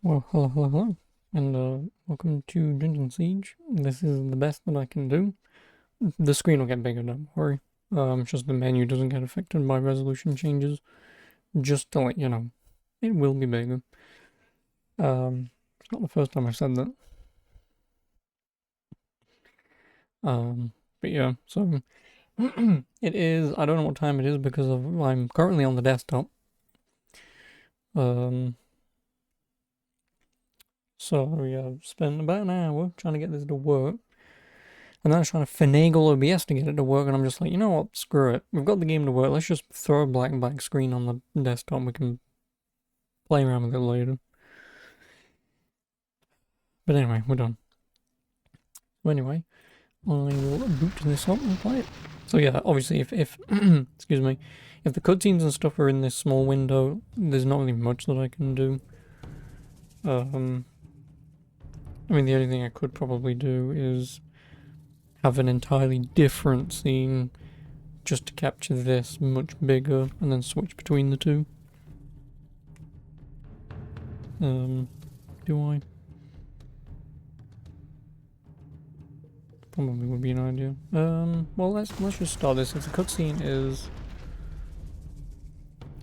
Well, hello, and welcome to Dungeon Siege. This is the best that I can do. The screen will get bigger, don't worry. Just the menu doesn't get affected by resolution changes. Just to let you know, it will be bigger. It's not the first time I've said that. But yeah, so it is. I don't know what time it is because I'm currently on the desktop. So we have spent about an hour trying to get this to work. And then I was trying to finagle OBS to get it to work, and I'm just like, you know what, screw it. We've got the game to work, let's just throw a black screen on the desktop, we can play around with it later. But anyway, we're done. So anyway, I will boot this up and play it. So yeah, obviously if excuse me, if the cutscenes and stuff are in this small window, there's not really much that I can do. I mean, the only thing I could probably do is have an entirely different scene just to capture this much bigger and then switch between the two. Do I? Probably would be an idea. Well, let's just start this. If the cutscene is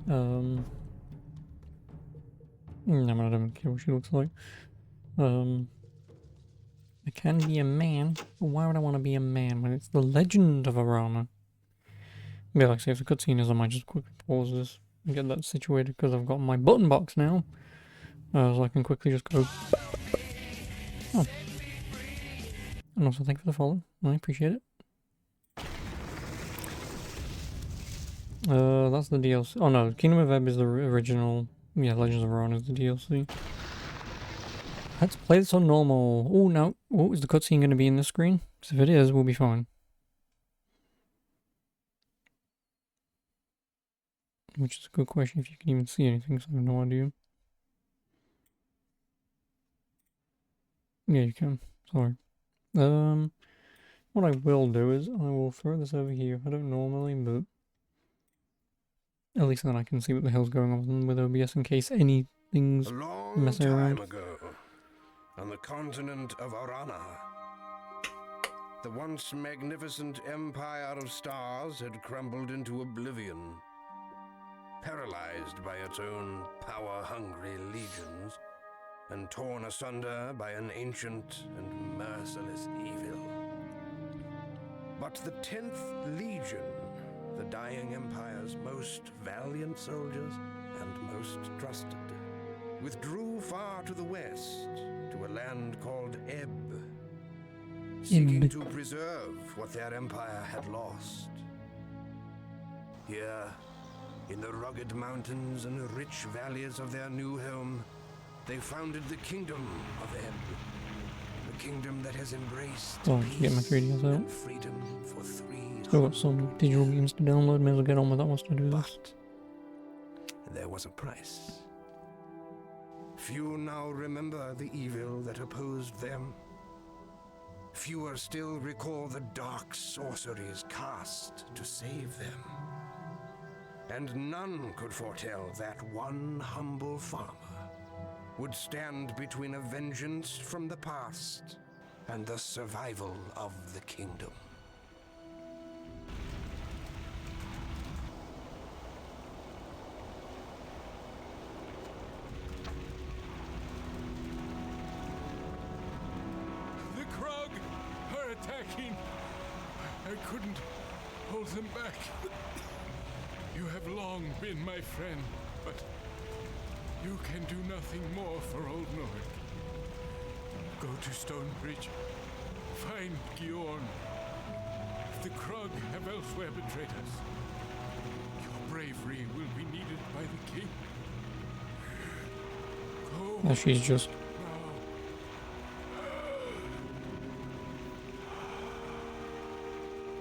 no, I don't care what she looks like. I can be a man, but why would I want to be a man when it's the Legend of Arana? Yeah, like I say, if the cutscene is, I might just quickly pause this and get that situated because I've got my button box now. So I can quickly just go. Oh. And also, thank you for the follow. I appreciate it. That's the DLC. Oh no, Kingdom of Ebb is the original. Yeah, Legends of Arana is the DLC. Let's play this on normal. Oh no. Oh, is the cutscene going to be in this screen? Because if it is, we'll be fine. Which is a good question if you can even see anything, so I have no idea. Yeah, you can. Sorry. What I will do is I will throw this over here. I don't normally, but at least then I can see what the hell's going on with OBS in case anything's messing around. Ago, on the continent of Arana, the once magnificent empire of stars had crumbled into oblivion. Paralyzed by its own power-hungry legions, and torn asunder by an ancient and merciless evil. But the 10th Legion, the dying empire's most valiant soldiers and most trusted, withdrew far to the west to a land called Ebb, seeking to preserve what their empire had lost. Here, in the rugged mountains and rich valleys of their new home, they founded the Kingdom of Ebb. The kingdom that has embraced peace and freedom for 300 Still got some digital games to download, may as well get on with that once I do this. But there was a price. Few now remember the evil that opposed them. Fewer still recall the dark sorceries cast to save them. And none could foretell that one humble farmer would stand between a vengeance from the past and the survival of the kingdom. The Krog are attacking. I couldn't hold them back. You have long been my friend, but you can do nothing more for Old North. Go to Stonebridge. Find Giorn. If the Krug have elsewhere betrayed us, your bravery will be needed by the king. Go. Oh, she's just...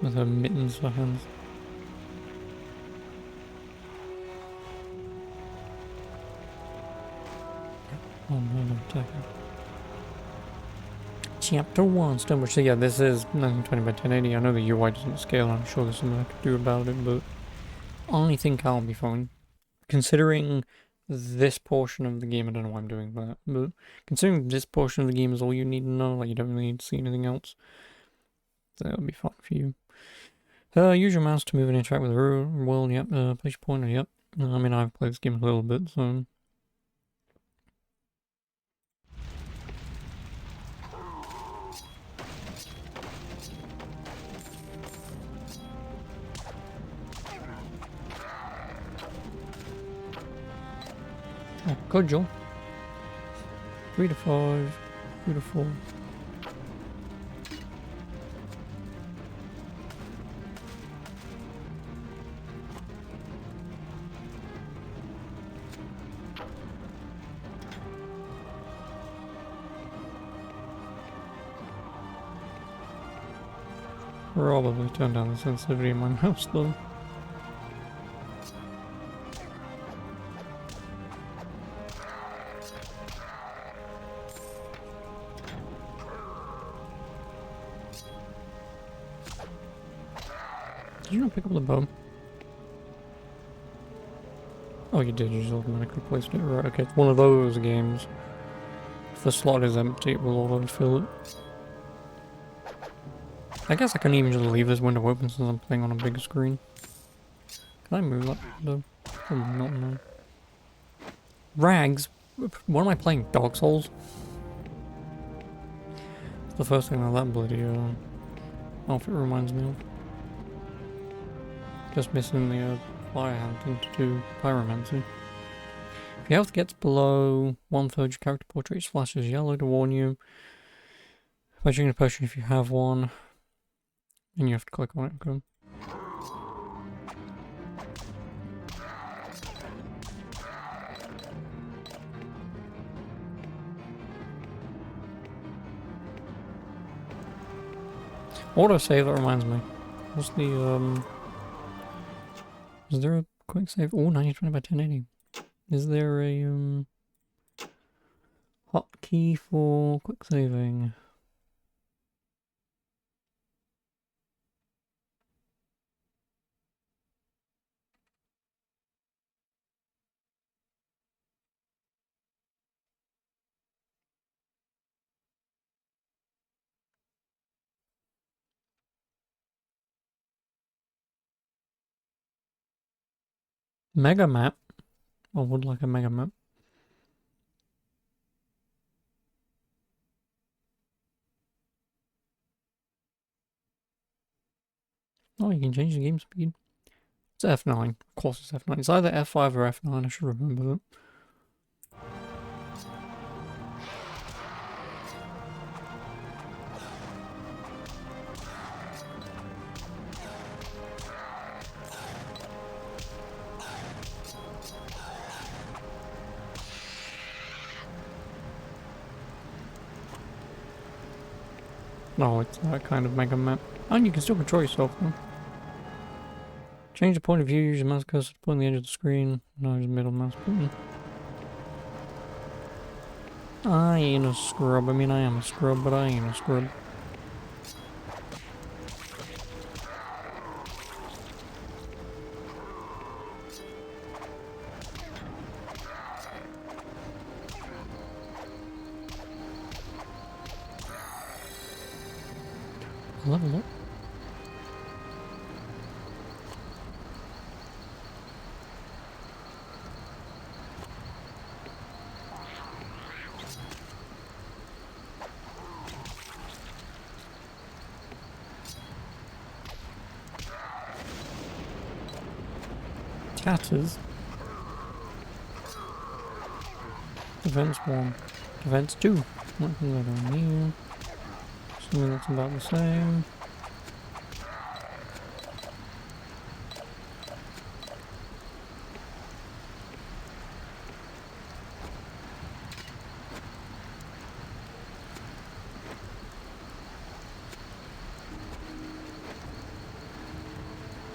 with her mittens for hands. Oh no, attacking. Chapter 1, Stonebridge. So yeah, this is 1920 by 1080. I know the UI doesn't scale, I'm sure there's something I could do about it, but I think I'll be fine. Considering this portion of the game. I don't know why I'm doing that, but considering this portion of the game is all you need to know, like you don't really need to see anything else, so that'll be fine for you. Use your mouse to move and interact with the world. Yep. Place your pointer. Yep. I mean, I've played this game a little bit, so. Oh, cudgel. 3 to 5. 2 to 4. Probably turn down the sensitivity of my mouse though. Did you not pick up the bow? Oh, you did, you just automatically placed it. Right, okay, it's one of those games. If the slot is empty, it will auto-fill it. I guess I can even just leave this window open since I'm playing on a big screen. Can I move that window? Probably not, no. Rags? What am I playing? Dark Souls? It's the first thing that bloody outfit reminds me of. Just missing the fire hunting to do pyromancy. If your health gets below 1/3, your character portrait flashes yellow to warn you. By drinking a potion if you have one. And you have to click on it. Okay. Autosave, that reminds me. What's the, is there a quick save? Oh, 9020 by 1080. Is there a, hotkey for quick saving? Mega map? I would like a mega map. Oh, you can change the game speed. It's F9. Of course it's F9. It's either F5 or F9. I should remember that. No, it's that kind of mega map. And you can still control yourself though. Change the point of view, use your mouse cursor to point on the edge of the screen. No, use the middle mouse button. I ain't a scrub. I mean, I am a scrub, but I ain't a scrub. Level up. Tatters. Defense 1. Defense 2. What can I do here? Assuming that's about the same.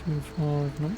Two, 5, nope.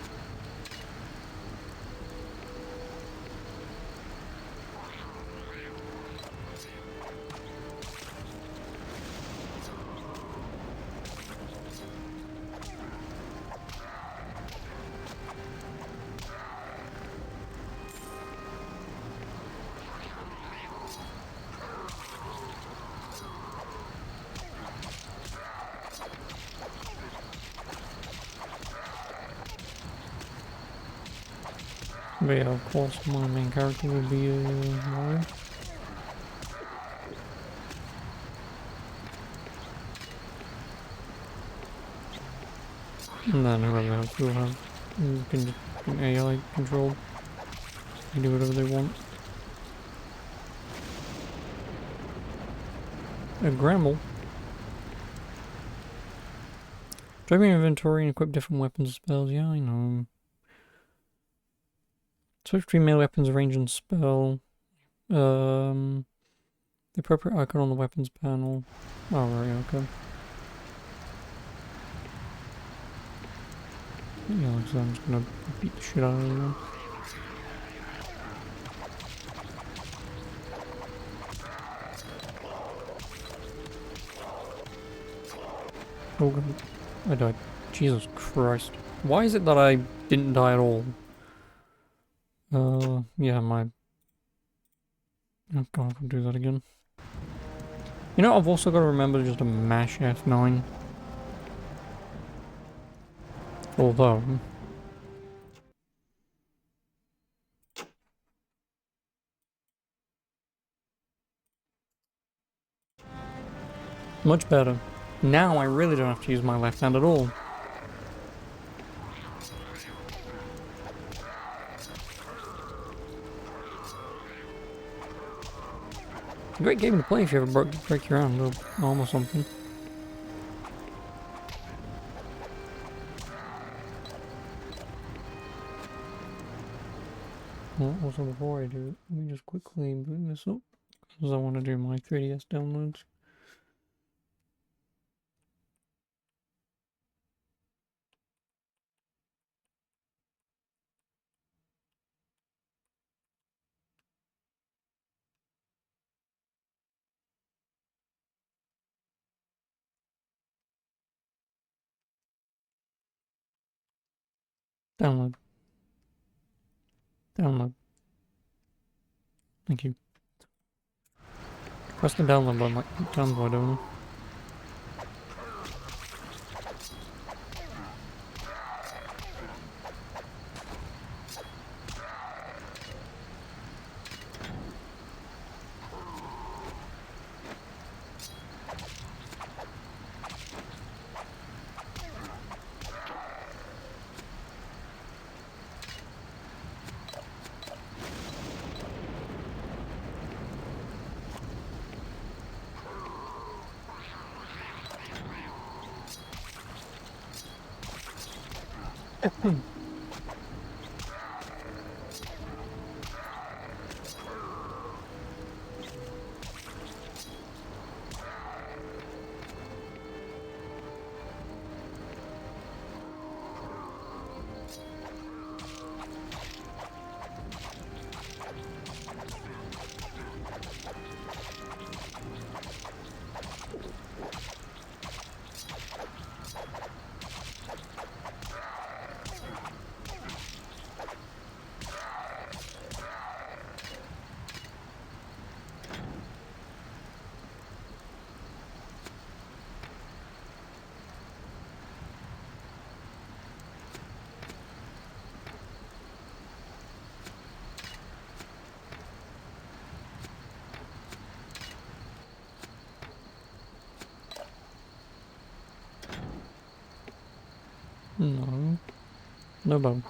But yeah, of course, my main character would be Mario. And then whoever else will have, you can just AI control. You do whatever they want. A Gramble. Drag your inventory and equip different weapons and spells. Yeah, I know. Switch between melee weapons, range, and spell. The appropriate icon on the weapons panel. Oh, right, okay. Yeah, like I said, I'm just gonna beat the shit out of everyone. Oh god, I died. Jesus Christ. Why is it that I didn't die at all? Yeah, my... Oh god, I'll do that again. You know, I've also got to remember just to mash F9. Although... Much better. Now I really don't have to use my left hand at all. Great game to play if you ever break your arm or something. Well, also before I do it, let me just quickly boot this up, because I want to do my 3DS downloads. Download. Download. Thank you. Press the download button like 8 times, why don't I? No. No bone.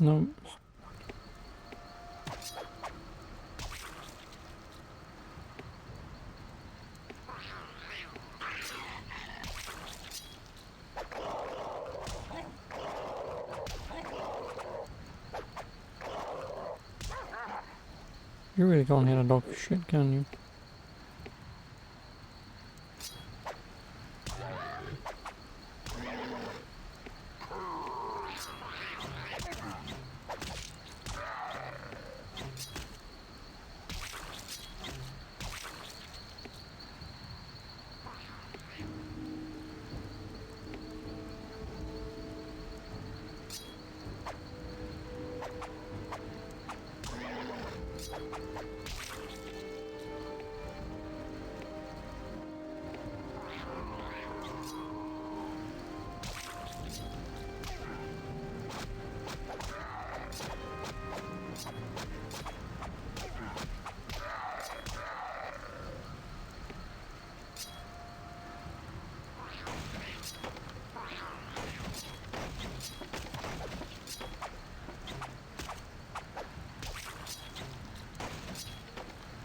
No. You really can't hit a dog for shit, can you?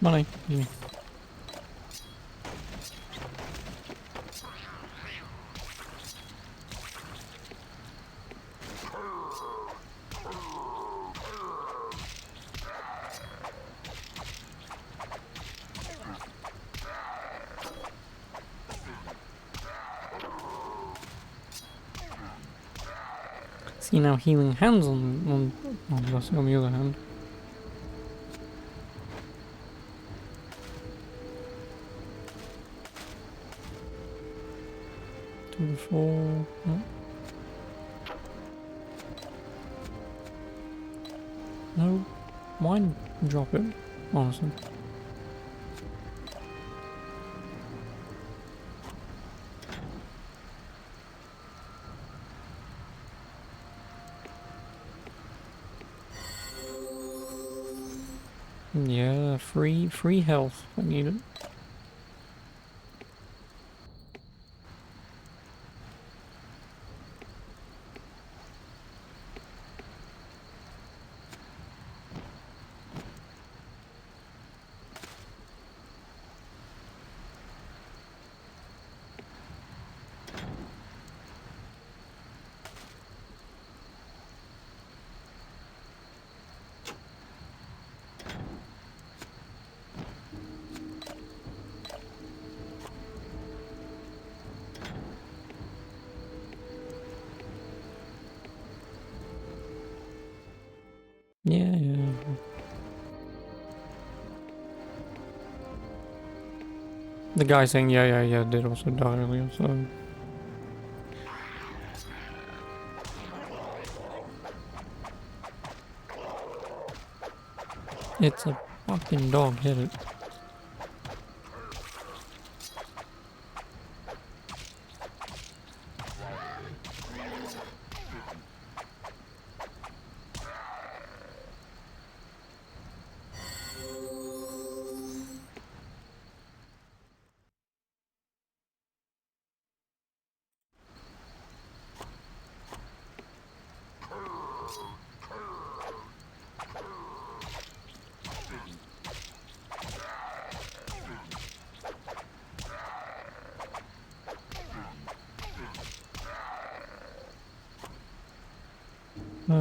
Money. Yeah. See now healing hands on the other hand. Two to four. No. No. Why drop it? Honestly. Yeah, free health. I need it. Yeah. The guy saying yeah did also die earlier, so it's a fucking dog, hit it.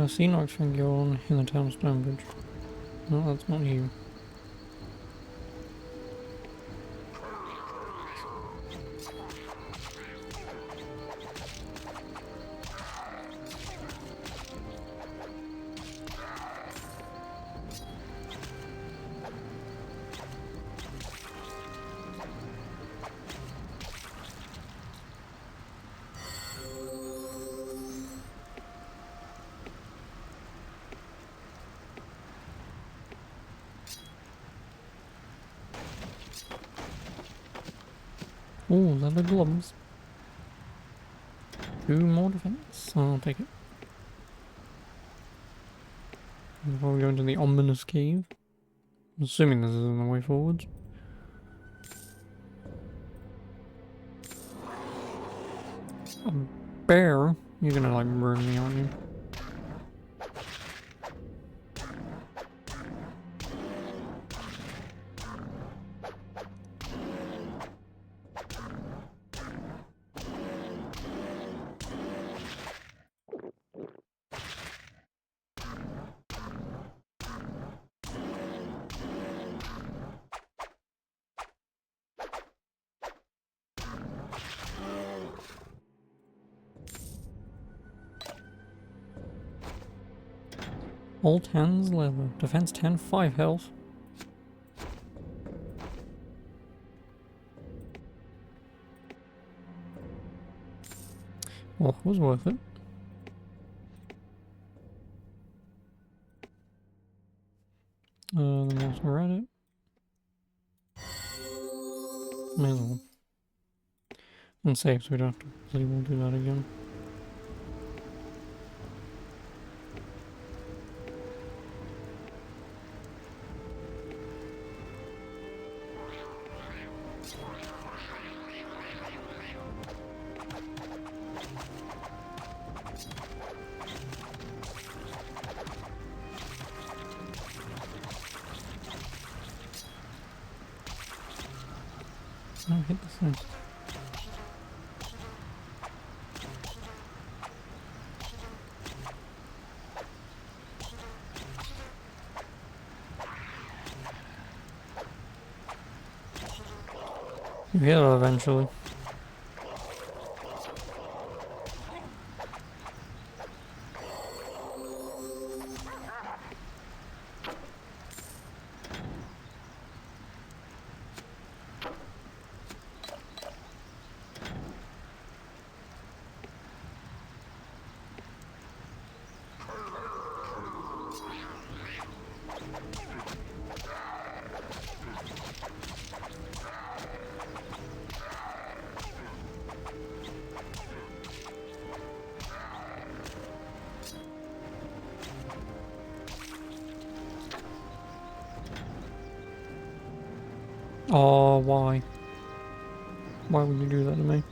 Xenox think you're on in the town Stonebridge. No, that's not you. Oh, leather gloves. 2 more defense. I'll take it. Before we go into the ominous cave. I'm assuming this isn't the way forwards. A bear? You're gonna like burn me, aren't you? Old hands leather. Defense 10, 5 health. Well, it was worth it. Then once we're at it, may as well. And save so we don't have to bloody well do that again. Oh, hit the thing. You hit it eventually. Oh, why? Why would you do that to me?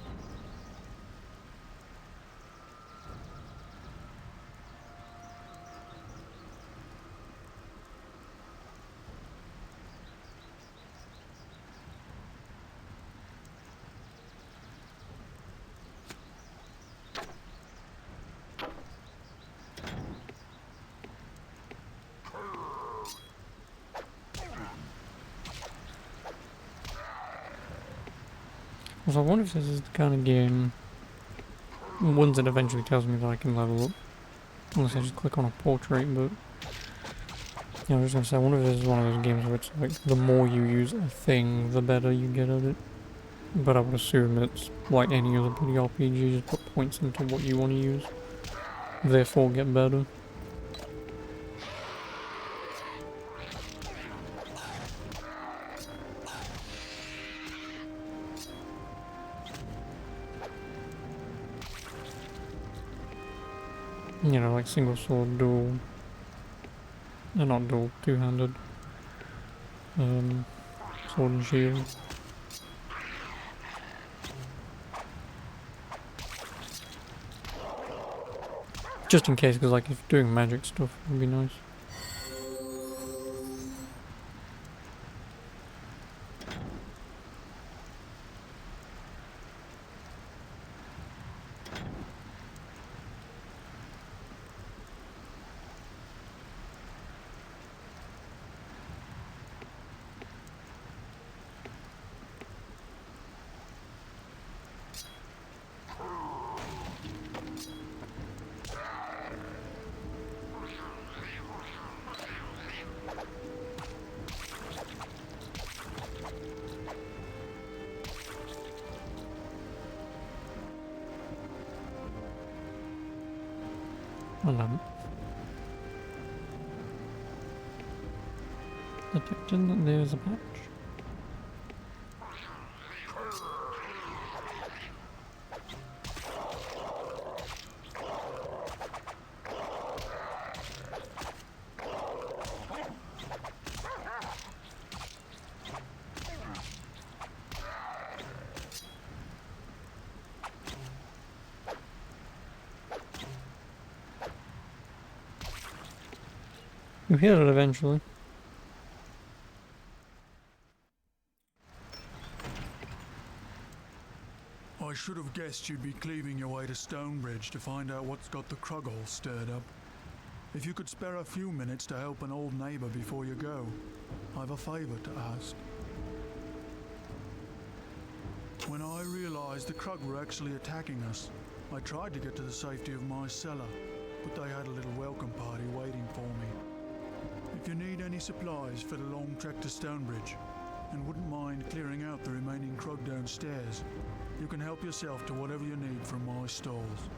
So I wonder if this is the kind of game, once it eventually tells me that I can level up, unless I just click on a portrait, but, I was just gonna say, I wonder if this is one of those games where it's like, the more you use a thing, the better you get at it. But I would assume it's like any other bloody RPG, you just put points into what you want to use, therefore get better. You know, like single sword, dual, not dual, two-handed, sword and shield. Just in case, because like if doing magic stuff would be nice. I love it. Detected that there's a patch. You hit it eventually. I should have guessed you'd be cleaving your way to Stonebridge to find out what's got the Krug all stirred up. If you could spare a few minutes to help an old neighbour before you go, I've a favour to ask. When I realised the Krug were actually attacking us, I tried to get to the safety of my cellar, but they had a little welcome party waiting for me. If you need any supplies for the long trek to Stonebridge, and wouldn't mind clearing out the remaining Krug downstairs, you can help yourself to whatever you need from my stalls.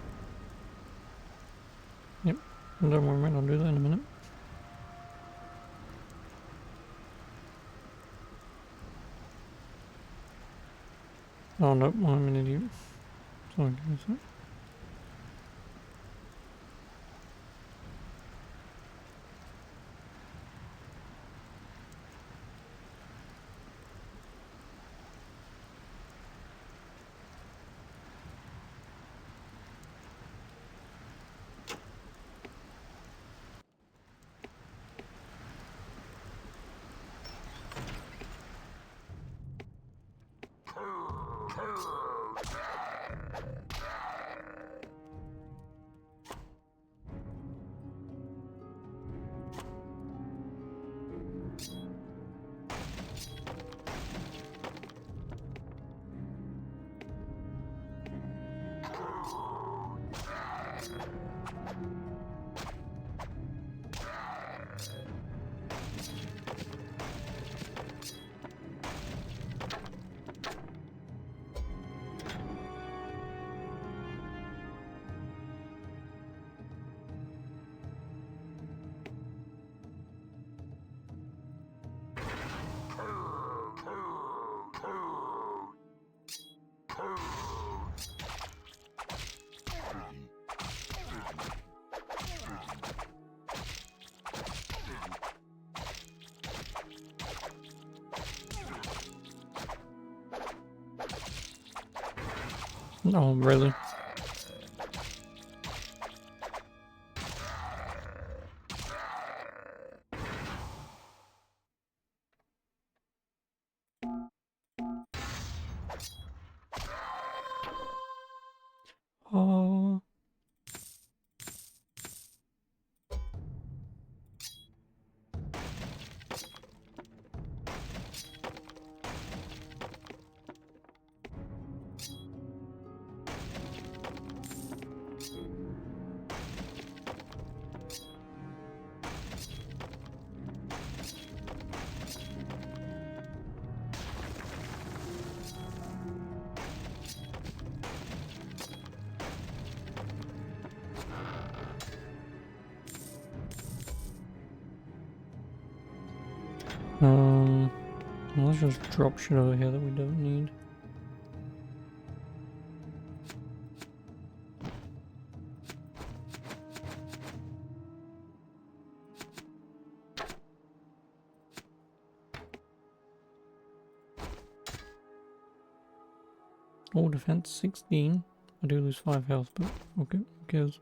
Yep, don't worry, mate, I'll do that in a minute. Oh no, I'm an idiot. Sorry, give me a sec. Oh, really? Oh. Let's just drop shit over here that we don't need. Oh, defense 16. I do lose 5 health, but okay, who cares?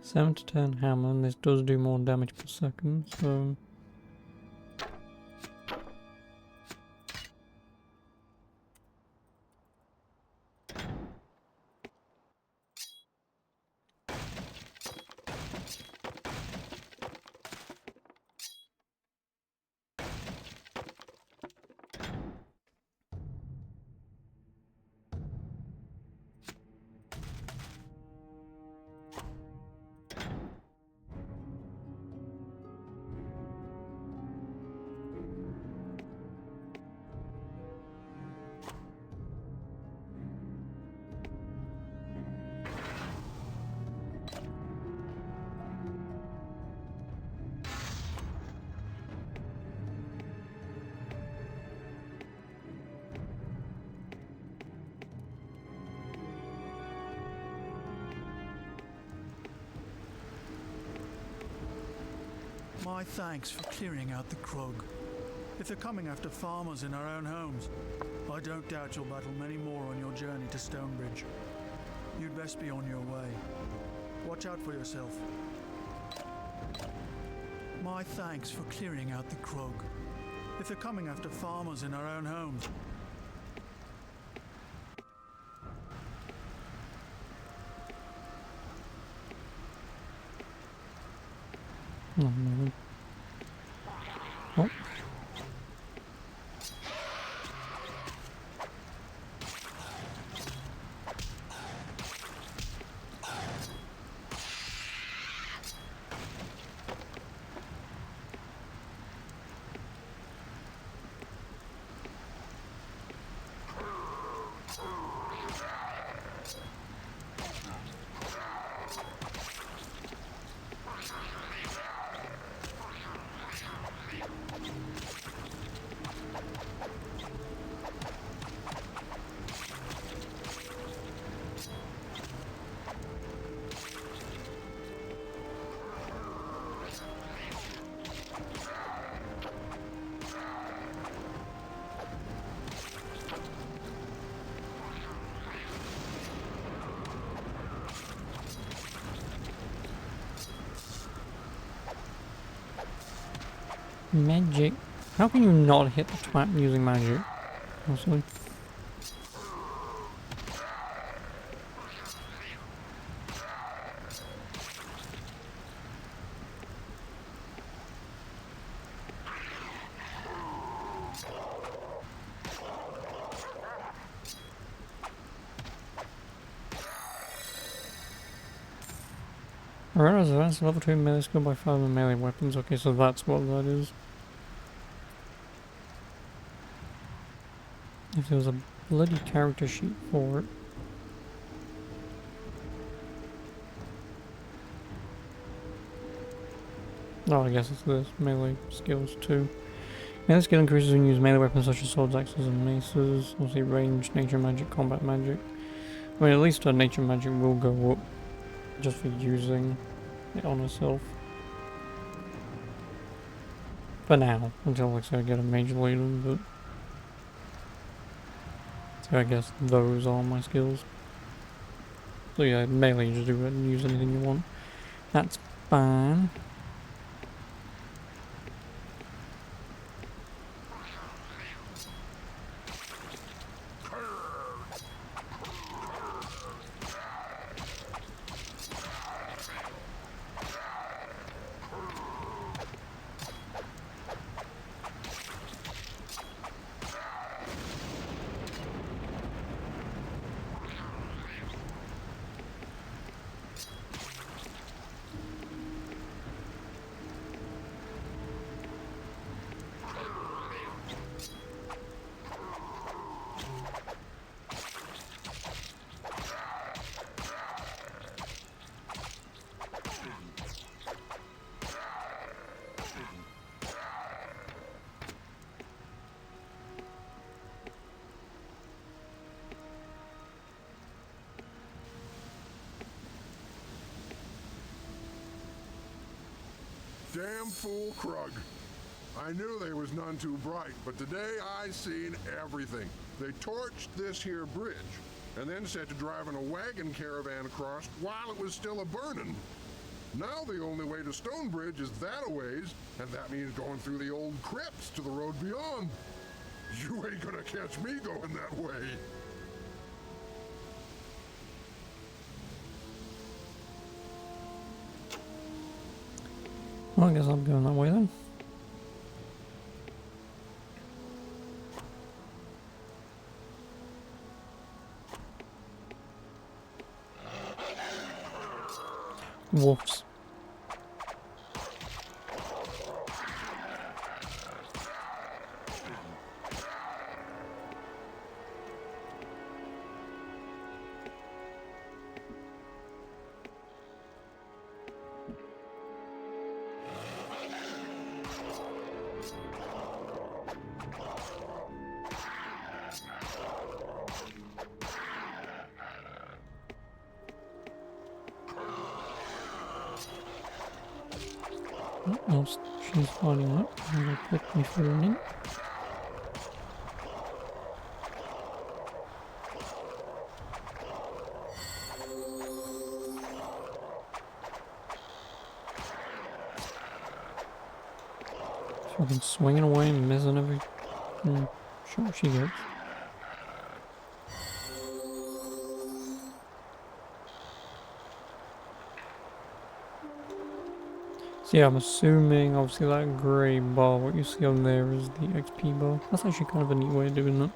7 to 10 hammer, and this does do more damage per second, so... My thanks for clearing out the Krug. If they're coming after farmers in our own homes, I don't doubt you'll battle many more on your journey to Stonebridge. You'd best be on your way. Watch out for yourself. My thanks for clearing out the Krug. If they're coming after farmers in our own homes, Oh, no. Oh. Magic. How can you not hit the twat using magic? Honestly. Alright, so that's level 2 melee skill by firing melee weapons. Okay, so that's what that is. If there was a bloody character sheet for it. Oh, I guess it's this. Melee skills too. Melee skill increases when you use melee weapons such as swords, axes, and maces. Obviously range, nature magic, combat magic. I mean, at least her nature magic will go up just for using it on herself. For now, until like say I get a major leader, but so I guess those are my skills. So yeah, melee you just do it and use anything you want. That's fine. Damn fool Krug. I knew they was none too bright, but today I seen everything. They torched this here bridge, and then set to driving a wagon caravan across while it was still a-burning. Now the only way to Stonebridge is that-a-ways, and that means going through the old crypts to the road beyond. You ain't gonna catch me going that way. Well, I guess I'm going that way then. Wolves. Whilst she's finding up, I'm going to quickly fill her in. Fucking swinging away and missing every shot she gets. So yeah, I'm assuming obviously that grey bar, what you see on there is the XP bar. That's actually kind of a neat way of doing that.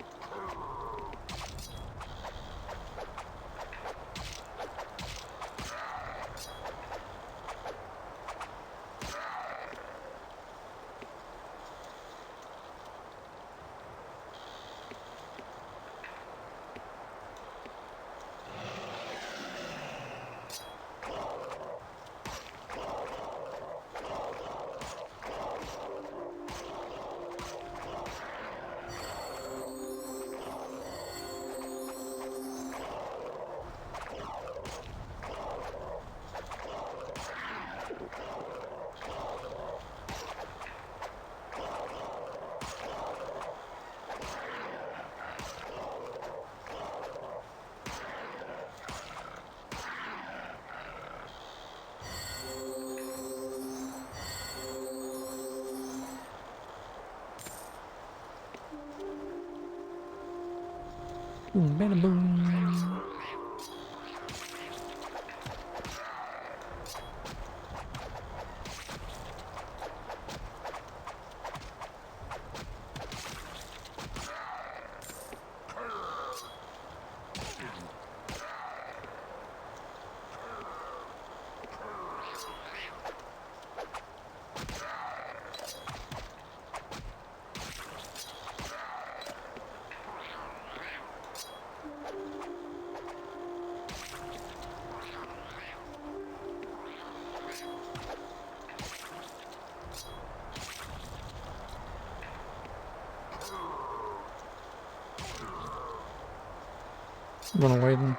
Boom, bada boom. Run away then.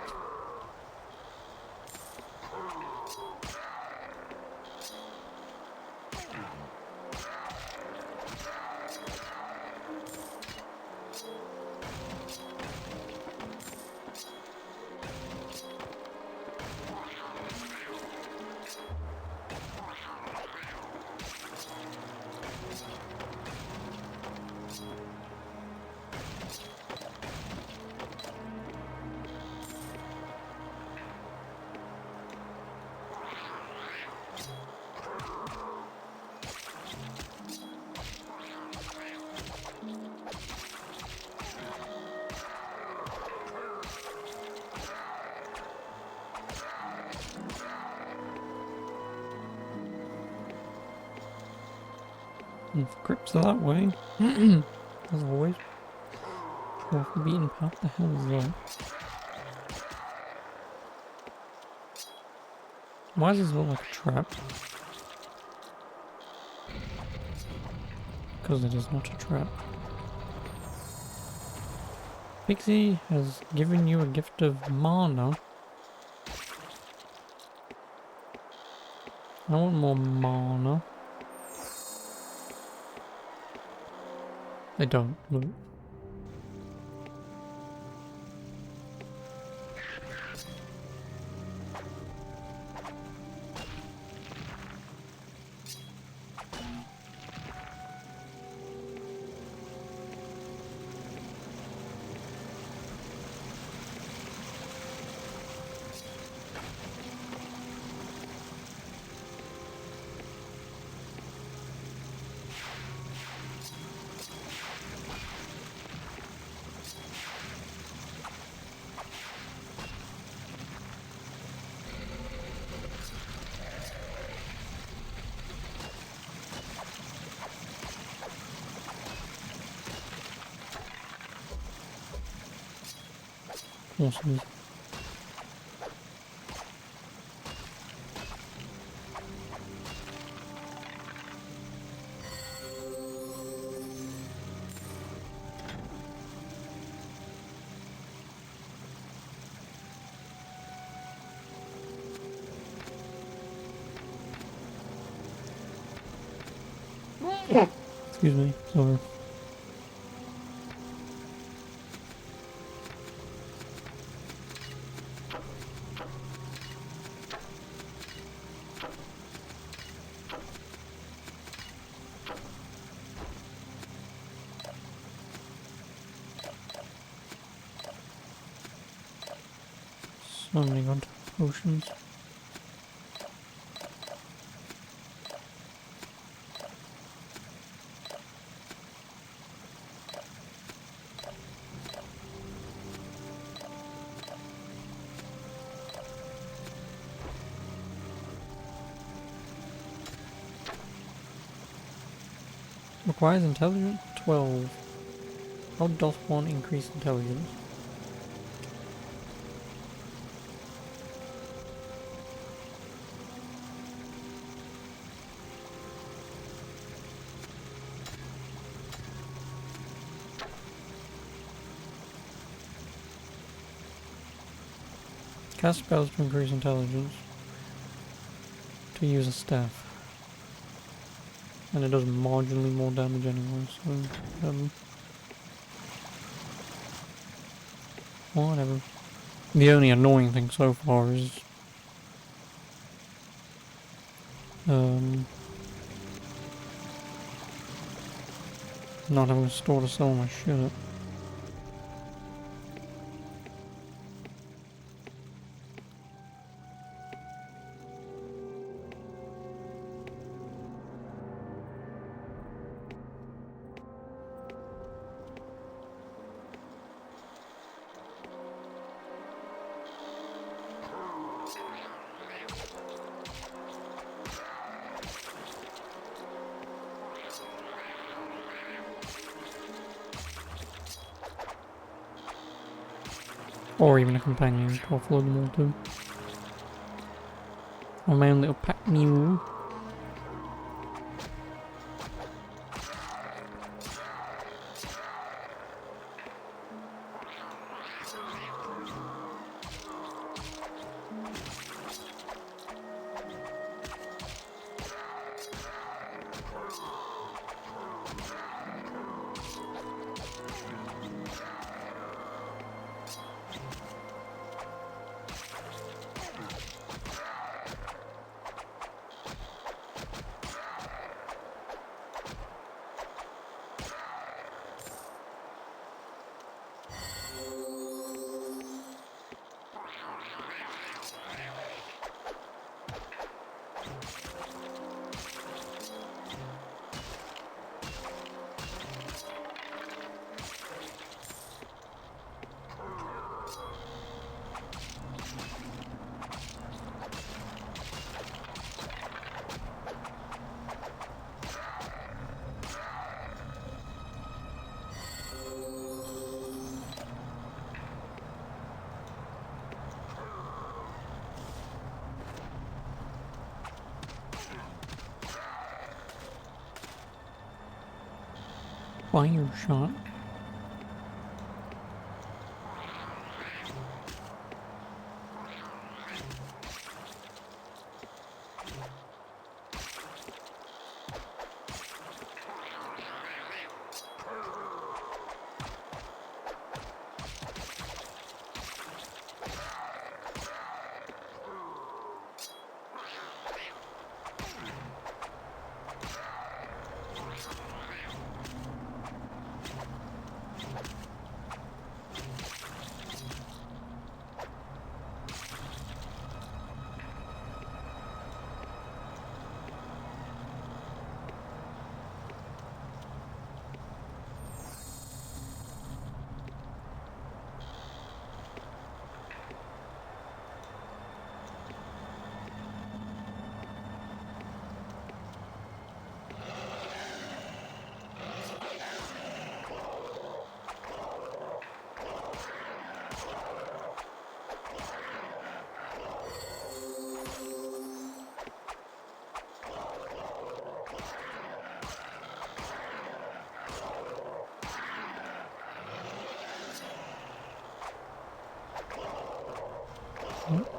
Grips are that way. As always. Off the beaten path, the hell is that? Why does this look like a trap? Because it is not a trap. Pixie has given you a gift of mana. I want more mana. I don't. Look. Awesome. Excuse me, sorry. Summoning onto potions. Requires intelligence 12. How does one increase intelligence? Cast spells to increase intelligence. To use a staff. And it does marginally more damage anyway, so whatever. The only annoying thing so far is not having a store to sell my shit at. Or even a companion to offload them all to. Or my own little pack mule. Fire shot.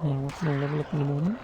My weapon will level up in a moment.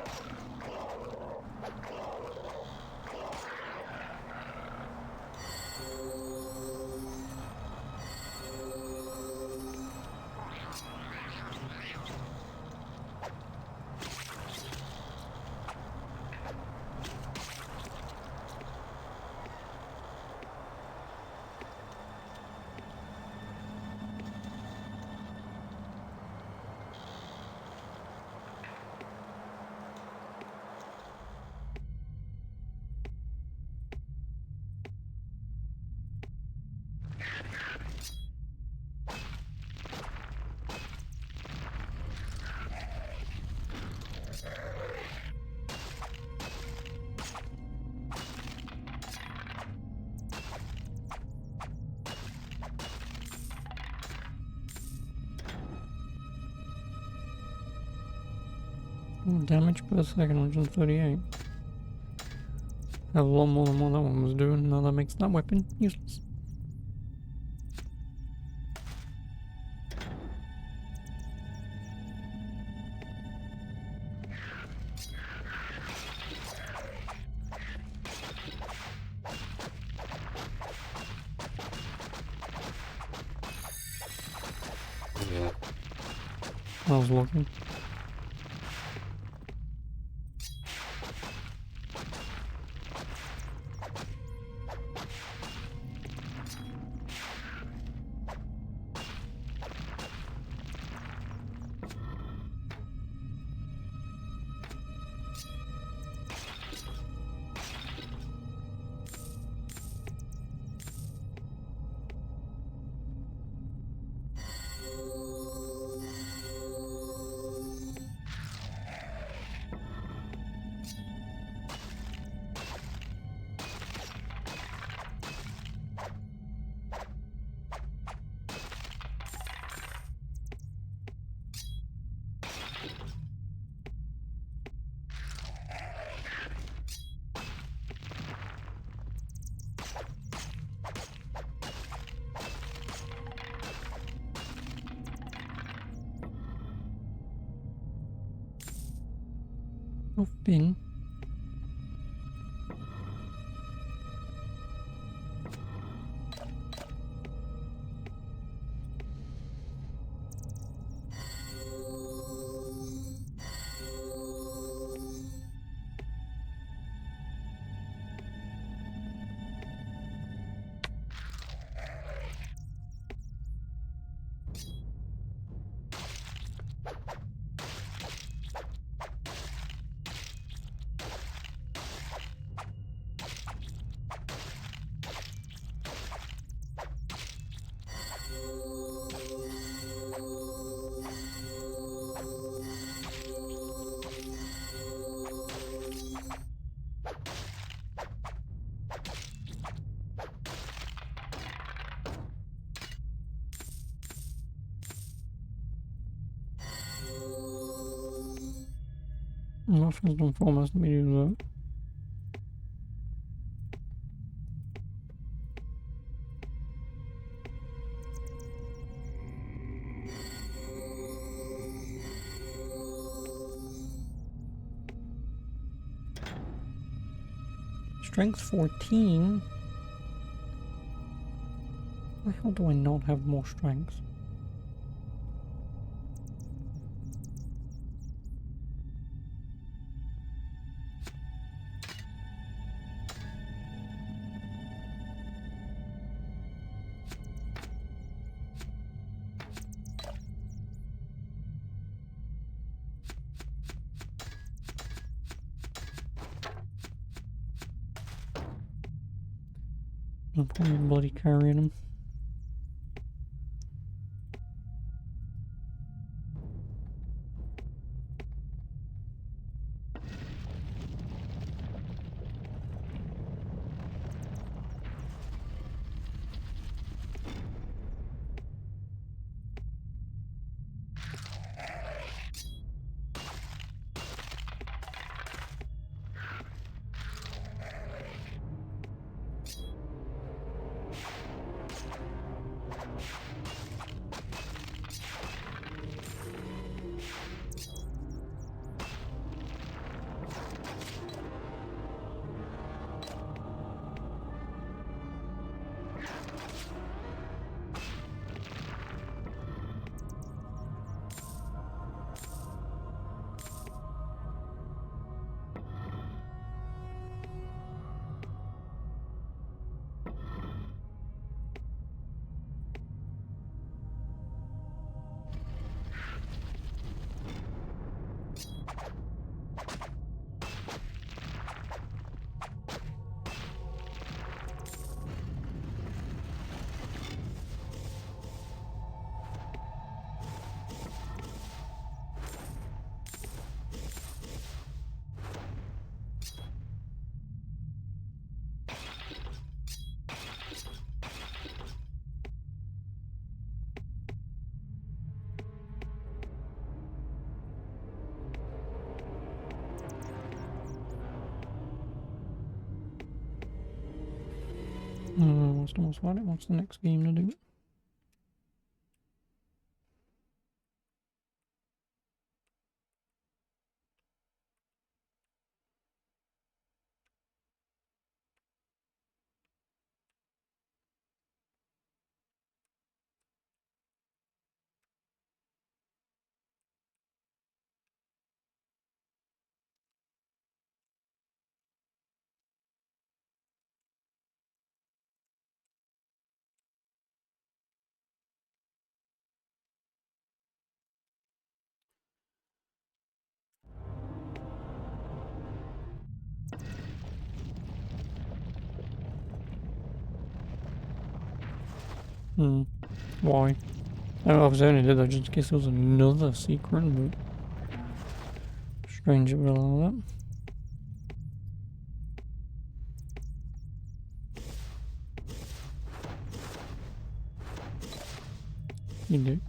Damage per second, 138. A lot more than what that one was doing. Now that makes that weapon useless. I was looking. Oh, Finn. Well, first and foremost, let me do that. Strength 14? Why the hell do I not have more strength? I'm probably bloody carrying him. What's the next game to do? Why? I was only did that just in case there was another secret, but strange it would allow that. You do.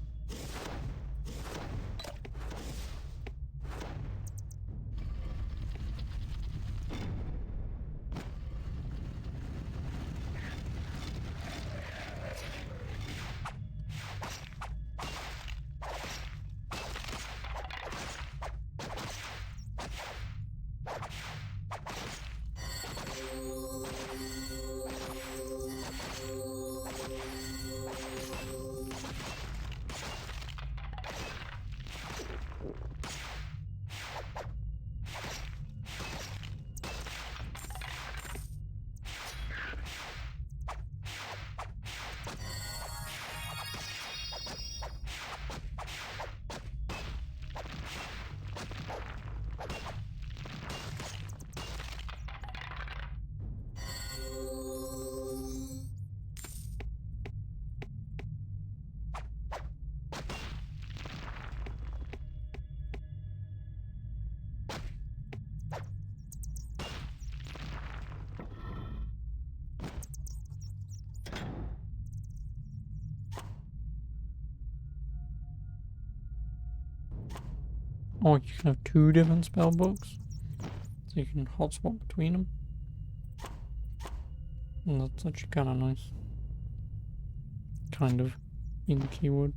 Or you can have 2 different spell books, so you can hot swap between them. And that's actually kind of nice. Kind of, in keyword.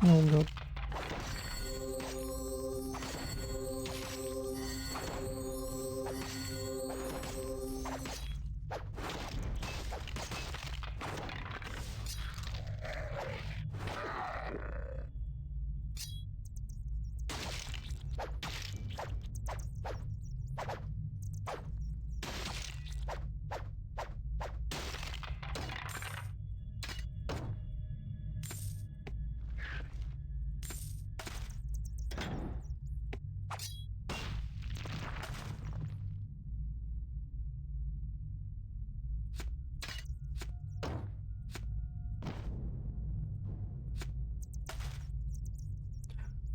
Oh god.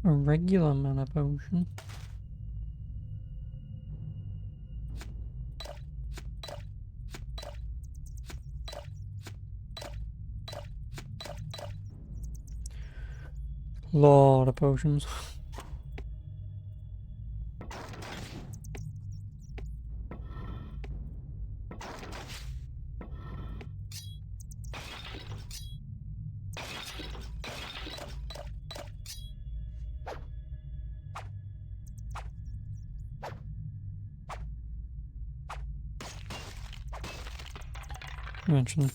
A regular mana potion. Lot of potions. Eventually.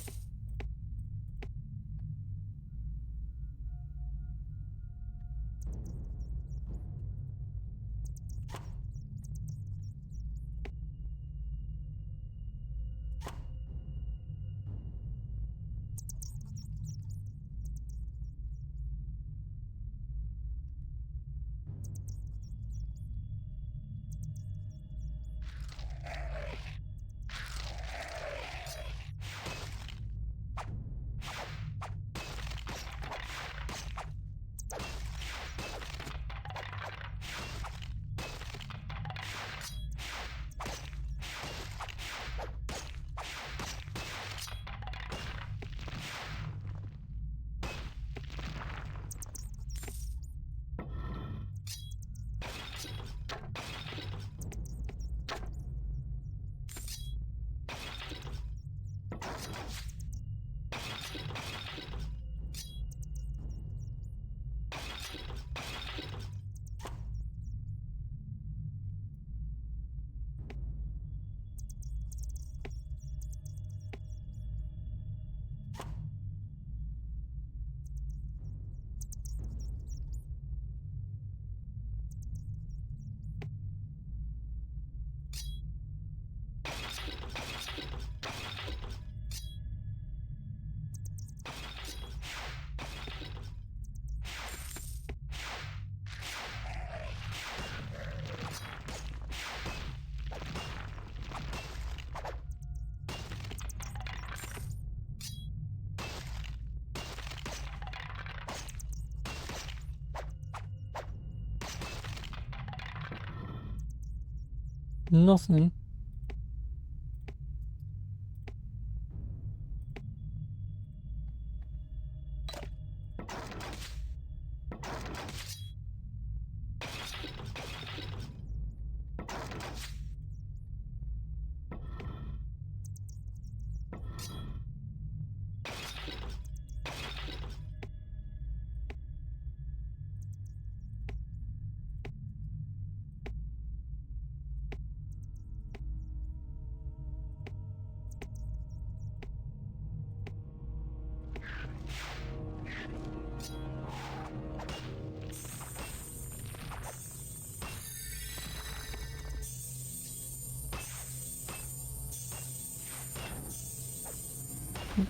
Nothing.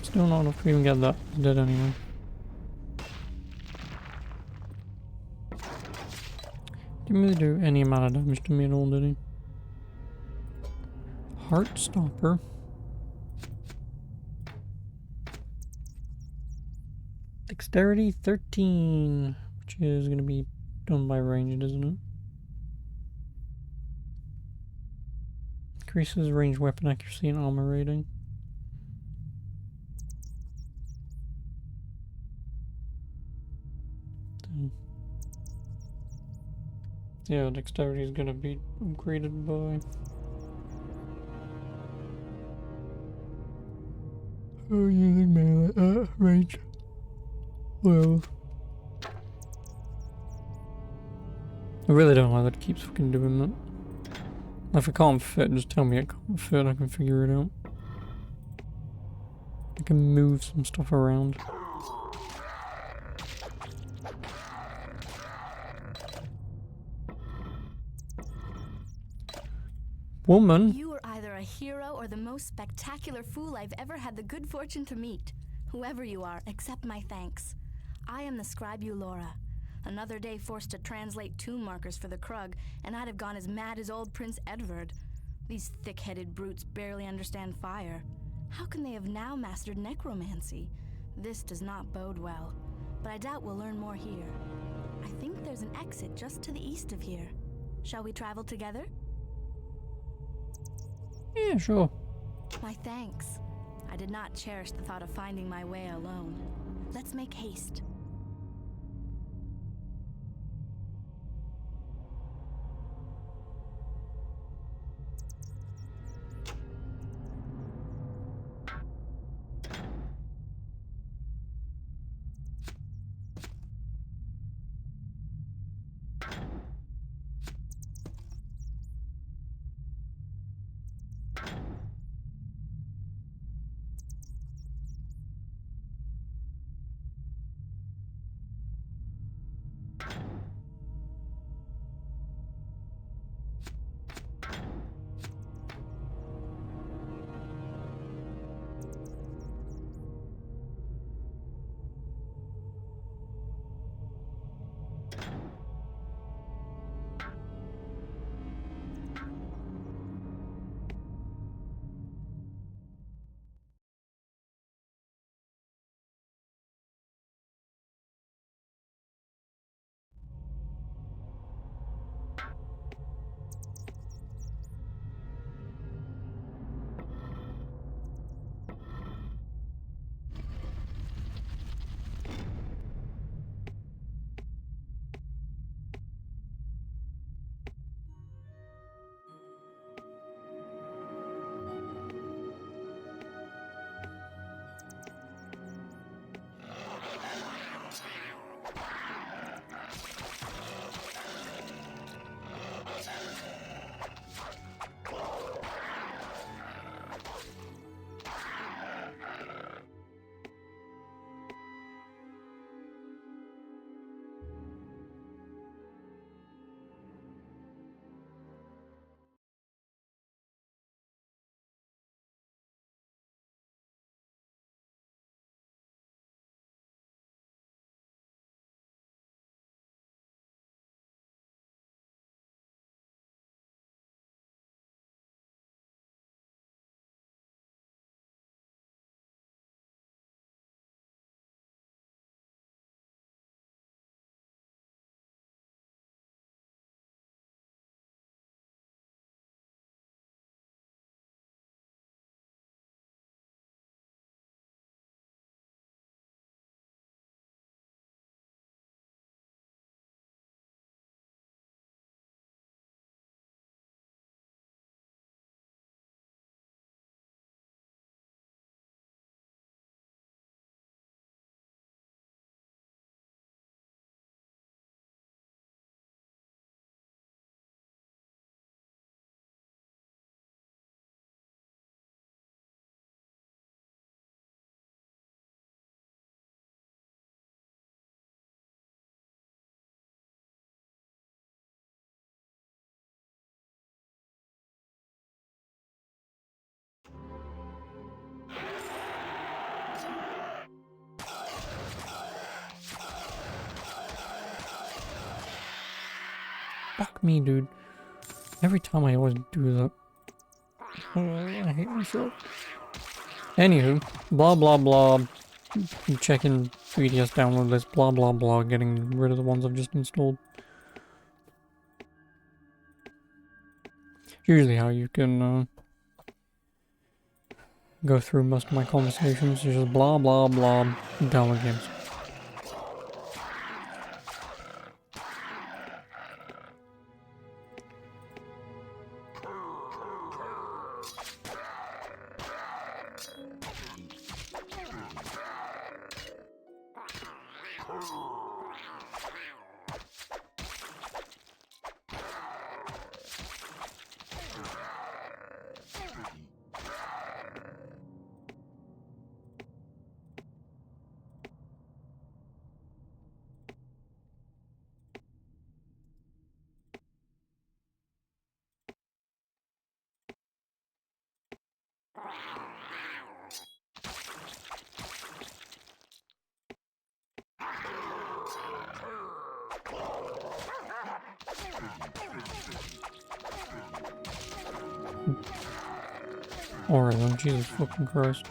Still not enough to even get that. It's dead anyway. Didn't really do any amount of damage to me at all, did he? Heartstopper. Dexterity 13, which is going to be done by ranged, isn't it? Increases ranged weapon accuracy and armor rating. Yeah, dexterity is going to be upgraded by... Oh, using melee, range. Well... I really don't know why that keeps fucking doing that. If it can't fit, just tell me it can't fit, I can figure it out. I can move some stuff around. Woman? You are either a hero or the most spectacular fool I've ever had the good fortune to meet. Whoever you are, accept my thanks. I am the scribe Eulora. Another day forced to translate tomb markers for the Krug, and I'd have gone as mad as old Prince Edvard. These thick-headed brutes barely understand fire. How can they have now mastered necromancy? This does not bode well, but I doubt we'll learn more here. I think there's an exit just to the east of here. Shall we travel together? Yeah, sure. My thanks. I did not cherish the thought of finding my way alone. Let's make haste. Fuck me, dude. Every time I always do that. I hate myself. Anywho, blah blah blah. Checking 3DS download list, blah blah blah, getting rid of the ones I've just installed. Usually how you can go through most of my conversations, just blah blah blah, download games. Alright then, Jesus fucking Christ.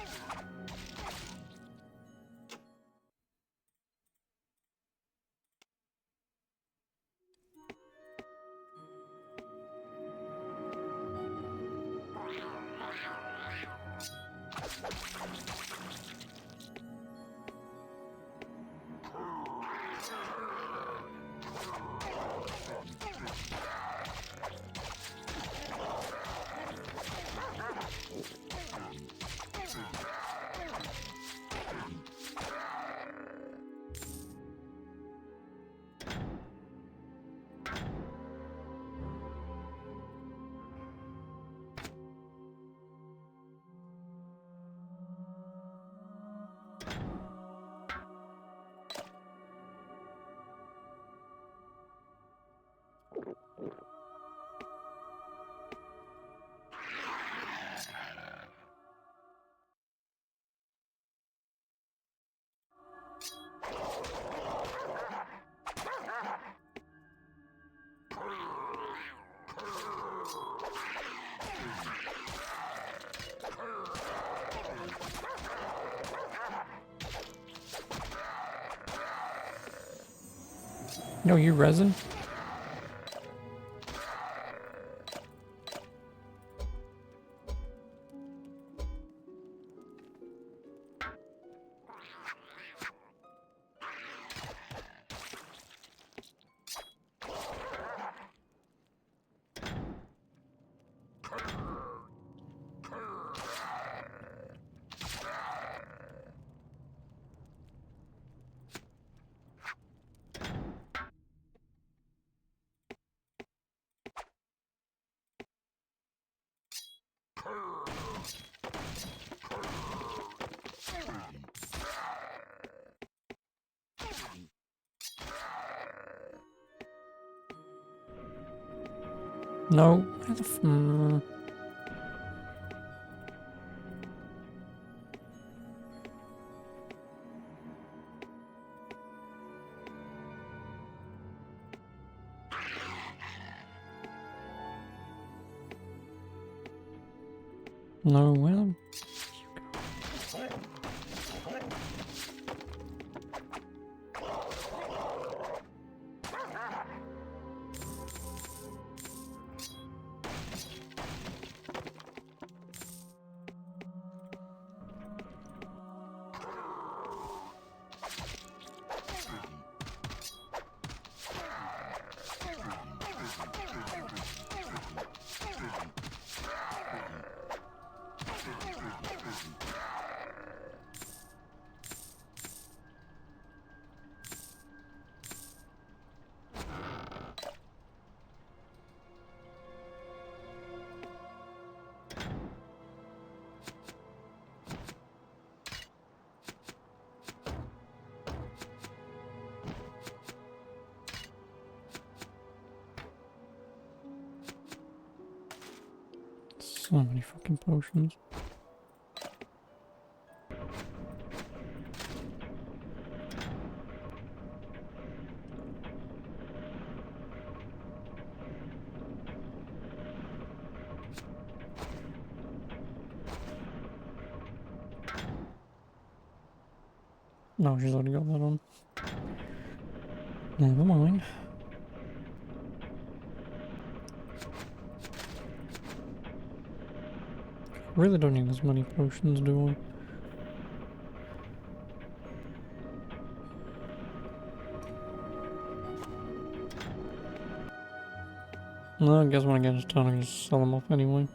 No, you resin? No, where the No, well. So many fucking potions. No, she's already got that on. Never mind. Really don't need as many potions, do I? No, I guess when I get into town I can just sell them off anyway.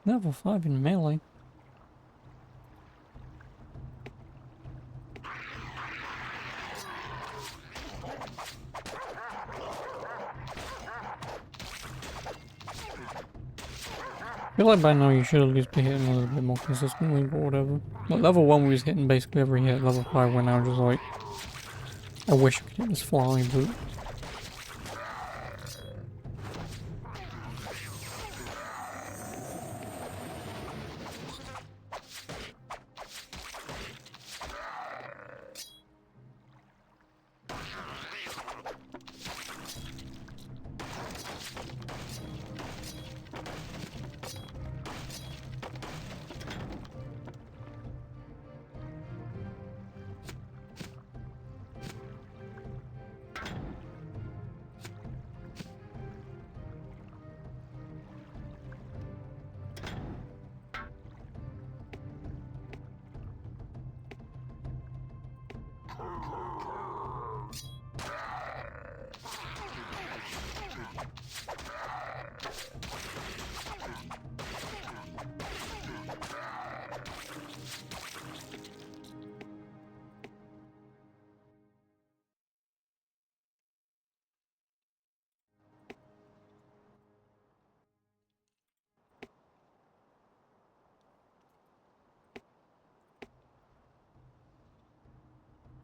Level 5 in melee. I feel like by now you should at least be hitting a little bit more consistently, but whatever. Like level 1 we was hitting basically every hit, level 5 we're now just like, I wish I could hit this fly, but...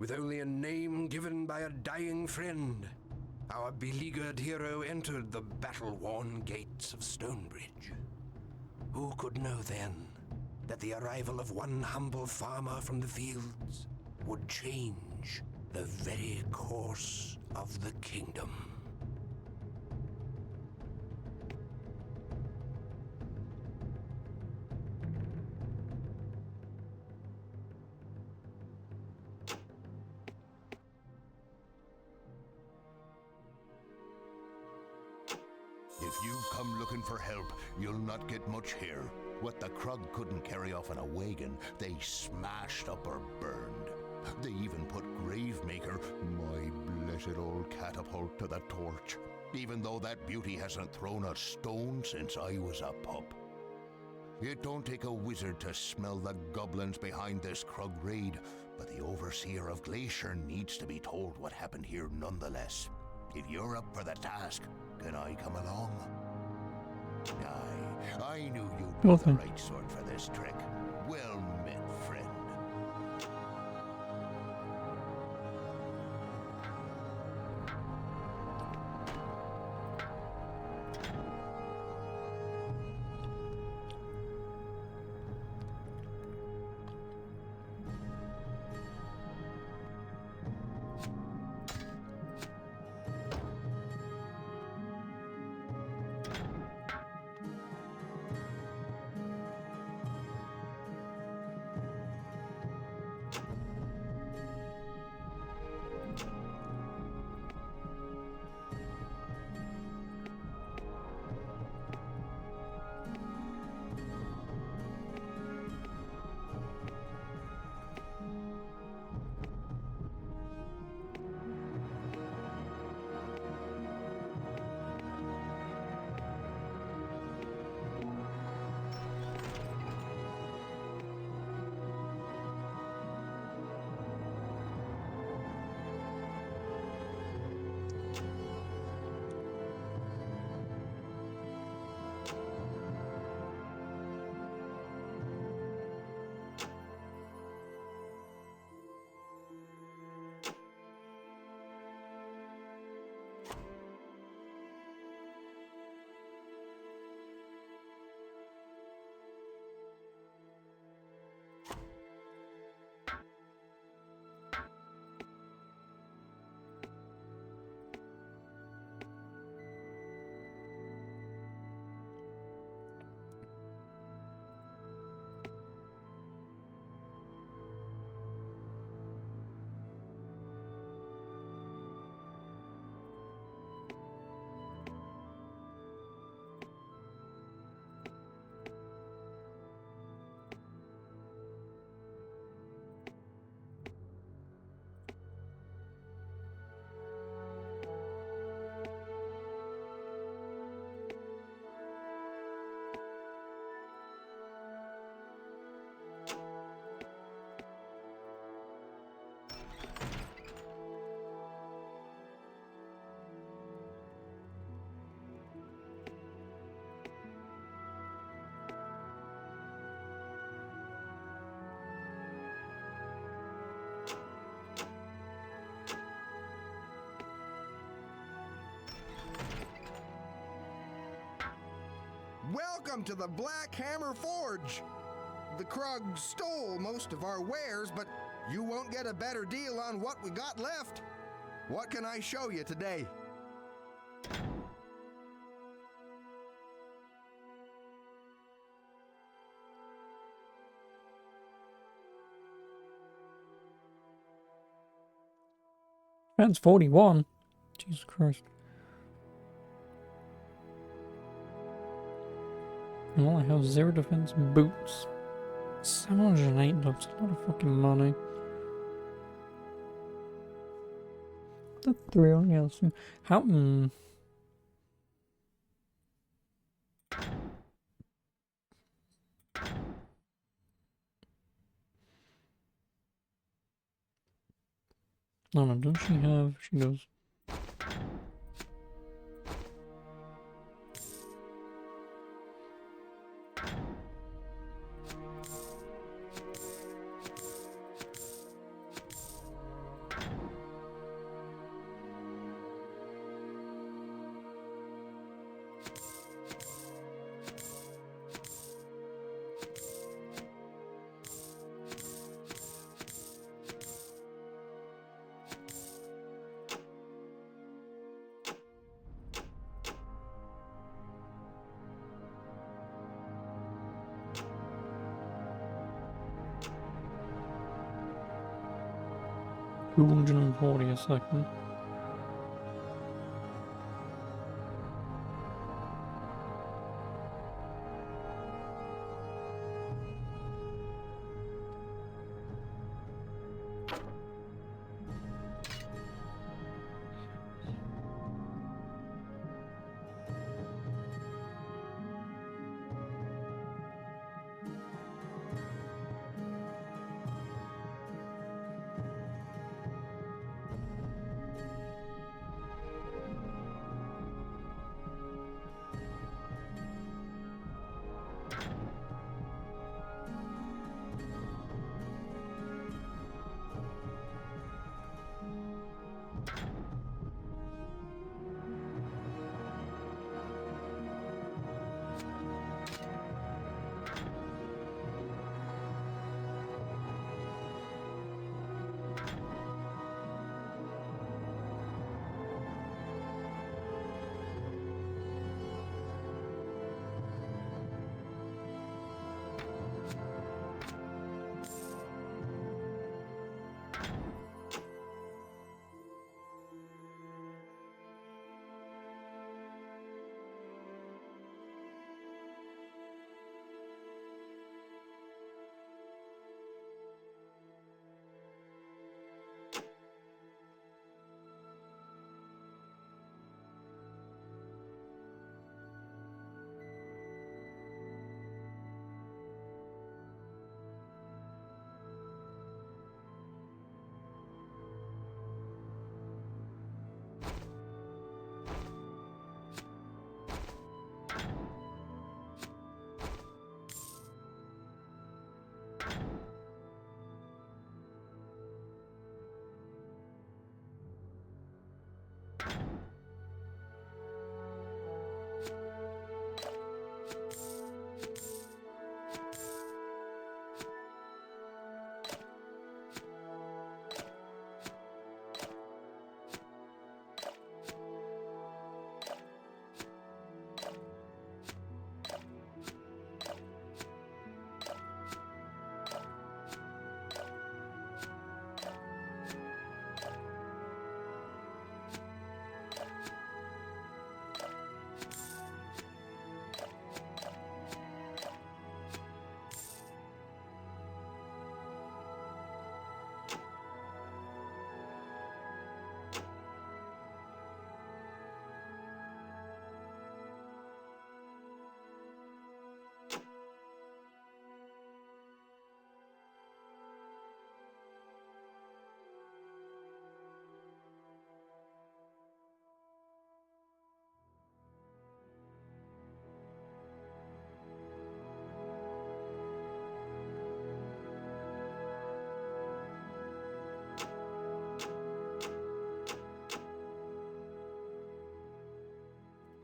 With only a name given by a dying friend, our beleaguered hero entered the battle-worn gates of Stonebridge. Who could know then that the arrival of one humble farmer from the fields would change the very course of the kingdom? If you've come looking for help, you'll not get much here. What the Krug couldn't carry off in a wagon, they smashed up or burned. They even put Gravemaker, my blessed old catapult, to the torch, even though that beauty hasn't thrown a stone since I was a pup. It don't take a wizard to smell the goblins behind this Krug raid, but the Overseer of Glacier needs to be told what happened here nonetheless. If you're up for the task, can I come along? Aye, I knew you'd be Sure the thing. right sort for this trick. Well met, friend. Welcome to the Black Hammer Forge. The Krug stole most of our wares, but you won't get a better deal on what we got left. What can I show you today? That's 41. Jesus Christ. And all I have is 0 defense and boots. 708 looks a lot of fucking money. The 3 on the other. How? No, does she have? She does. $240 a second.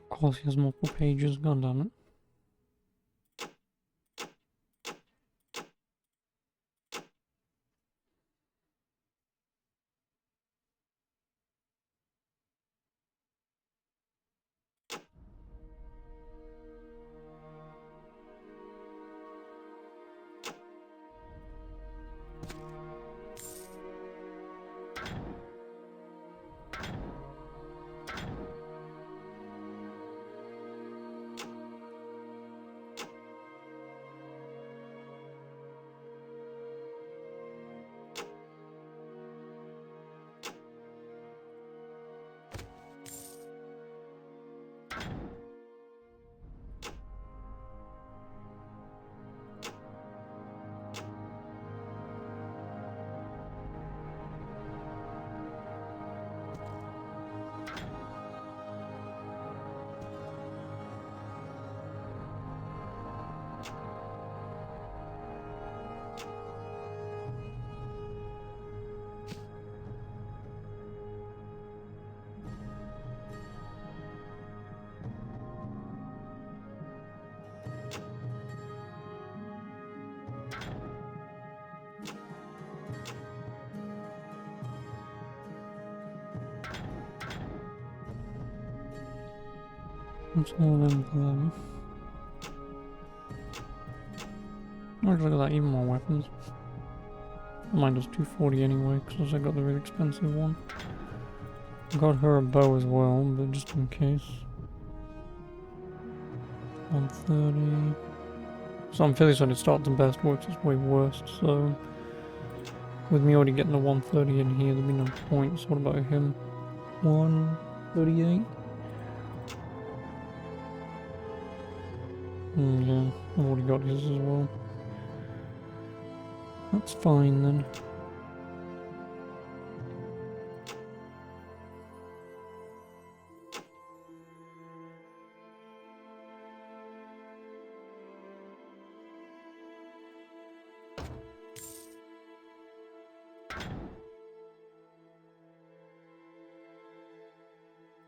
Of course, he has multiple pages. God damn it. That's all in for them. Oh, look at that, even more weapons. Mine does 240 anyway, because I got the really expensive one. Got her a bow as well, but just in case. 130. So I'm fairly certain it starts and best, works its way worst, so... With me already getting the 130 in here, there'd be no point, so what about him? 138? Yeah, I've already got his as well. That's fine then.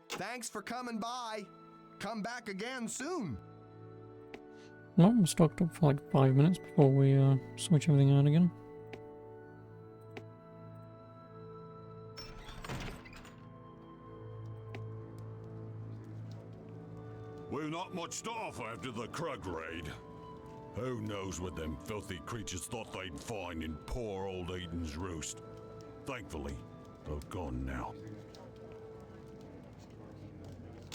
Thanks for coming by. Come back again soon. Well, we're stocked up for like 5 minutes before we switch everything out again. We've not much off after the Krug raid. Who knows what them filthy creatures thought they'd find in poor old Eden's Roost. Thankfully, they're gone now.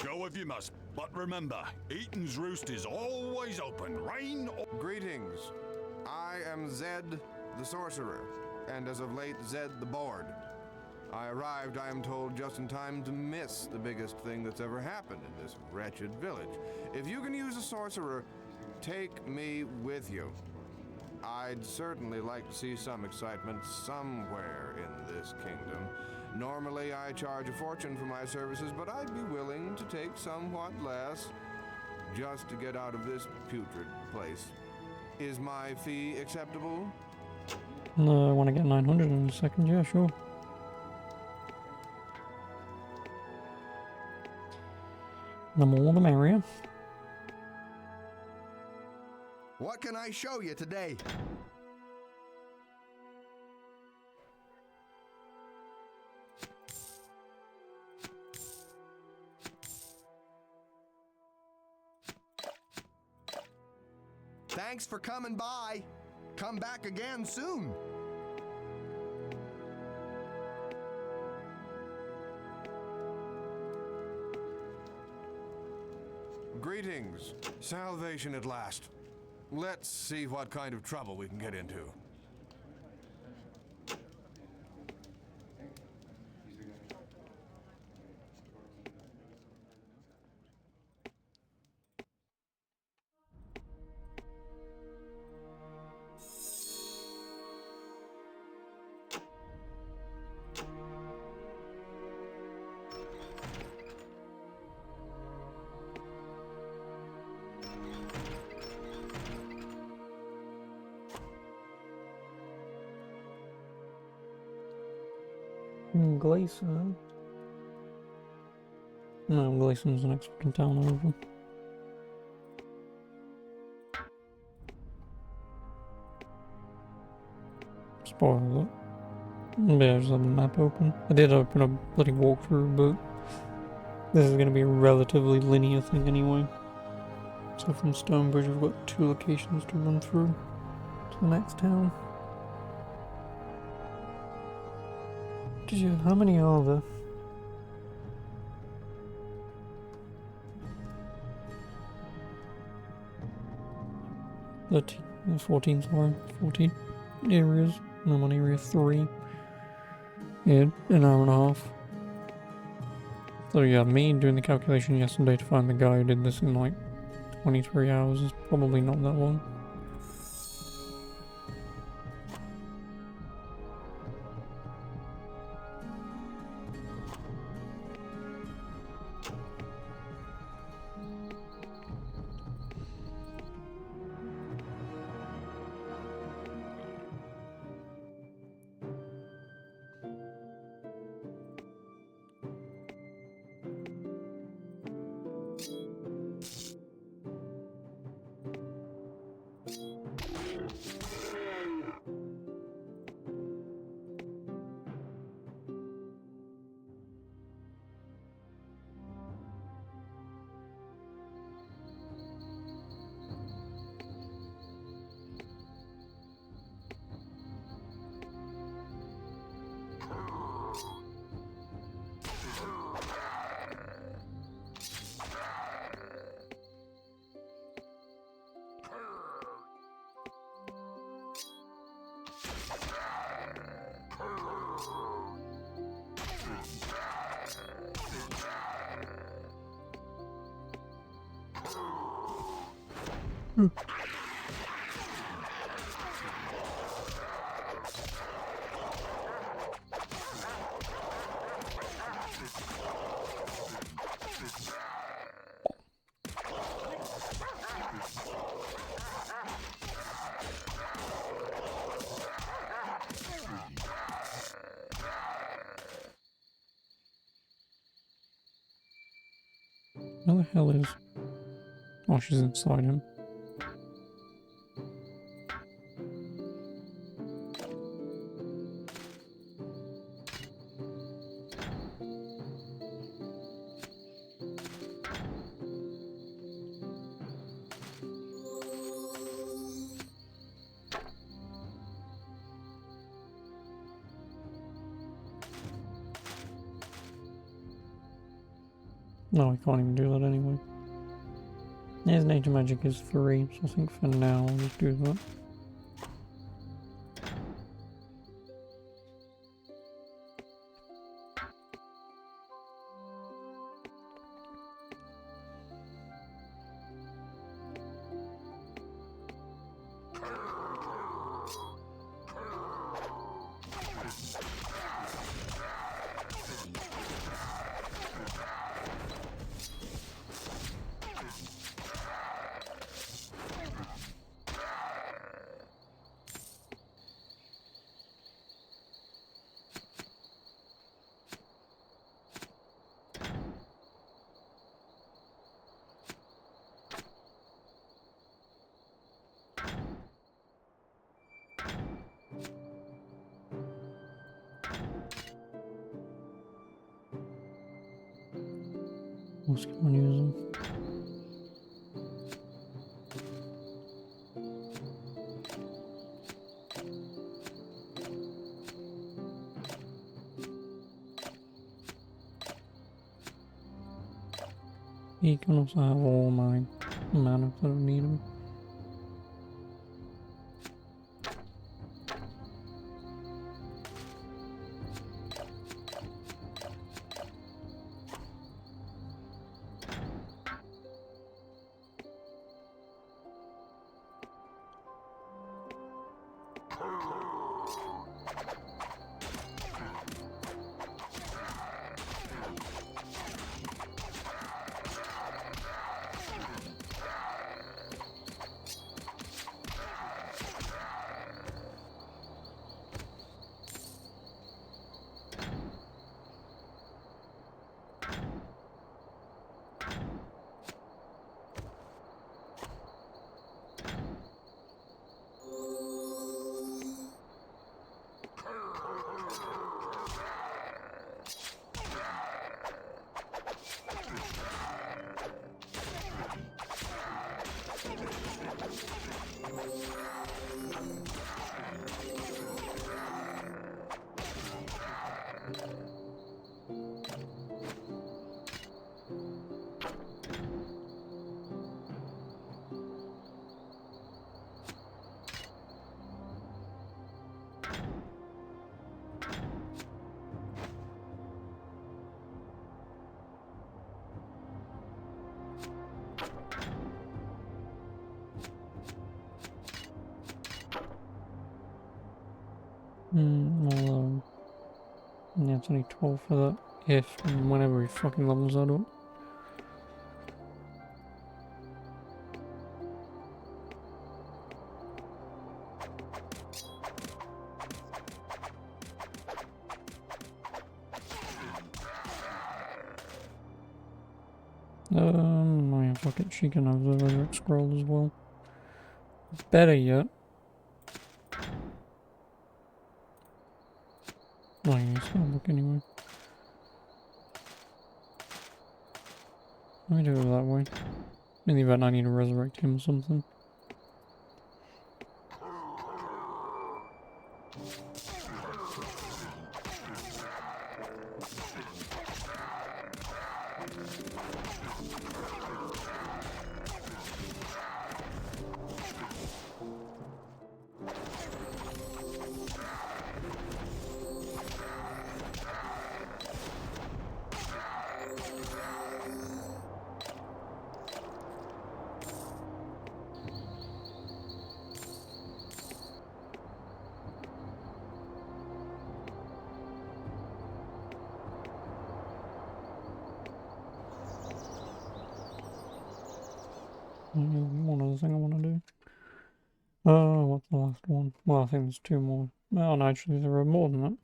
Go if you must, but remember, Eden's Roost is always open, rain or... Greetings. I am Zed the Sorcerer, and as of late, Zed the Bored. I arrived, I am told, just in time to miss the biggest thing that's ever happened in this wretched village. If you can use a sorcerer, take me with you. I'd certainly like to see some excitement somewhere in this kingdom. Normally, I charge a fortune for my services, but I'd be willing to take somewhat less just to get out of this putrid place. Is my fee acceptable? No, I want to get 900 in a second, yeah, sure. The more the merrier. What can I show you today? Thanks for coming by. Come back again soon. Greetings. Salvation at last. Let's see what kind of trouble we can get into. Gleason. No, Gleason's the next fucking town over. Spoiler alert. Yeah, I just had the map open. I did open a bloody walkthrough, but this is going to be a relatively linear thing anyway. So from Stonebridge, we've got 2 locations to run through to the next town. How many are there? 13, 14, sorry, 14 areas. And I'm on area 3. Yeah, an hour and a half. So yeah, me doing the calculation yesterday to find the guy who did this in like 23 hours is probably not that long. Where the hell is... Oh, she's inside him. No, I can't even do that anyway. His nature magic is free, so I think for now I'll just do that. What's going on using? He can also have all my mana if I don't need him. Although, yeah, it's only 12 for that, if and whenever he fucking levels that up. Oh yeah, fuck it, she can have the resurrect scroll as well. Better yet. Oh yeah, it's gonna book anyway. Let me do it that way. In the event I need to resurrect him or something. One other thing I want to do. What's the last one? Well, I think there's two more. Well, no, actually, there are more than that.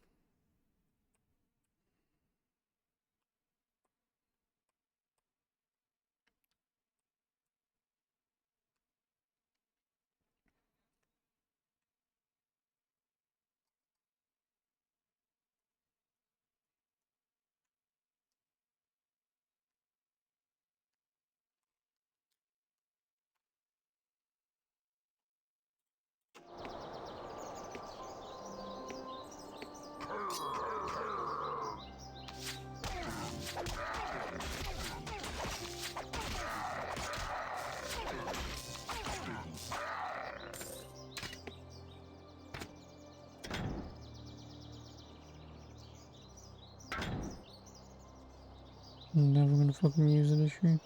I'm never gonna fucking use it, is she?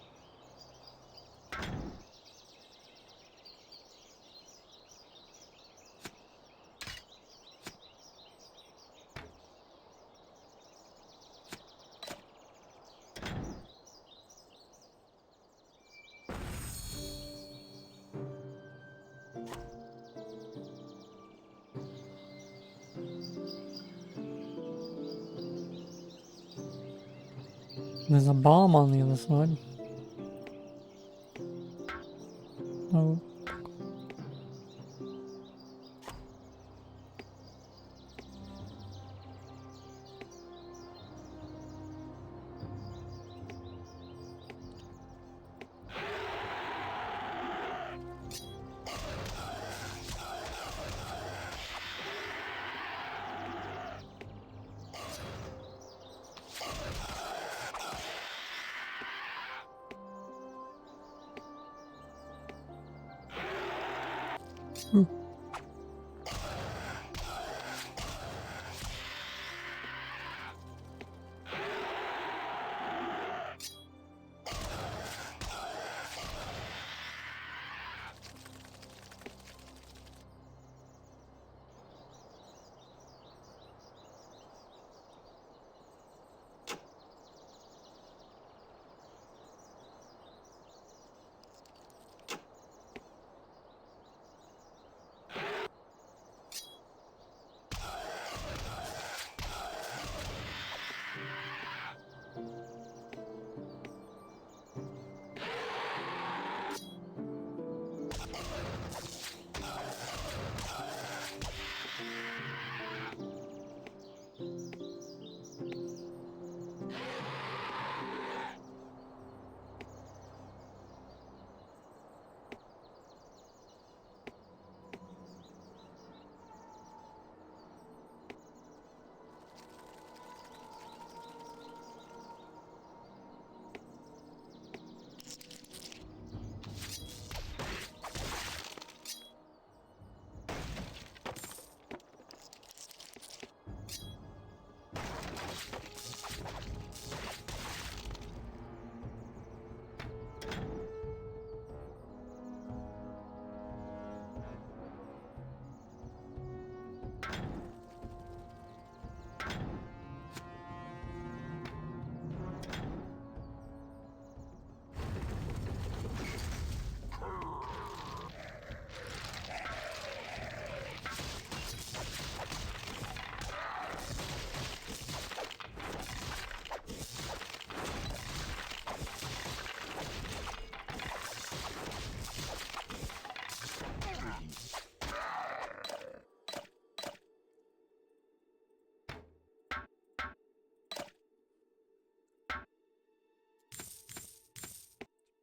There's a bomb on the other side. Oh.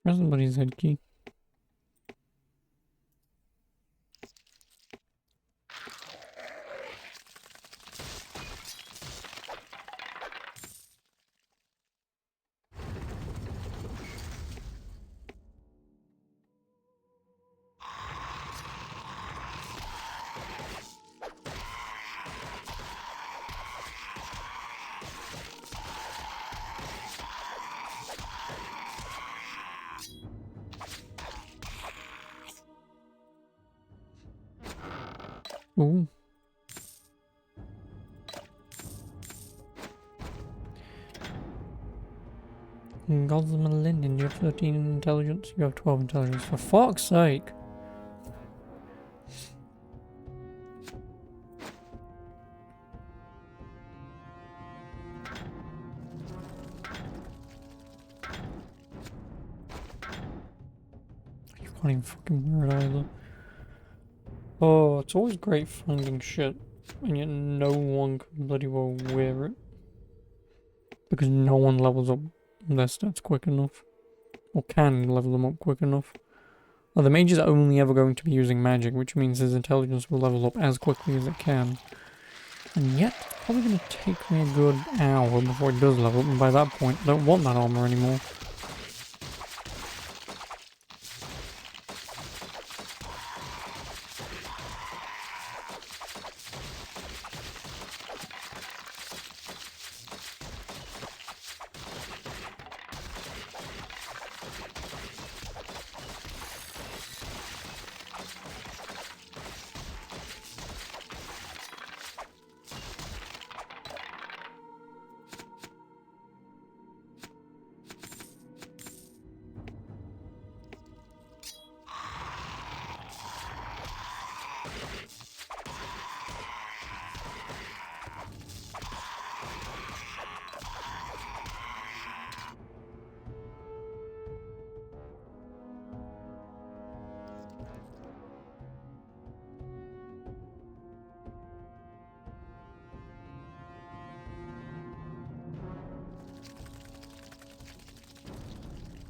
Where's somebody's head key? Ooh. Gossamer Linden, you have 13 intelligence, you have 12 intelligence. For fuck's sake! You can't even fucking wear it either. Oh, it's always great finding shit, and yet no one can bloody well wear it. Because no one levels up their stats quick enough. Or can level them up quick enough. Well, the mage is only ever going to be using magic, which means his intelligence will level up as quickly as it can. And yet, it's probably going to take me a good hour before it does level up, and by that point, I don't want that armor anymore.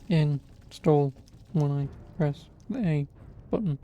Install when I press the A button.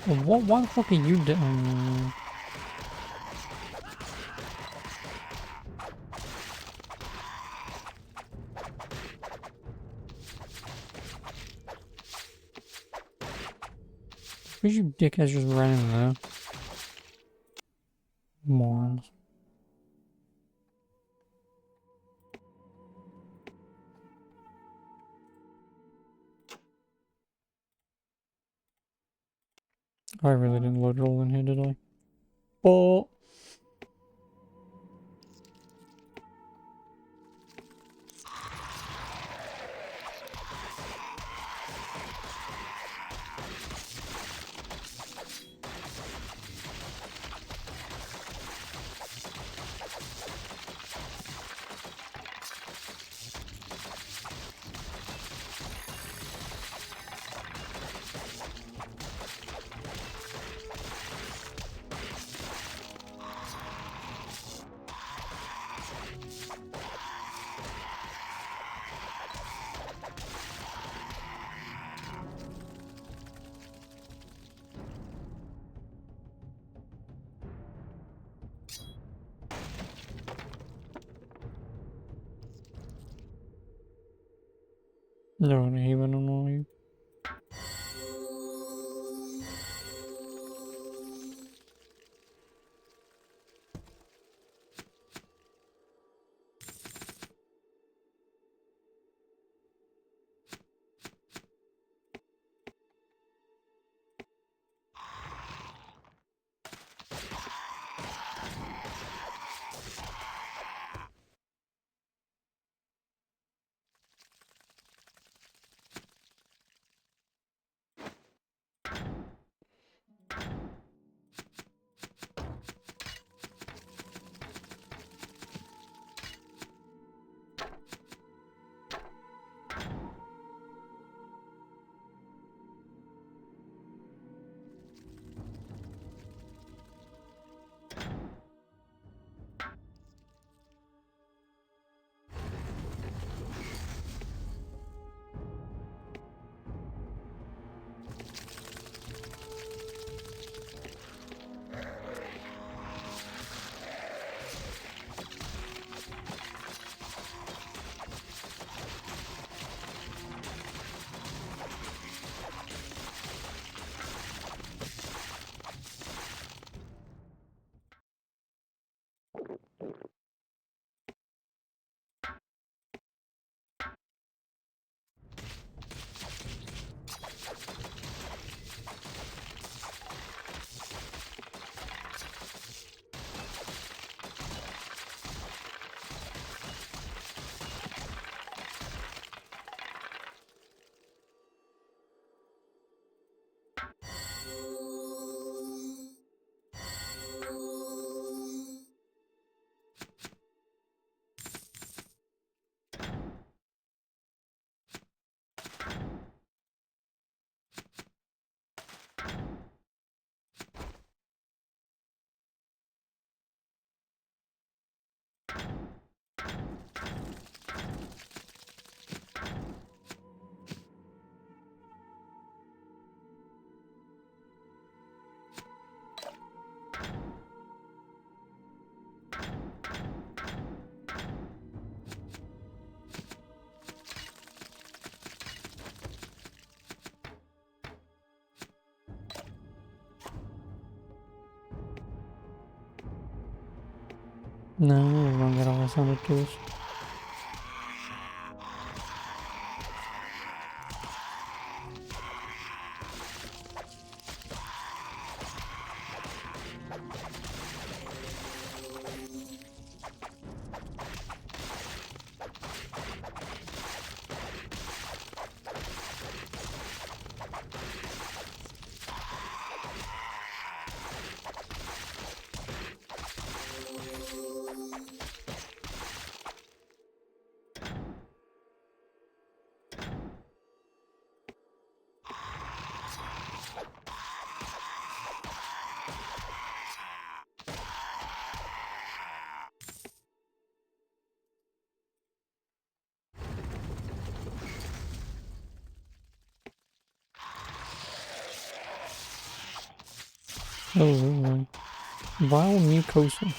Well, why the fuck are you doing? Where's you dickheads just ran in there? Morons. I really didn't load it all in here, did I? Oh! No, even on you. No, we won't get all this handed to us. Oh, vile mucosa.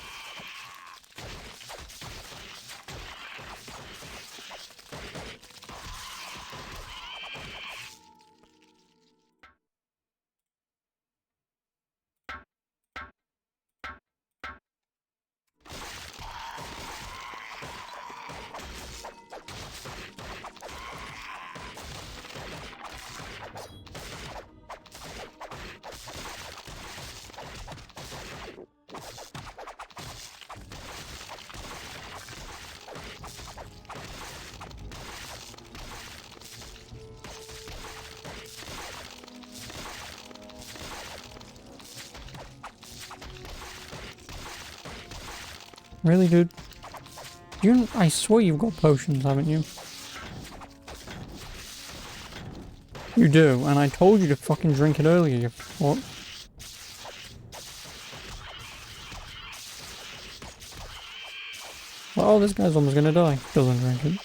Really, dude? I swear you've got potions, haven't you? You do, and I told you to fucking drink it earlier, you fuck. Oh, this guy's almost gonna die. Doesn't drink it.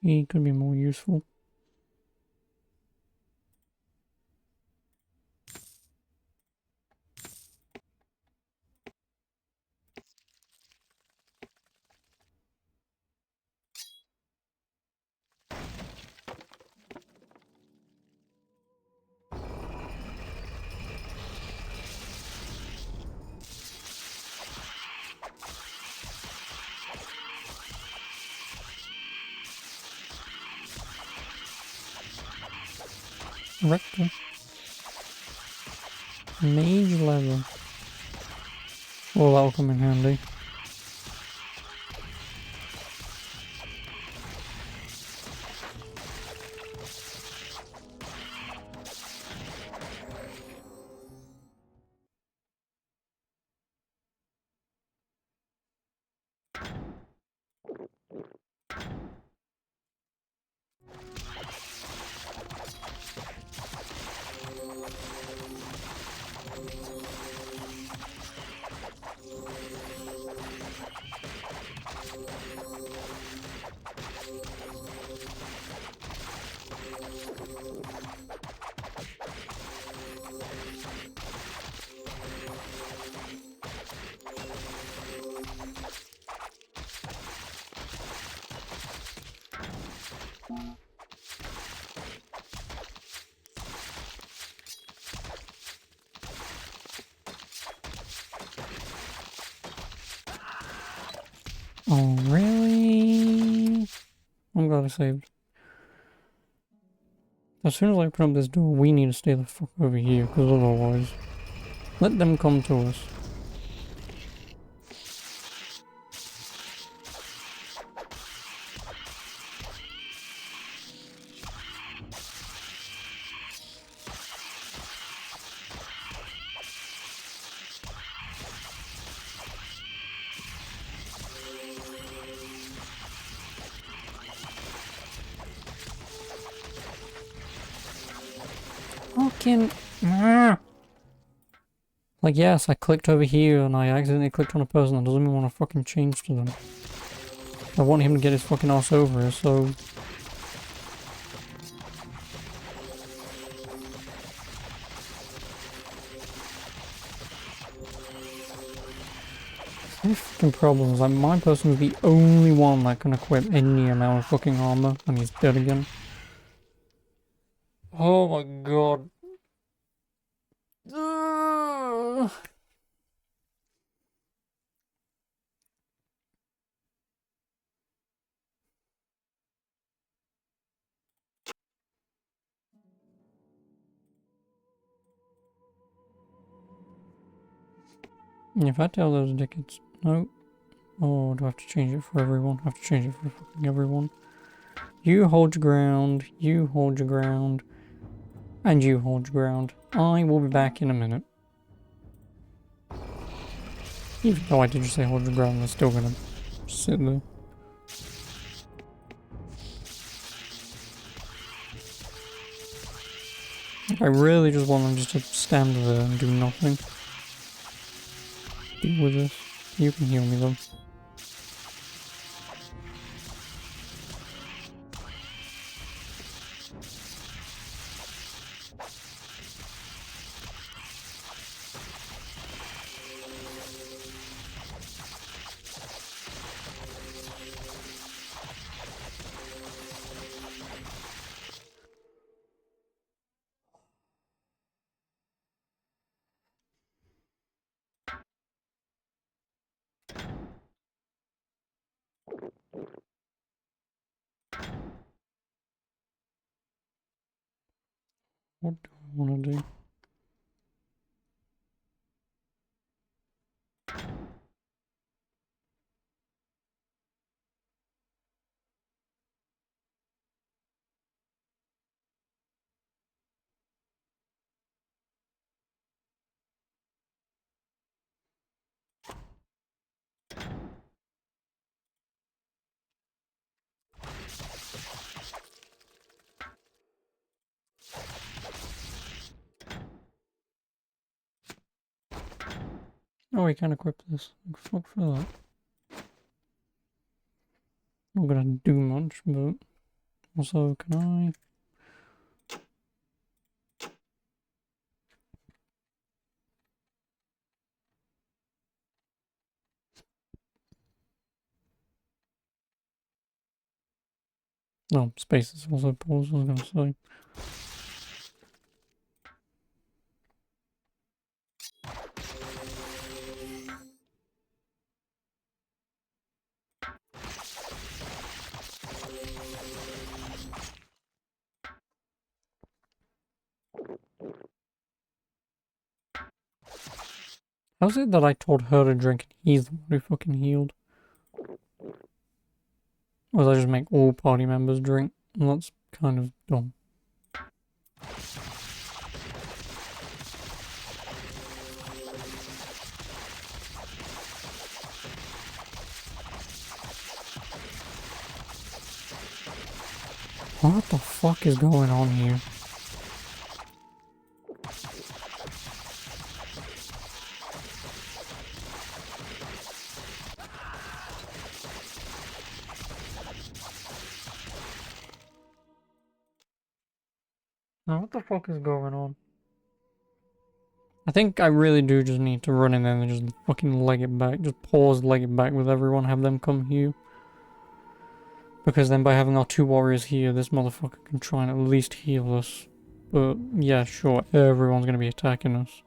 He could be more useful. Rector. Mage level. Well, that'll come in handy. Oh, really? I'm glad I saved. As soon as I open up this door, we need to stay the fuck over here, because otherwise... Let them come to us. Fucking... Like, yes, I clicked over here and I accidentally clicked on a person. That doesn't mean I want to fucking change to them. I want him to get his fucking ass over here, so... The fucking problem is like my person is the only one that can equip any amount of fucking armor, and he's dead again. Oh my god. If I tell those dickheads, no. Oh, do I have to change it for everyone? I have to change it for fucking everyone. You hold your ground, you hold your ground, and you hold your ground. I will be back in a minute. Even though I did just say hold your ground, they're still gonna sit there. I really just want them just to stand there and do nothing. Deal with this. You can heal me though. What do I want to do? Oh, we can equip this. Fuck for that. Not gonna do much, but also can I? No, space is also paused, I was gonna say. How's it that I told her to drink and he's the one who fucking healed? Or did I just make all party members drink? Well, that's kind of dumb. What the fuck is going on here? Now, what the fuck is going on? I think I really do just need to run in there and just fucking leg it back. Just pause, leg it back with everyone, have them come here. Because then by having our two warriors here, this motherfucker can try and at least heal us. But yeah, sure, everyone's gonna be attacking us.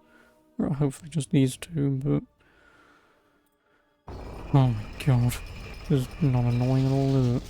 Well, hopefully just these two, but... Oh my god. This is not annoying at all, is it?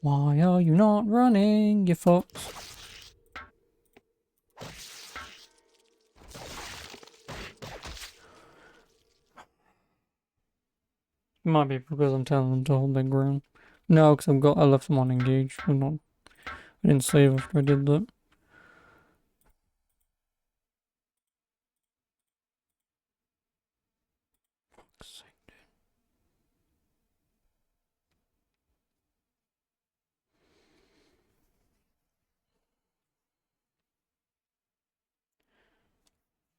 Why are you not running, you fox? Might be because I'm telling them to hold their ground. No, because I left them on engaged. I didn't save after I did that. Fuck's sake,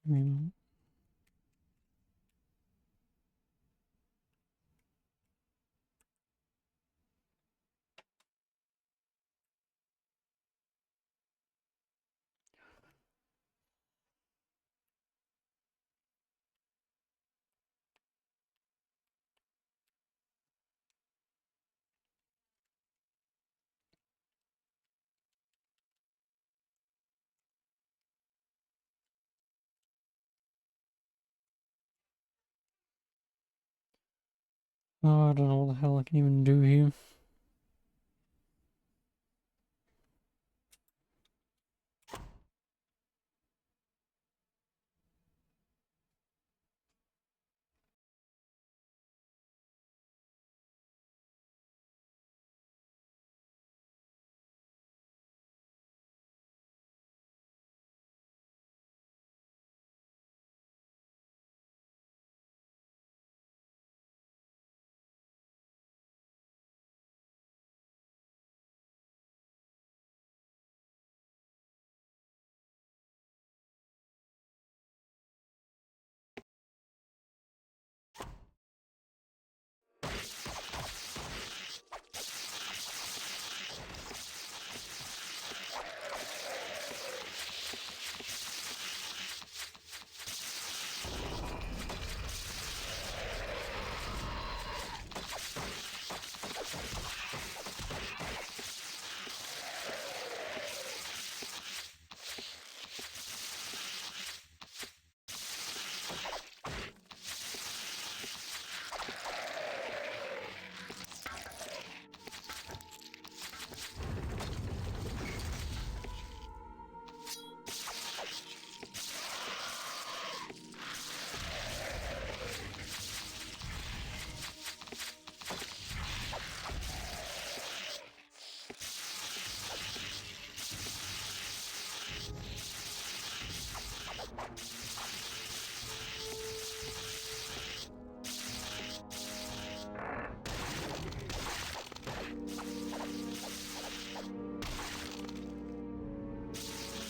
dude. Oh, I don't know what the hell I can even do here.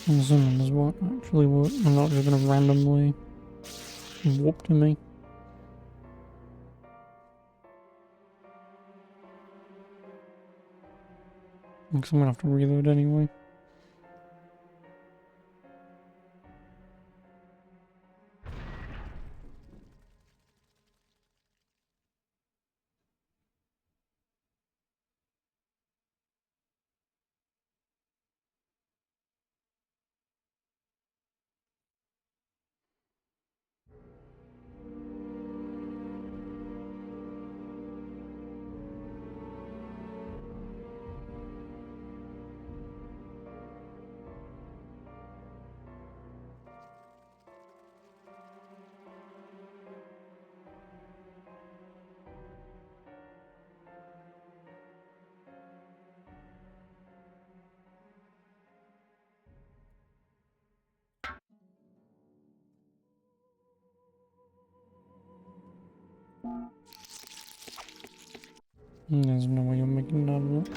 I'm assuming this won't actually work. I'm not just gonna randomly warp to me. Because I'm gonna have to reload anyway. There's no way I'm making that work.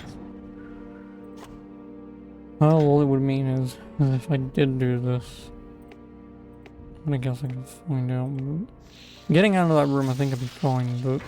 Well, all it would mean is if I did do this, I guess I can find out. But getting out of that room, I think I'll be fine, but...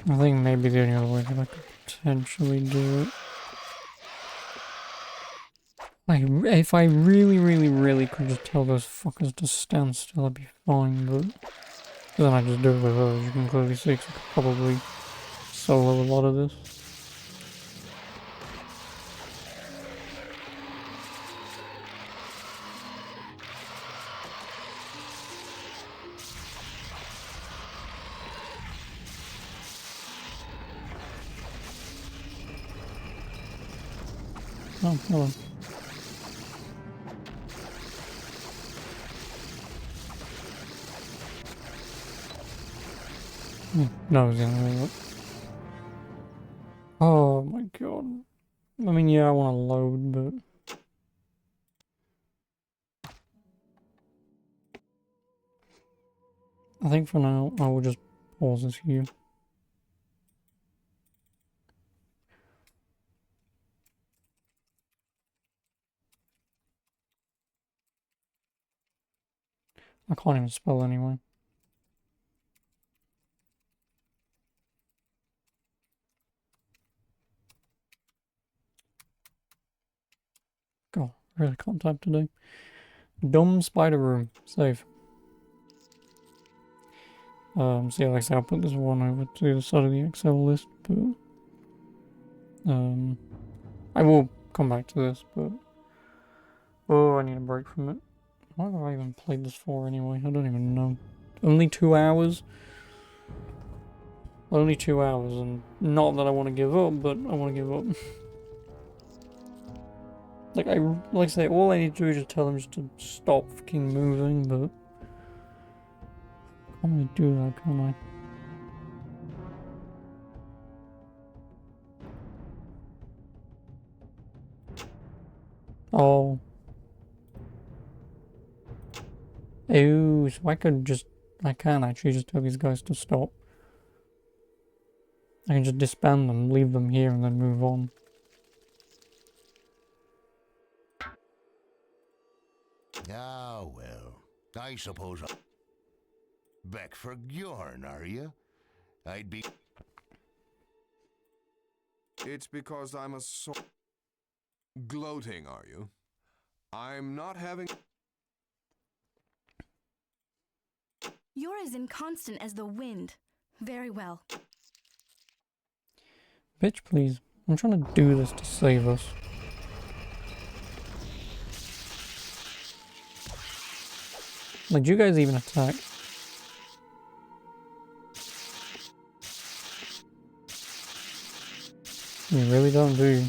I think maybe the only other way that I could potentially do it. Like, if I really could just tell those fuckers to stand still, I'd be fine, but then I just do it with her. As you can clearly see, 'cause I could probably solo a lot of this. Oh, hello. No, it's gonna look. Oh my god. I mean, yeah, I want to load, but... I think for now, I will just pause this here. I can't even spell anyway. God, I really can't type today. Dumb spider room. Save. So yeah, like I said, I'll put this one over to the side of the Excel list, but... I will come back to this, but... Oh, I need a break from it. Why have I even played this for anyway? I don't even know. Only 2 hours? Only 2 hours, and not that I want to give up, but I want to give up. like I say, all I need to do is just tell them just to stop fucking moving, but... I can't really do that, can I? Oh. Ew, so I could just... I can actually just tell these guys to stop. I can just disband them, leave them here, and then move on. Ah, well, I suppose back for Gjorn, are you? I'd be... It's because I'm a gloating, are you? I'm not having... You're as inconstant as the wind. Very well. Bitch, please. I'm trying to do this to save us. Like, do you guys even attack? You really don't, do you?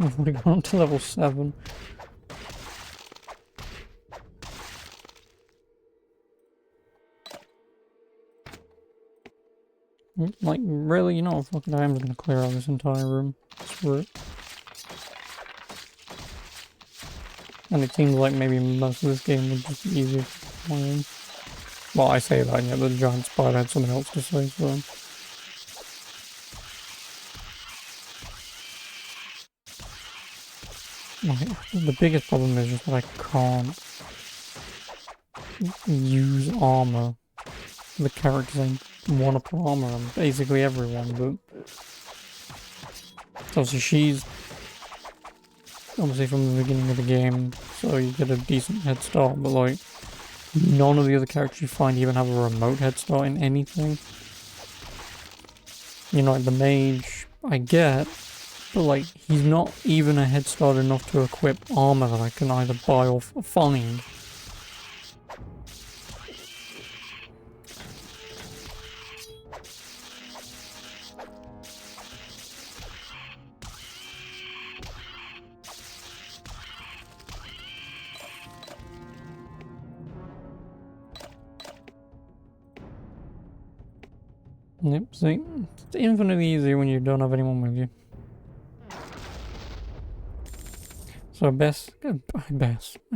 I've already gone up to level 7. Like, really? You know what? Fuck it, I am just gonna clear out this entire room. Screw it. And it seems like maybe most of this game would just be easier to play. Well, I say that, yeah, the giant spider had something else to say, so... Like, the biggest problem is just that I can't use armor. The characters I want to put armor on, basically everyone, but... Obviously she's... Obviously from the beginning of the game, so you get a decent head start, but like... None of the other characters you find even have a remote head start in anything. You know, like the mage, I get, but like, he's not even a head start enough to equip armor that I can either buy or find. Yep, see, it's infinitely easier when you don't have anyone with you. So I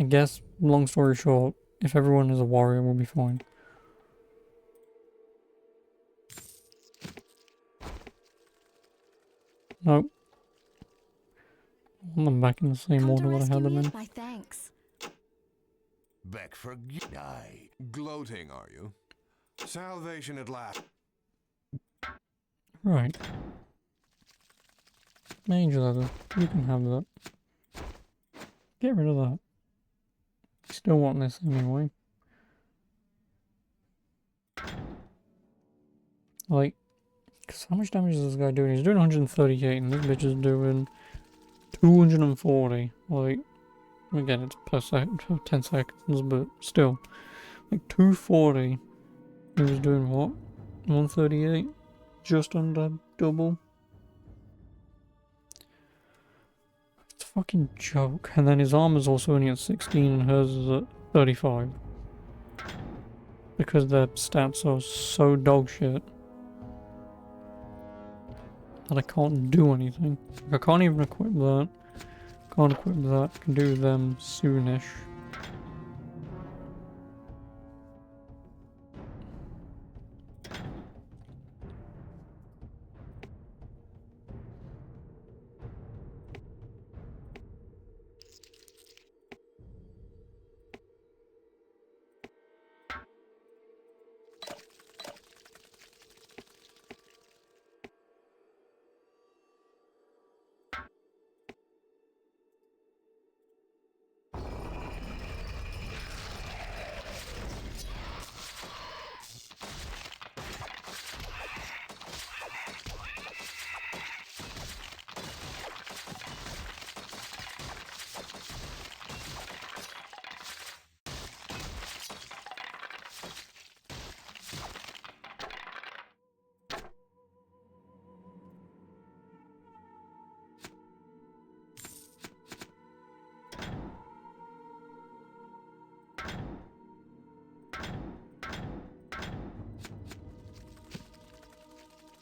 guess, long story short, if everyone is a warrior, we'll be fine. Nope. I want them back in the same order that I had them in. My thanks. Back for die. Gloating, are you? Salvation at last. Right. Mage leather. You can have that. Get rid of that. Still want this anyway. Like, because how much damage is this guy doing? He's doing 138 and this bitch is doing 240. Like, again, it's per second, 10 seconds, but still. Like, 240. He was doing what? 138? Just under double. It's a fucking joke. And then his armor's also only at 16 and hers is at 35. Because their stats are so dog shit that I can't do anything. I can't even equip that. Can't equip that. Can do them soonish.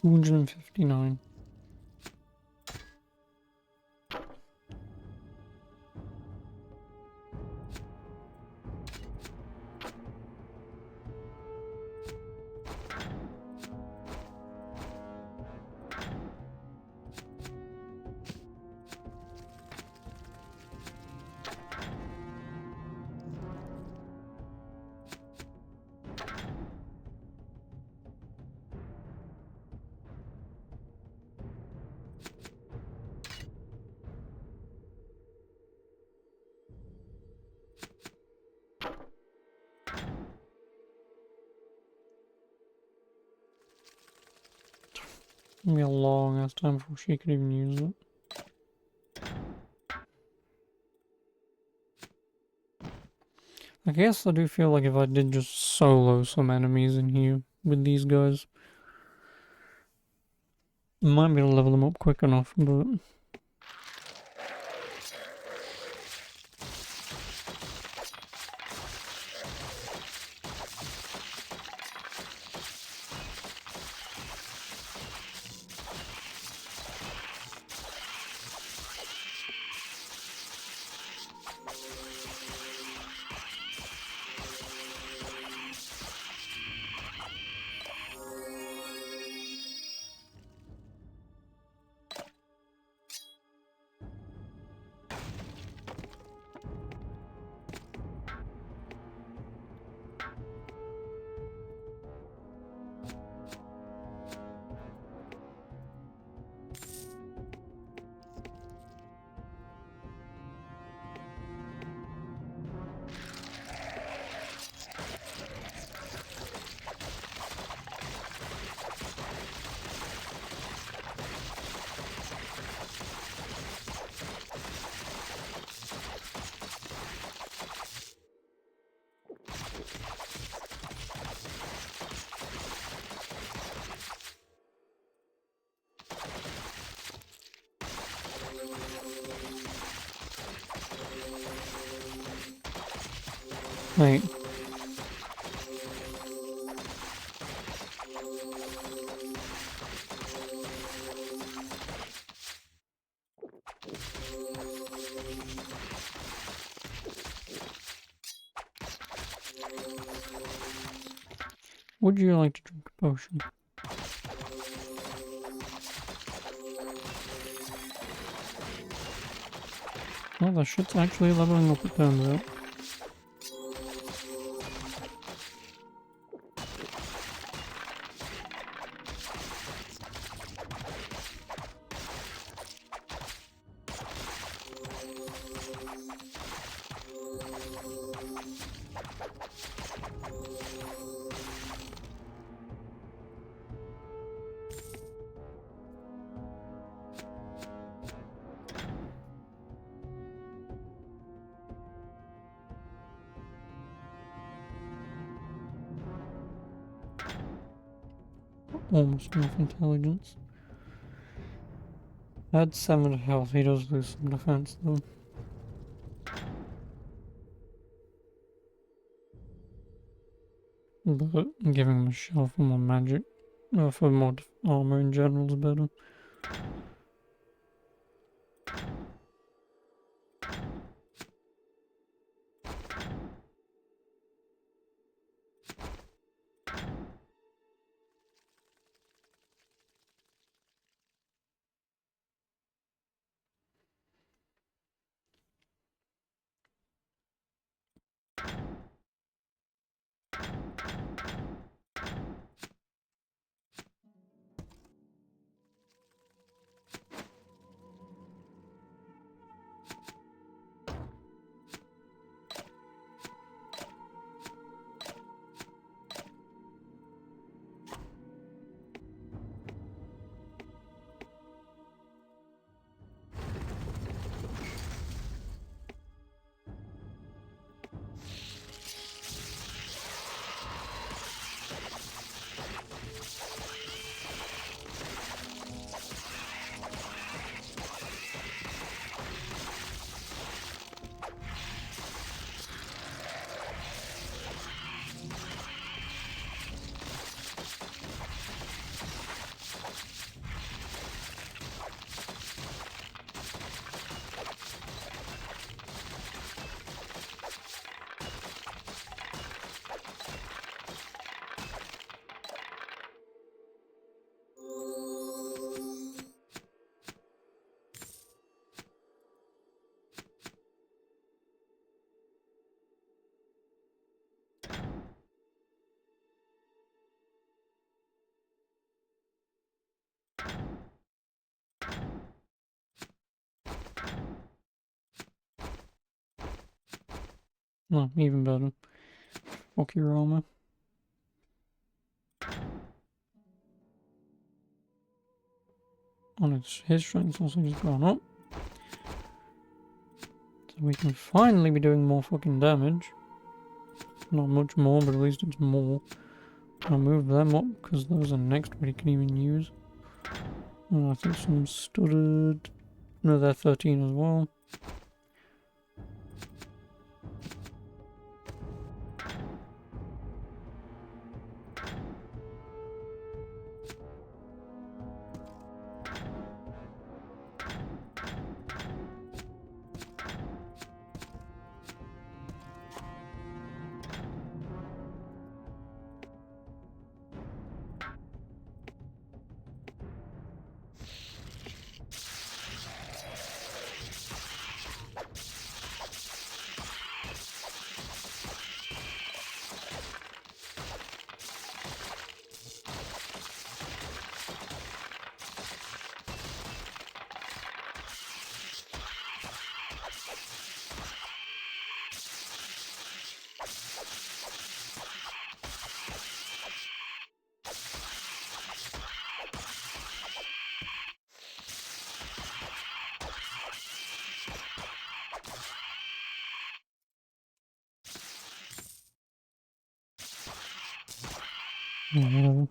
$259. It'll be a long ass time before she could even use it. I guess I do feel like if I did just solo some enemies in here with these guys, I might be able to level them up quick enough, but Wait. Would you like to drink a potion? Well, the shit's actually leveling up, it turns out. Almost enough intelligence. At 7 health, he does lose some defense though. But giving him a shell for more magic, for more armor in general is better. No, even better. Fuck your armor. And his strength's also just gone up. So we can finally be doing more fucking damage. Not much more, but at least it's more. I'll move them up, because those are next what he can even use. Oh, I think some stuttered. No, they're 13 as well. Yeah, whatever.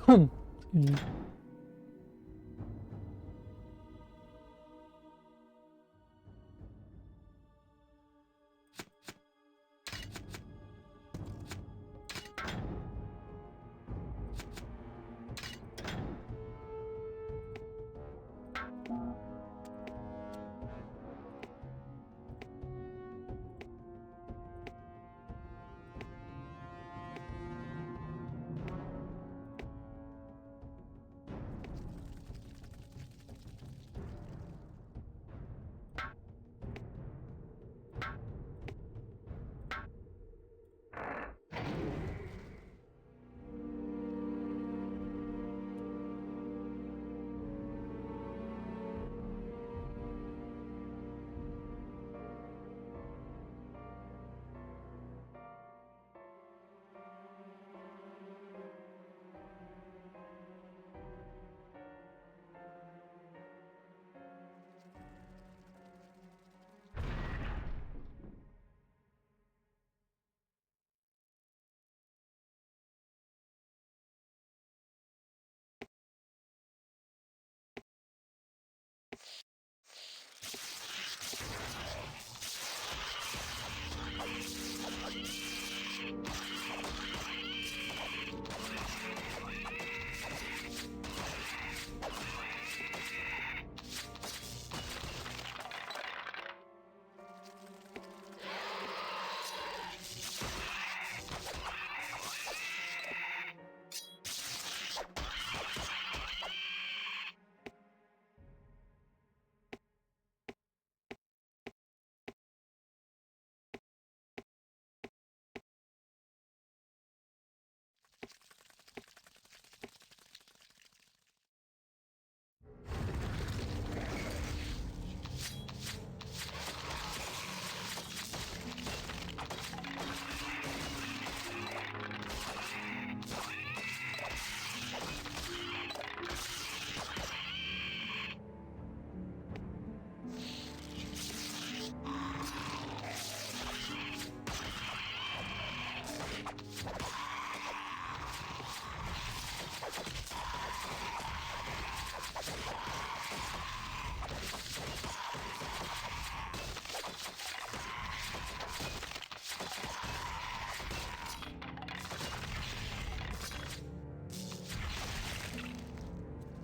Excuse me.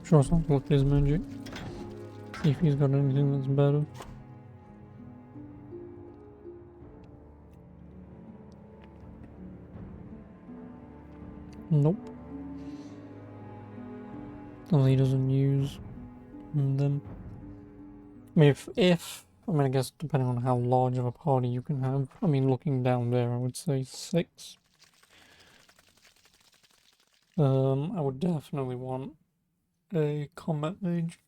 Sure, so look at his magic. See if he's got anything that's better. Nope. Well, he doesn't use them. I mean, I mean, I guess depending on how large of a party you can have. I mean, looking down there, I would say 6. I would definitely want a combat mage.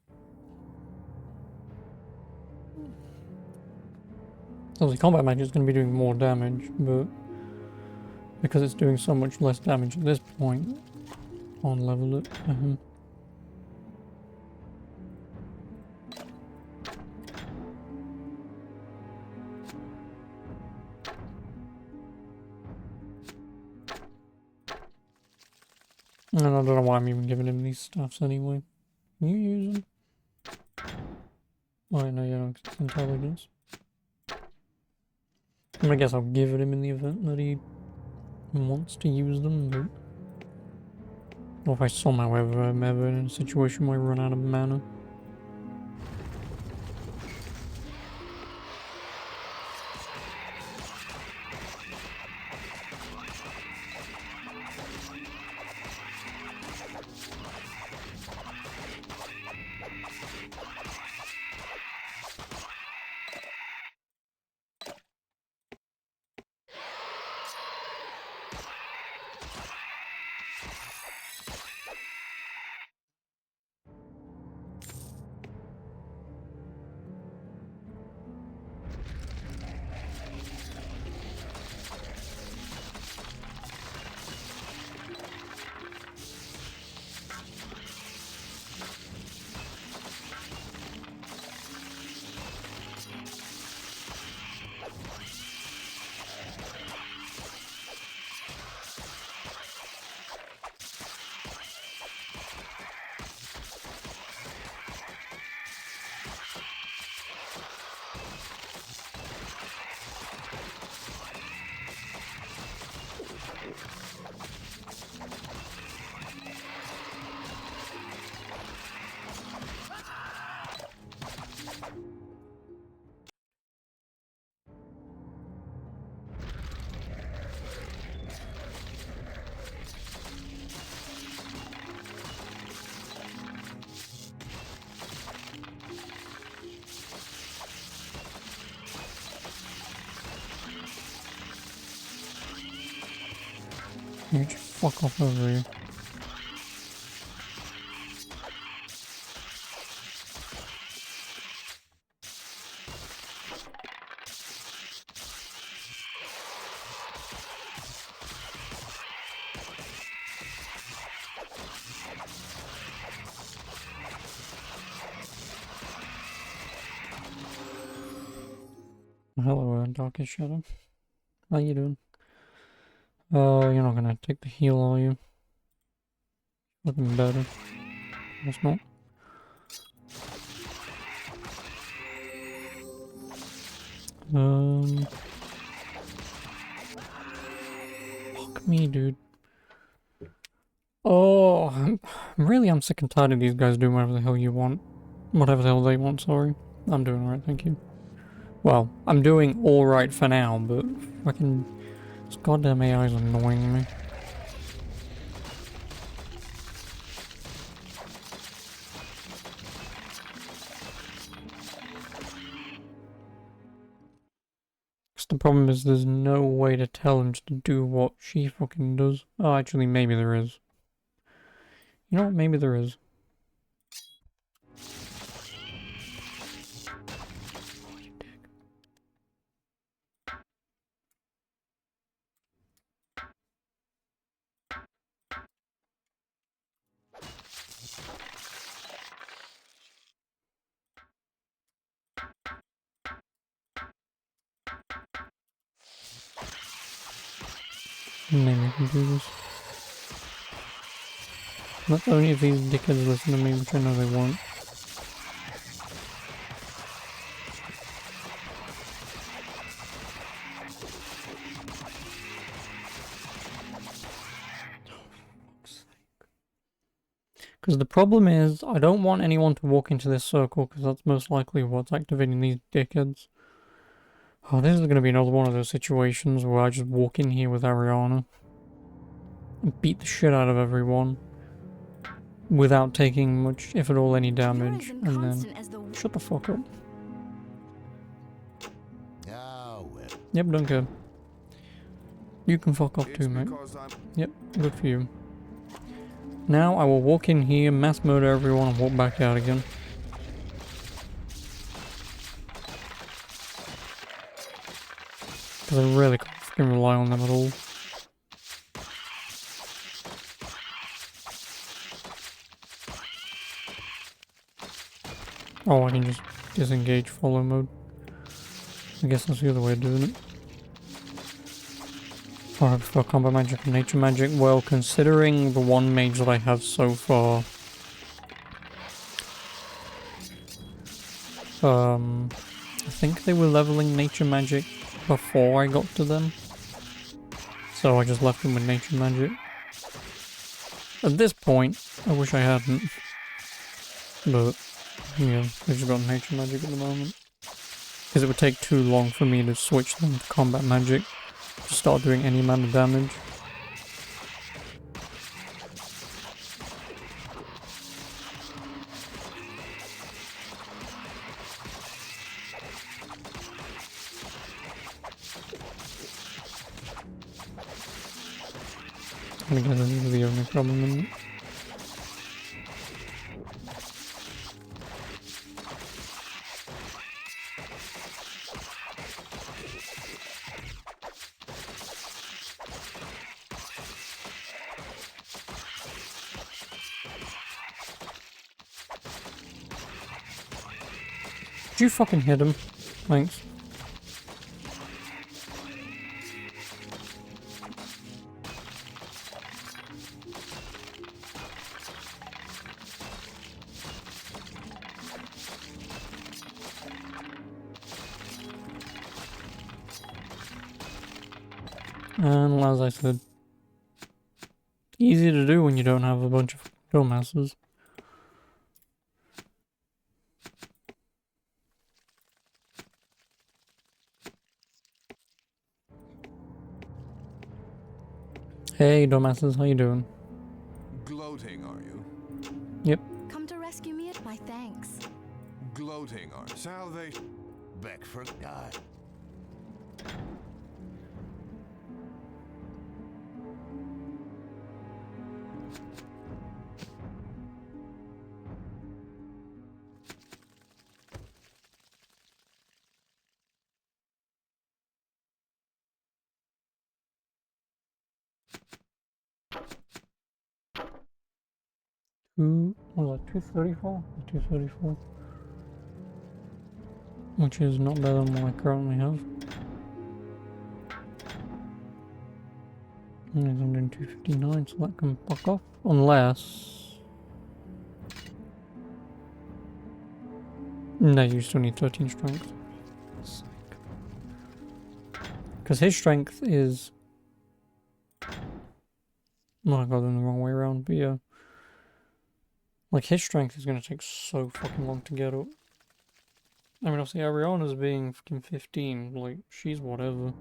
Obviously, combat mage is going to be doing more damage, but because it's doing so much less damage at this point, on level it. And I don't know why I'm even giving him these stuffs anyway. Can you use them? Oh, no, you don't. It's intelligence. I guess I'll give it him in the event that he wants to use them, but... Or if I somehow ever am ever in a situation where I run out of mana. You just fuck off over here. Hello, Darkest Shadow. How you doing? You're not gonna take the heal, are you? Looking better. Guess not. Fuck me, dude. Oh, I'm sick and tired of these guys doing whatever the hell you want. Whatever the hell they want, sorry. I'm doing alright, thank you. Well, I'm doing alright for now, but fucking this goddamn AI is annoying me. The problem is there's no way to tell him just to do what she fucking does. Oh, actually, maybe there is. You know what? Maybe there is. Oh, you dick. Maybe I can do this. Not only if these dickheads listen to me, which I know they won't. Because the problem is, I don't want anyone to walk into this circle, because that's most likely what's activating these dickheads. Oh, this is going to be another one of those situations where I just walk in here with Ariana and beat the shit out of everyone without taking much, if at all, any damage, and then shut the fuck up. Oh, well. Yep, don't care. You can fuck off too, mate. Yep, good for you. Now I will walk in here, mass murder everyone, and walk back out again. Because I really can't fucking rely on them at all. Oh, I can just disengage follow mode. I guess that's the other way of doing it. Alright, for combat magic and nature magic, well, considering the one mage that I have so far, I think they were leveling nature magic before I got to them, so I just left them with nature magic. At this point, I wish I hadn't, but yeah, they've just got nature magic at the moment, because it would take too long for me to switch them to combat magic to start doing any amount of damage. I guess that's the only problem in it. Did you fucking hit him? Thanks. And as I said, easy to do when you don't have a bunch of dumbasses. Hey dumbasses, how you doing? Gloating, are you? Yep. Come to rescue me at my thanks. Gloating, are you? Salvation. Beckford died. what was that, 234? 234. Which is not better than what I currently have. And I'm doing 259, so that can fuck off. Unless... No, you still need 13 strength. Because his strength is... Oh, I got them the wrong way around, but yeah. Like, his strength is going to take so fucking long to get up. I mean, obviously, Ariana's being fucking 15. Like, she's whatever.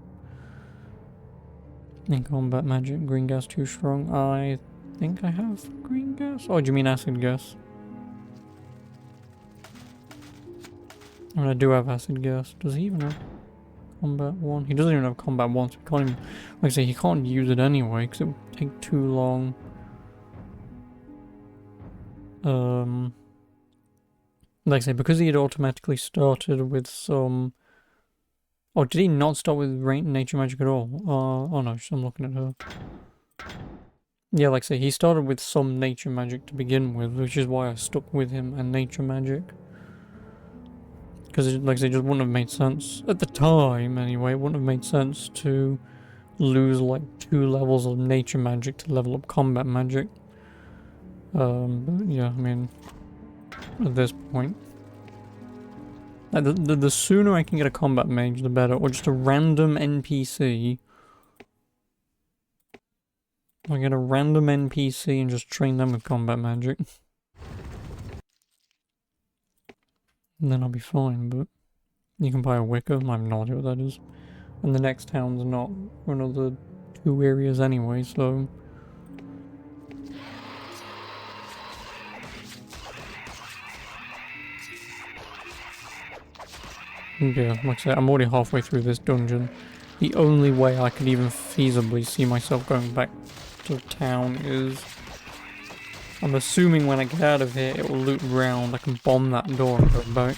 In combat magic, green gas too strong. I think I have green gas. Oh, do you mean acid gas? I mean, I do have acid gas. Does he even have combat 1? He doesn't even have combat 1, so he can't even... Like I say, he can't use it anyway, because it would take too long. Like I say, because he had automatically started with some... Oh, did he not start with nature magic at all? Oh no, I'm looking at her. Yeah, like I say, he started with some nature magic to begin with, which is why I stuck with him and nature magic. Because, like I say, it just wouldn't have made sense. At the time, anyway, it wouldn't have made sense to lose, like, 2 levels of nature magic to level up combat magic. But yeah, I mean, at this point... The sooner I can get a combat mage, the better. Or just a random NPC. I get a random NPC and just train them with combat magic. And then I'll be fine, but... You can buy a Wicca, I have no idea what that is. And the next town's not for another 2 areas anyway, so... Yeah, like I said, I'm already halfway through this dungeon. The only way I could even feasibly see myself going back to town is... I'm assuming when I get out of here, it will loop round, I can bomb that door and go back.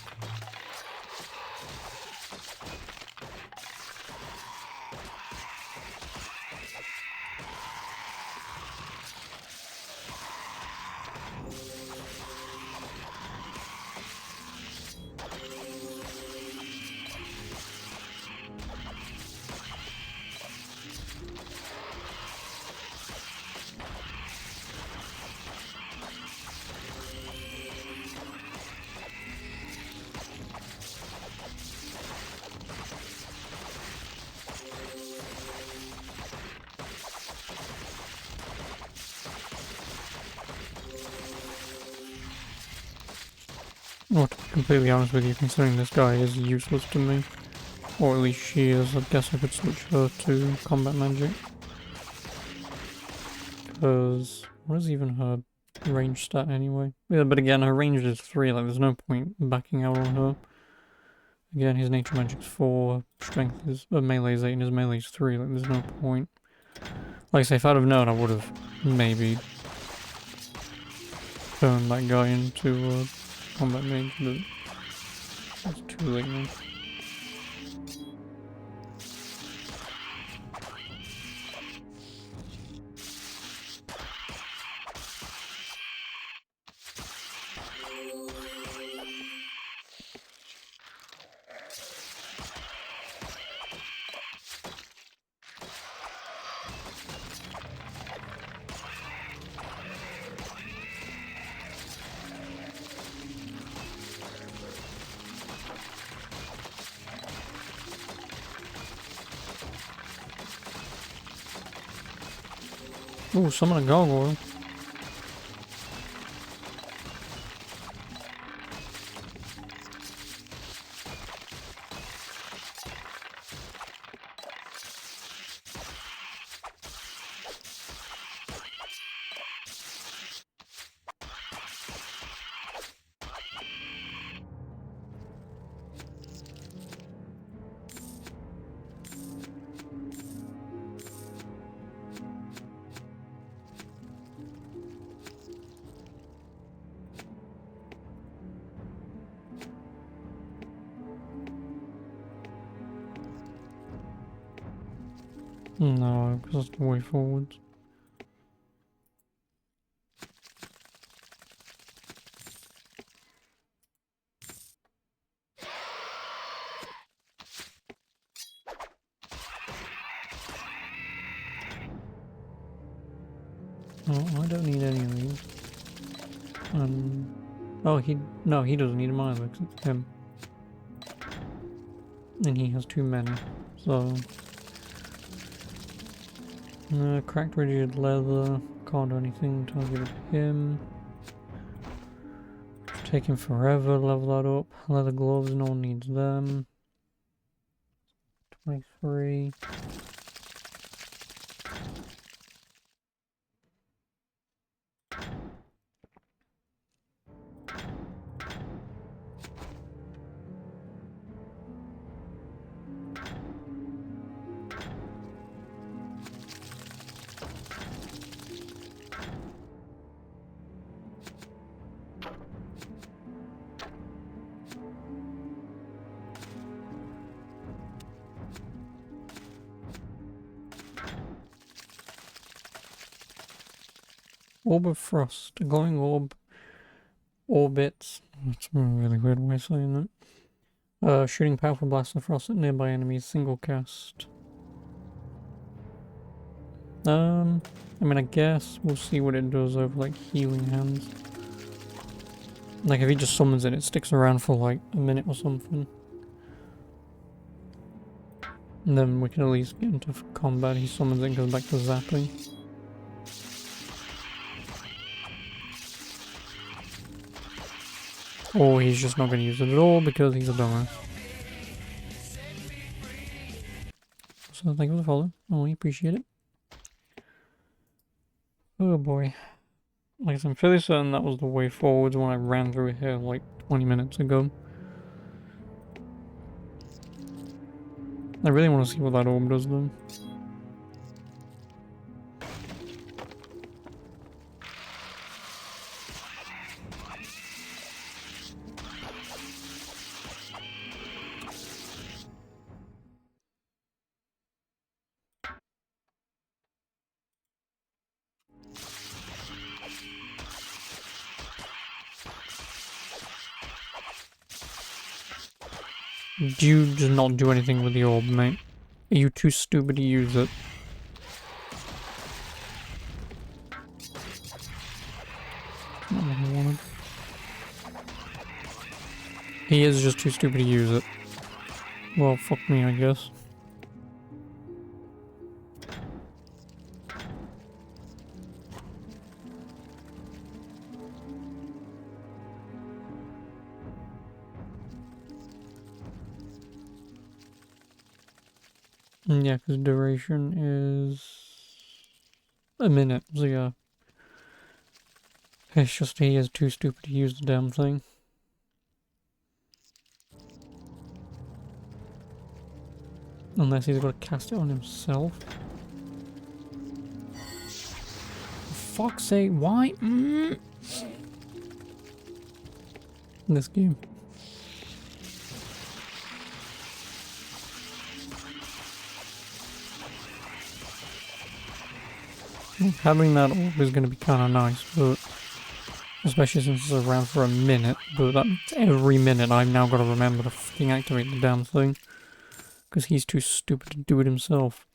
Well, to be completely honest with you, considering this guy is useless to me, or at least she is, I guess I could switch her to combat magic. Because, what is even her range stat anyway? Yeah, but again, her range is 3, like there's no point backing out on her. Again, his nature magic's 4, strength is, melee is 8, and his melee is 3, like there's no point. Like I say, if I'd have known, I would have maybe turned that guy into combat mage, but it's too late now. Ooh, summon a gargoyle. No, because that's the way forward. don't need any of these. Oh, no, he doesn't need them either, 'cause it's him. And he has too many, so... cracked rigid leather, can't do anything, so I'll give it to him. It's taking forever, level that up. Leather gloves, no one needs them. 23. Orb of Frost, a glowing orb orbits. That's a really weird way of saying that. Shooting powerful blasts of frost at nearby enemies, single cast. I mean, I guess we'll see what it does over like healing hands. Like if he just summons it, it sticks around for like a minute or something. And then we can at least get into combat. He summons it and goes back to zapping. Or he's just not going to use it at all because he's a dumbass. So thank you for the follow. Oh, we appreciate it. Oh boy. Like I said, I'm fairly certain that was the way forwards when I ran through here like 20 minutes ago. I really want to see what that orb does though. You just not do anything with the orb, mate. Are you too stupid to use it? Not what I wanted. He is just too stupid to use it. Well, fuck me, I guess. Yeah, because duration is a minute, so yeah. It's just he is too stupid to use the damn thing. Unless he's got to cast it on himself. For fuck's sake, why? This game. Having that orb is going to be kind of nice, but especially since it's around for a minute. But that's every minute I've now got to remember to fucking activate the damn thing, because he's too stupid to do it himself.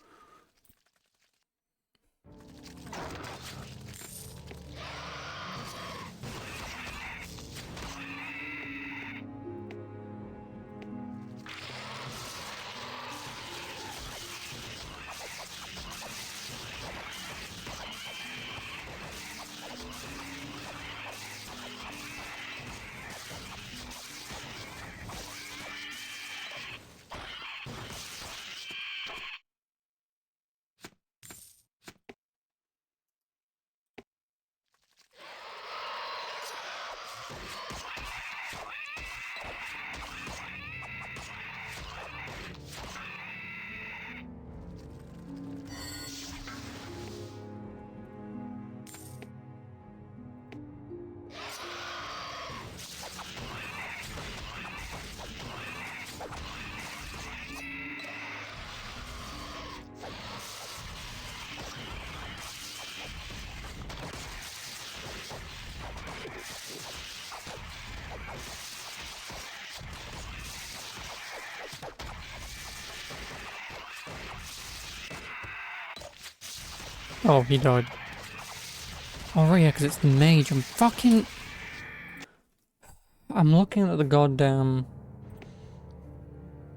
Oh, he died. Oh, right, yeah, because it's the mage. I'm looking at the goddamn...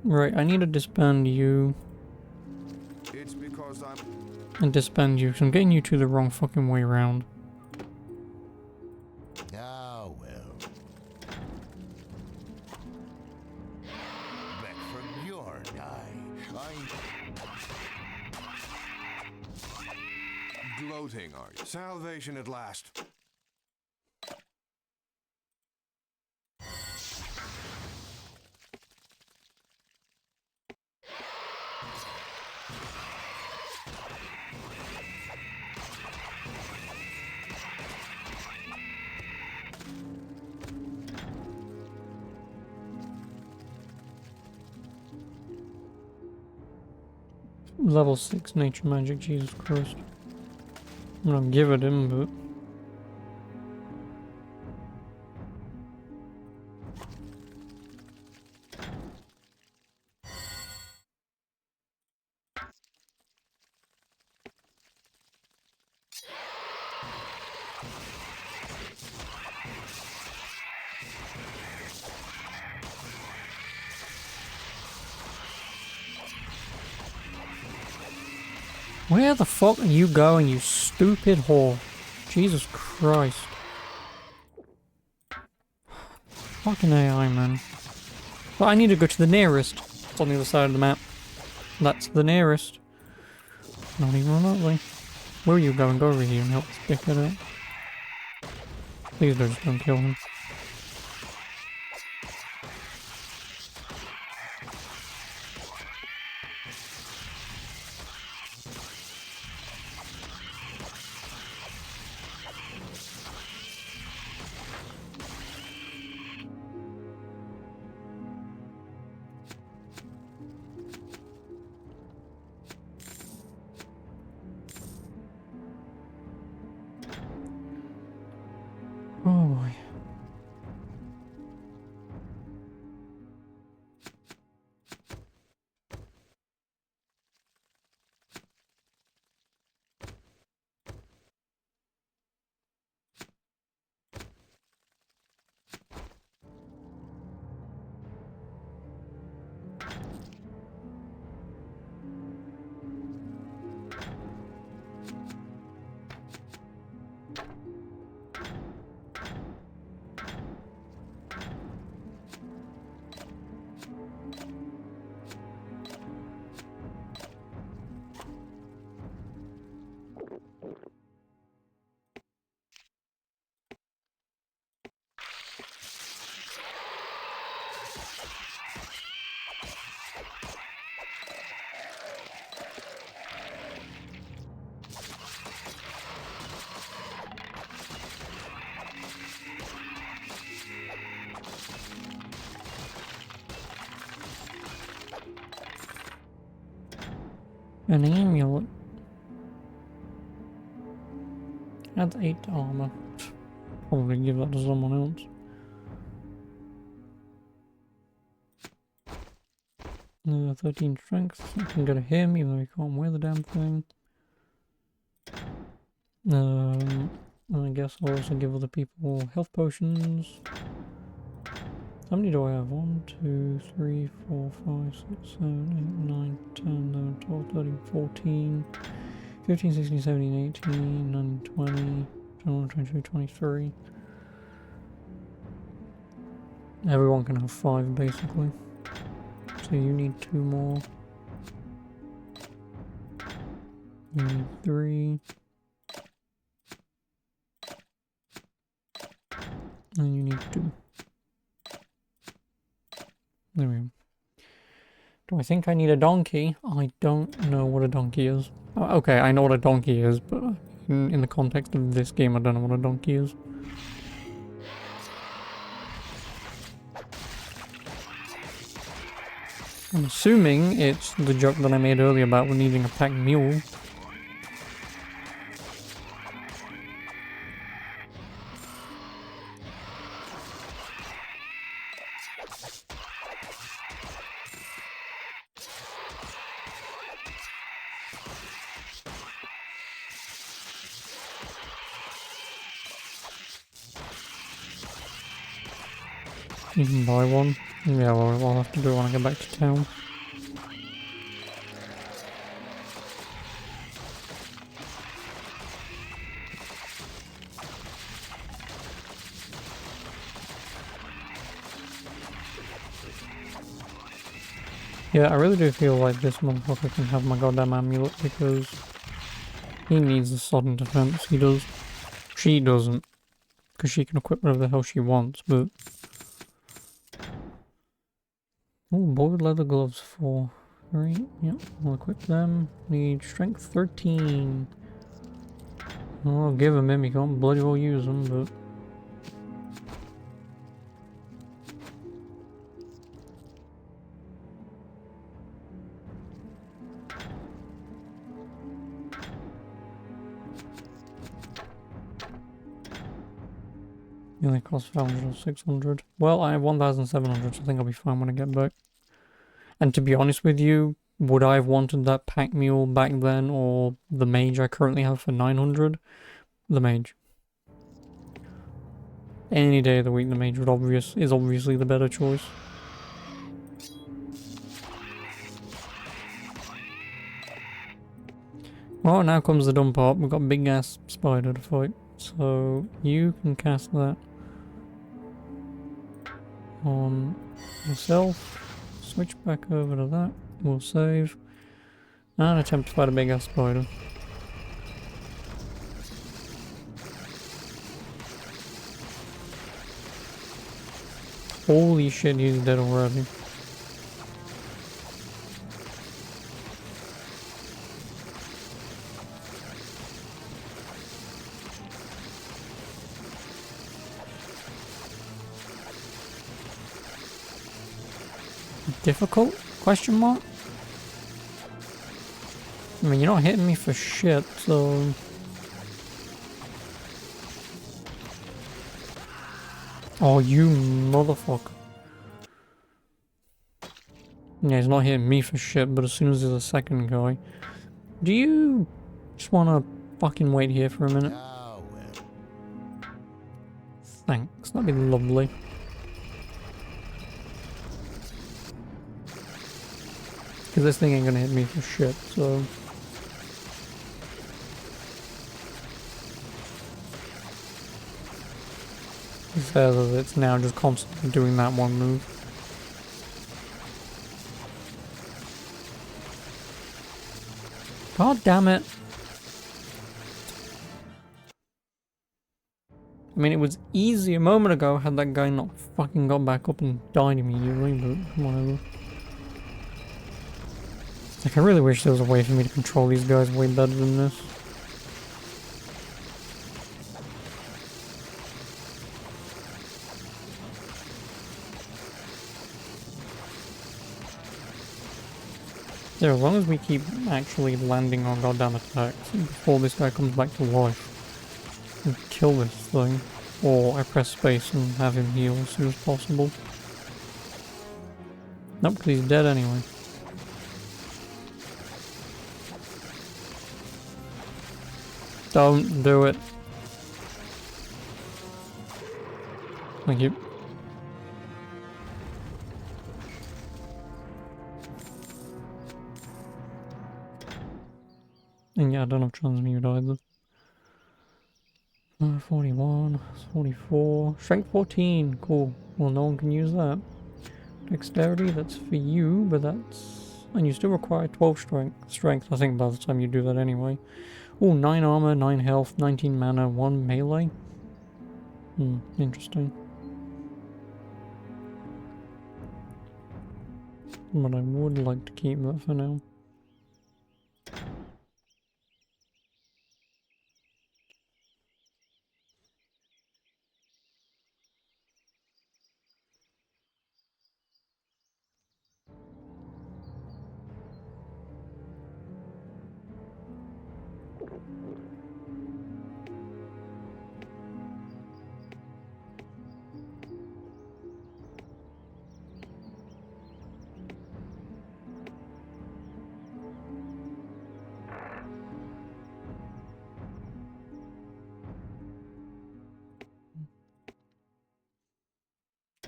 Right, I need to disband you It's because I'm... and disband you, so I'm getting you two the wrong fucking way round. Ah, well. Back from your eye, gloating, are you? Salvation at last. Level 6 nature magic, Jesus Christ. I'm gonna give it him, but... Where the fuck are you going, you stupid whore? Jesus Christ. Fucking AI, man. Well, I need to go to the nearest. It's on the other side of the map. That's the nearest. Not even remotely. Where are you going? Go over here and help this dickhead out. Please don't kill him. Oh boy. An amulet. Adds 8 armor. Probably give that to someone else. 13 strength. I can go to him even though he can't wear the damn thing. I guess I'll also give other people health potions. How many do I have? 1, 2, 3, 4, 5, 6, 7, 8, 9, 10, 11, 12, 13, 14, 15, 16, 17, 18, 19, 20, 21, 22, 23. Everyone can have 5 basically. So you need 2 more. You need 3. And you need 2. There we go. Do I think I need a donkey? I don't know what a donkey is. Okay, I know what a donkey is, but in the context of this game, I don't know what a donkey is. I'm assuming it's the joke that I made earlier about needing a packed mule. You can buy one. Yeah, well, I'll have to do it when I get back to town. Yeah, I really do feel like this motherfucker can have my goddamn amulet because he needs the sodden defense. He does. She doesn't. Because she can equip whatever the hell she wants, but... Oh, boiled leather gloves for 3. Yep, we'll equip them. Need strength 13. I'll give him him, you can't bloody well use them, but... It only costs 500 or 600. Well, I have 1,700, so I think I'll be fine when I get back. And to be honest with you, would I have wanted that pack mule back then, or the mage I currently have for 900? The mage. Any day of the week, the mage is obviously the better choice. Well, now comes the dumb part. We've got a big ass spider to fight. So, you can cast that on yourself. Switch back over to that. We'll save. And attempt to fight a big ass spider. Holy shit, he's dead already. Difficult? Question mark? I mean, you're not hitting me for shit, so... Oh, you motherfucker. Yeah, he's not hitting me for shit, but as soon as there's a second guy... Do you just wanna fucking wait here for a minute? Ah, well. Thanks, that'd be lovely. Because this thing ain't gonna hit me for shit, so... It says it's now just constantly doing that one move. God damn it! I mean, it was easy a moment ago had that guy not fucking got back up and died immediately, but whatever. Like, I really wish there was a way for me to control these guys way better than this. Yeah, as long as we keep actually landing our goddamn attacks before this guy comes back to life and kill this thing, or I press space and have him heal as soon as possible. Nope, because he's dead anyway. Don't do it. Thank you. And yeah, I don't have transmute either. 41, 44, strength 14, cool. Well, no one can use that. Dexterity, that's for you, but that's... And you still require 12 strength, I think by the time you do that anyway. Oh, 9 armor, 9 health, 19 mana, 1 melee. Interesting. But I would like to keep that for now.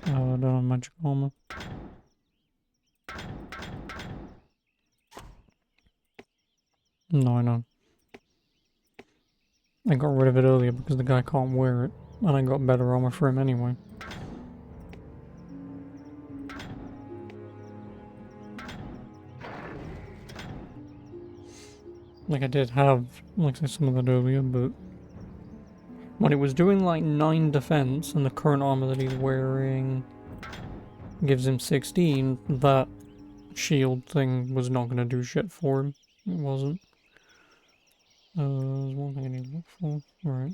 I don't know, magic armor. No, I know. I got rid of it earlier because the guy can't wear it, and I got better armor for him anyway. Like I did have, like I said, some of that earlier, but when it was doing like 9 defense and the current armor that he's wearing gives him 16, that shield thing was not going to do shit for him. It wasn't. There's one thing I need to look for. Alright.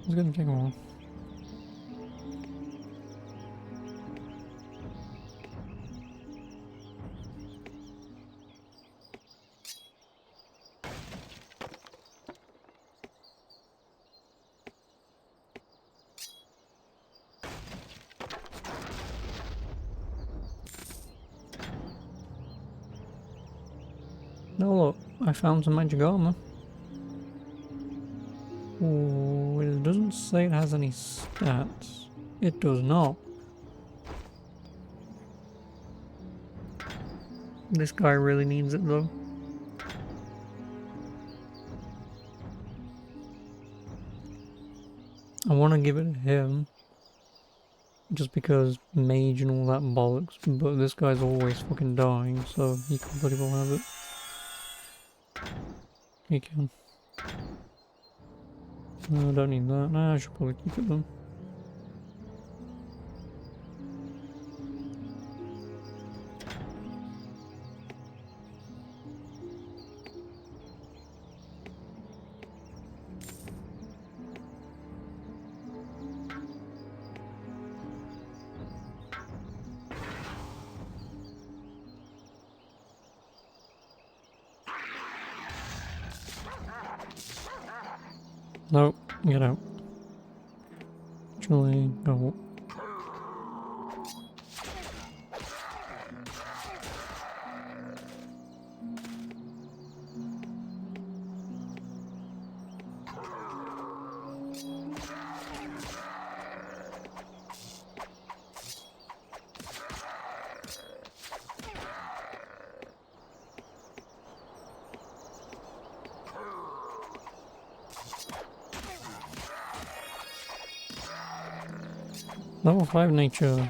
It's gonna take a while. No, look, I found some magic armor. Oh, it doesn't say it has any stats. It does not. This guy really needs it though. I want to give it to him. Just because mage and all that bollocks, but this guy's always fucking dying, so he can bloody well have it. He can. No, I don't need that. Nah, I should probably keep it then. No, get out. Actually, go. Level 5 nature.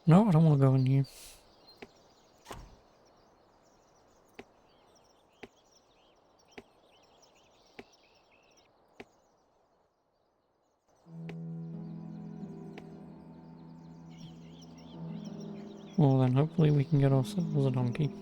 No, I don't want to go in here. Well then, hopefully we can get ourselves a donkey.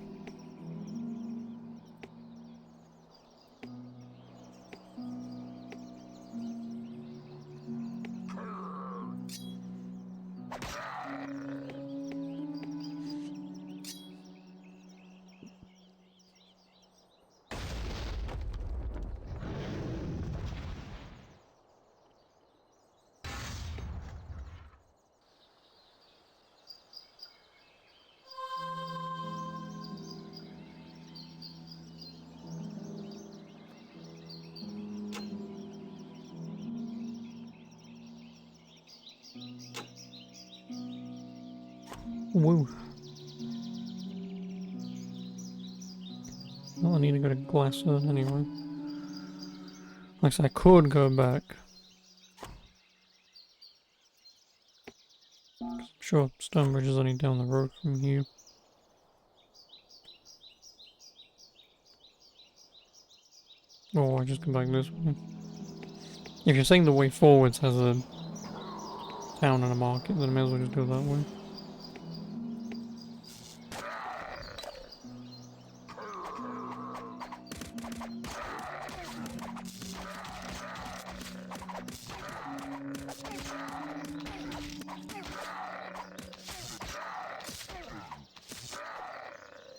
Woo. Well, I need to go to Glassern anyway. Like I said, I could go back. I'm sure Stonebridge is only down the road from here. Or I just go back this way. If you're saying the way forwards has a town and a market, then I may as well just do it that way.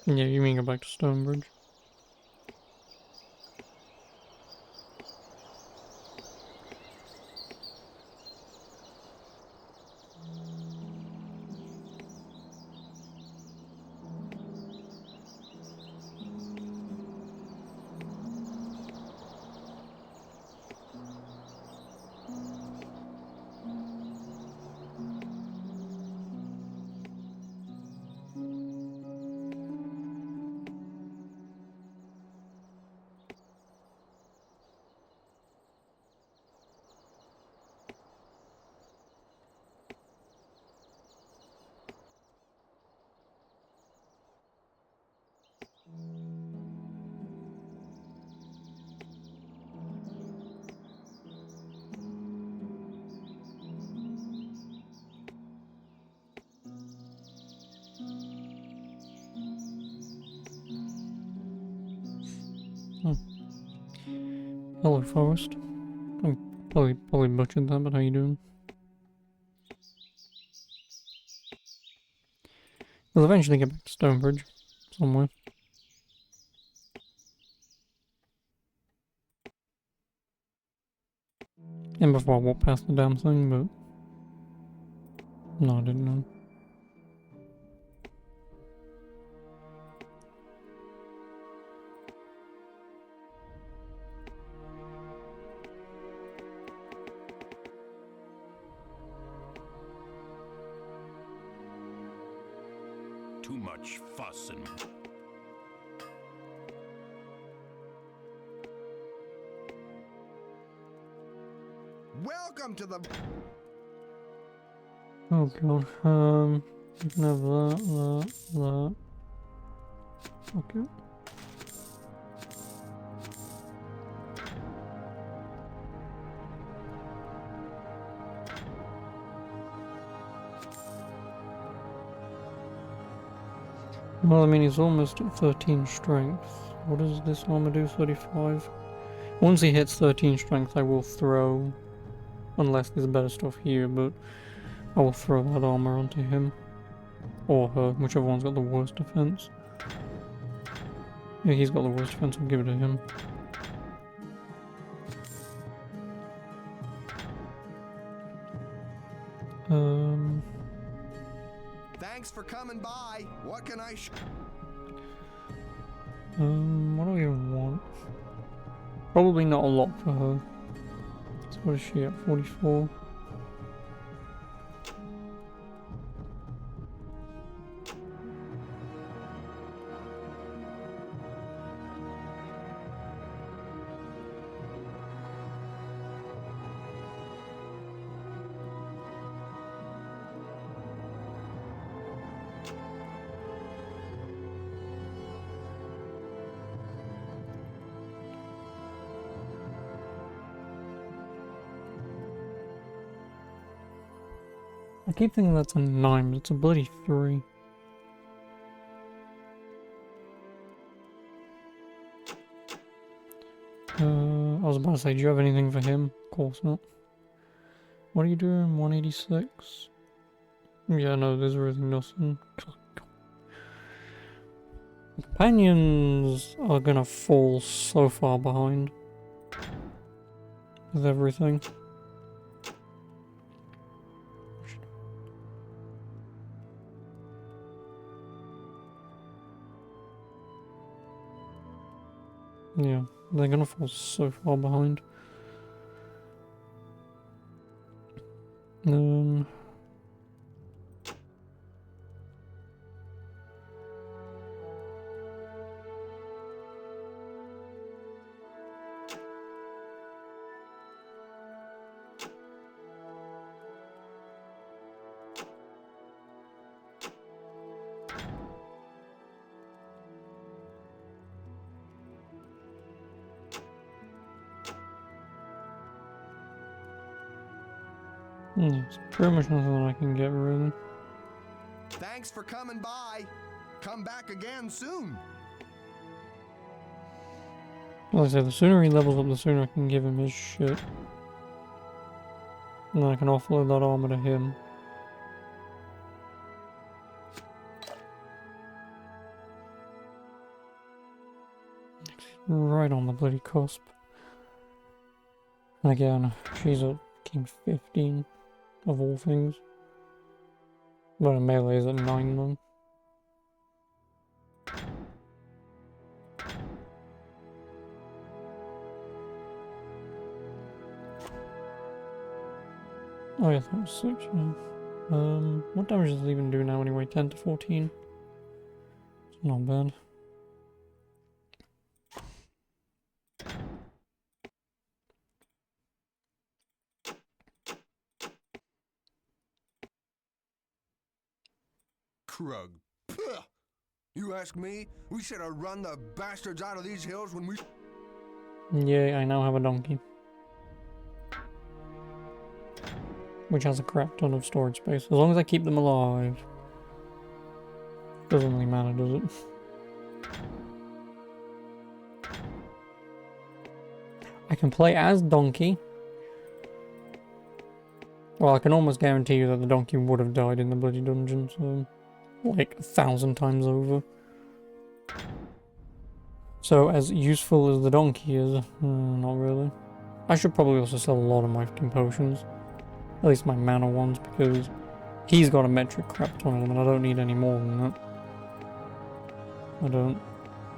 Yeah, you mean go back to Stonebridge? Hello, Forest. I probably butchered that, but how you doing? We'll eventually get back to Stonebridge, somewhere. And before I walk past the damn thing, but... No, I didn't know. Too much fuss and... Welcome to the... Oh god, you can have that. Okay. Well, I mean, he's almost at 13 strength. What does this armor do? 35? Once he hits 13 strength, I will throw... Unless there's better stuff here, but... I will throw that armor onto him. Or her, whichever one's got the worst defense. Yeah, he's got the worst defense, I'll give it to him. Thanks for coming by. What can I what do I even want? Probably not a lot for her. So what is she at? 44? I keep thinking that's a 9, but it's a bloody 3. I was about to say, do you have anything for him? Of course not. What are you doing? 186? Yeah, no, there's really nothing. Companions are gonna fall so far behind with everything. Yeah, they're gonna fall so far behind. There's pretty much nothing that I can get, really. Thanks for coming by. Come back again soon. Like I said, the sooner he levels up, the sooner I can give him his shit. And then I can offload that armor to him. Right on the bloody cusp. And again, she's at King 15 of all things. But a melee is at 9 though. Oh yeah, that was 6, yeah. What damage does it even do now anyway? 10 to 14? It's not bad. Krug. Puh. You ask me? We should have run the bastards out of these hills when we... Yay, I now have a donkey. Which has a crap ton of storage space. As long as I keep them alive. Doesn't really matter, does it? I can play as donkey. Well, I can almost guarantee you that the donkey would have died in the bloody dungeon, so... like 1,000 times over. So, as useful as the donkey is, not really. I should probably also sell a lot of my potions. At least my mana ones, because he's got a metric crap ton of them, and I don't need any more than that. I don't.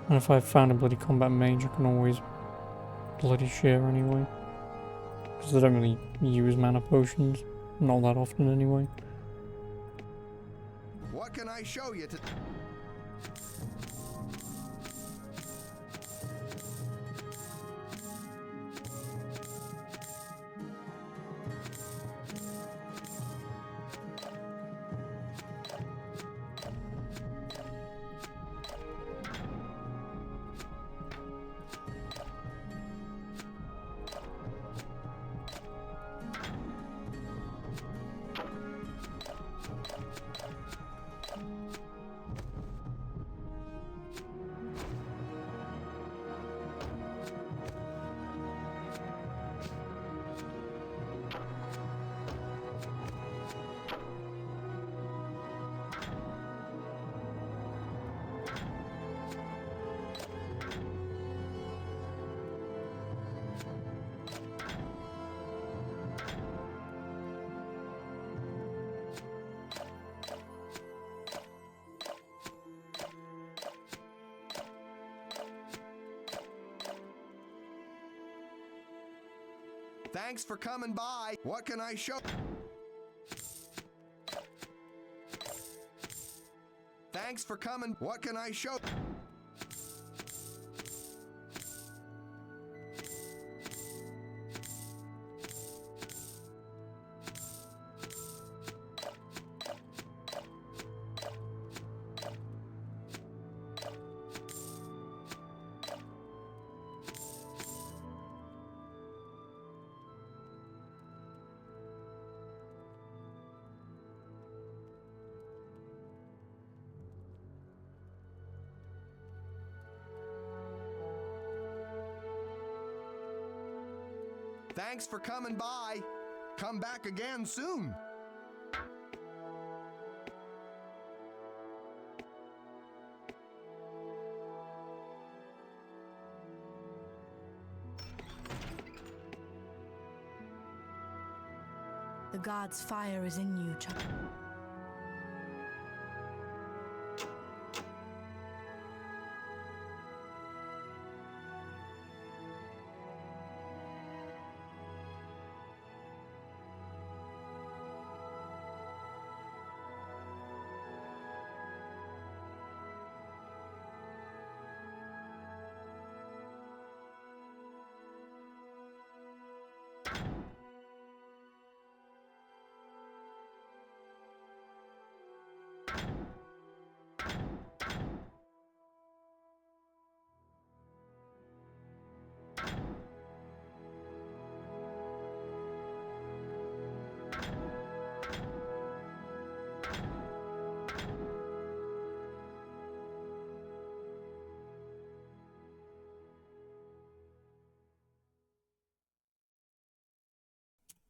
And if I found a bloody combat mage, I can always bloody share anyway. Because I don't really use mana potions. Not that often anyway. What can I show you to... Thanks for coming by. What can I show? Thanks for coming. What can I show? Thanks for coming by. Come back again soon. The god's fire is in you, child.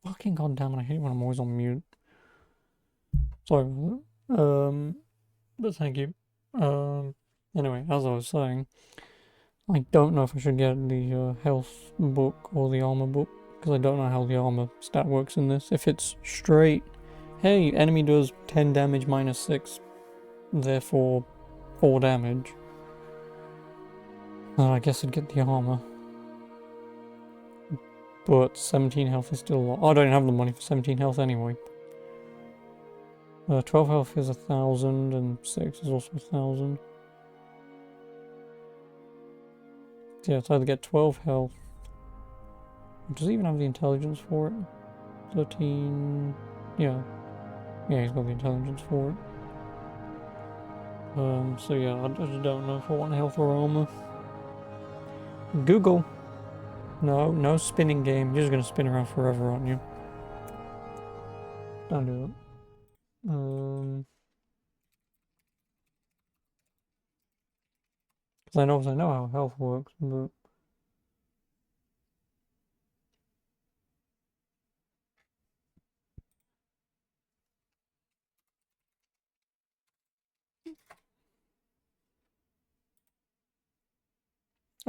Fucking goddamn it, I hate when I'm always on mute. Sorry about that. But thank you. Anyway, as I was saying, I don't know if I should get the health book or the armor book, because I don't know how the armor stat works in this. If it's straight, hey, enemy does 10 damage minus 6, therefore 4 damage, then I guess I'd get the armor. But 17 health is still a lot. I don't have the money for 17 health anyway. 12 health is 1,000, and 6 is also 1,000. So yeah, it's either get 12 health. Does he even have the intelligence for it? 13... Yeah. Yeah, he's got the intelligence for it. So yeah, I just don't know if I want health or armor. Google! No spinning game. You're just gonna spin around forever, aren't you? Don't do it. Because I know how health works, but...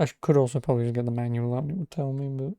I could also probably just get the manual out and it would tell me, but...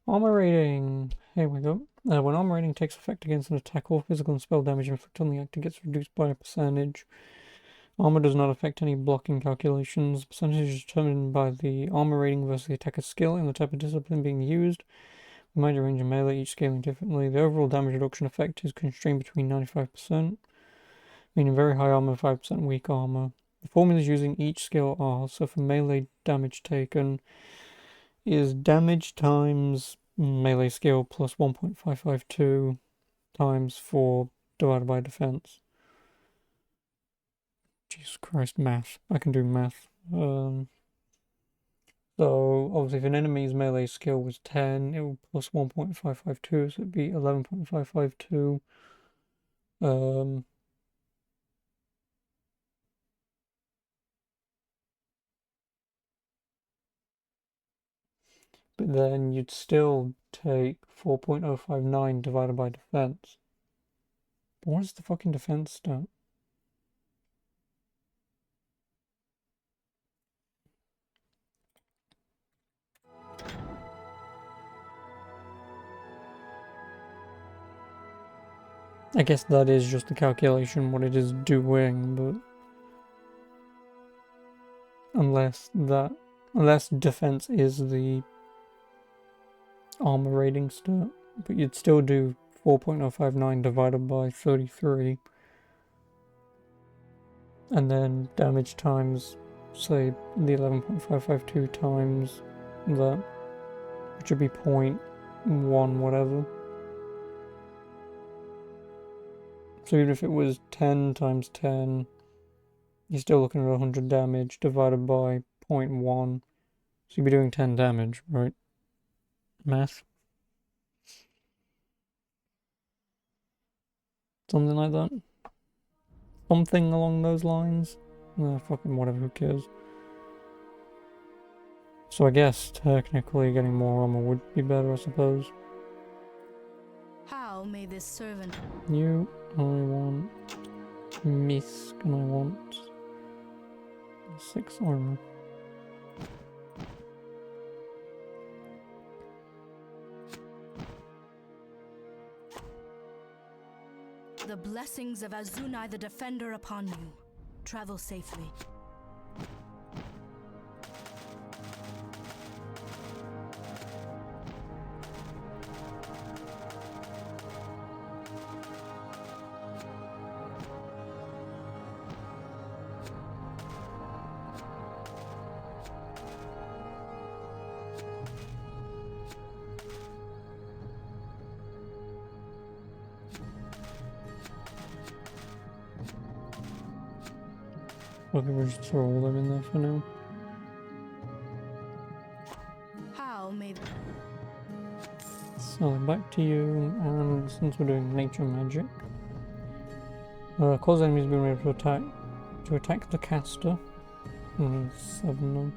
Armor rating. Here we go. When armor rating takes effect against an attack, all physical and spell damage inflicted on the actor gets reduced by a percentage. Armor does not affect any blocking calculations. Percentage is determined by the armor rating versus the attacker's skill and the type of discipline being used. We might arrange a melee, each scaling differently. The overall damage reduction effect is constrained between 95%, meaning very high armor, 5% weak armor. The formulas using each skill are, so for melee damage taken is damage times melee skill plus 1.552 times 4 divided by defense. Jesus Christ, math. I can do math. So, obviously, if an enemy's melee skill was 10, it would plus 1.552, so it'd be 11.552. But then you'd still take 4.059 divided by defense. But what is the fucking defense stat? I guess that is just the calculation, what it is doing, but... Unless defense is the armor rating stat. But you'd still do 4.059 divided by 33. And then damage times, say, the 11.552 times that, which would be 0.1 whatever. So even if it was 10 times 10, you're still looking at 100 damage divided by 0.1. So you'd be doing 10 damage, right? Math? Something like that? Something along those lines? Fucking whatever, who cares? So I guess technically getting more armor would be better, I suppose. How may this servant... You, I want Misk, and I want 6 armor. The blessings of Azunai the Defender upon you. Travel safely. I think we'll just throw all them in there for now. How may So back to you, and since we're doing nature magic, cause enemies being able to attack the caster. 7 now.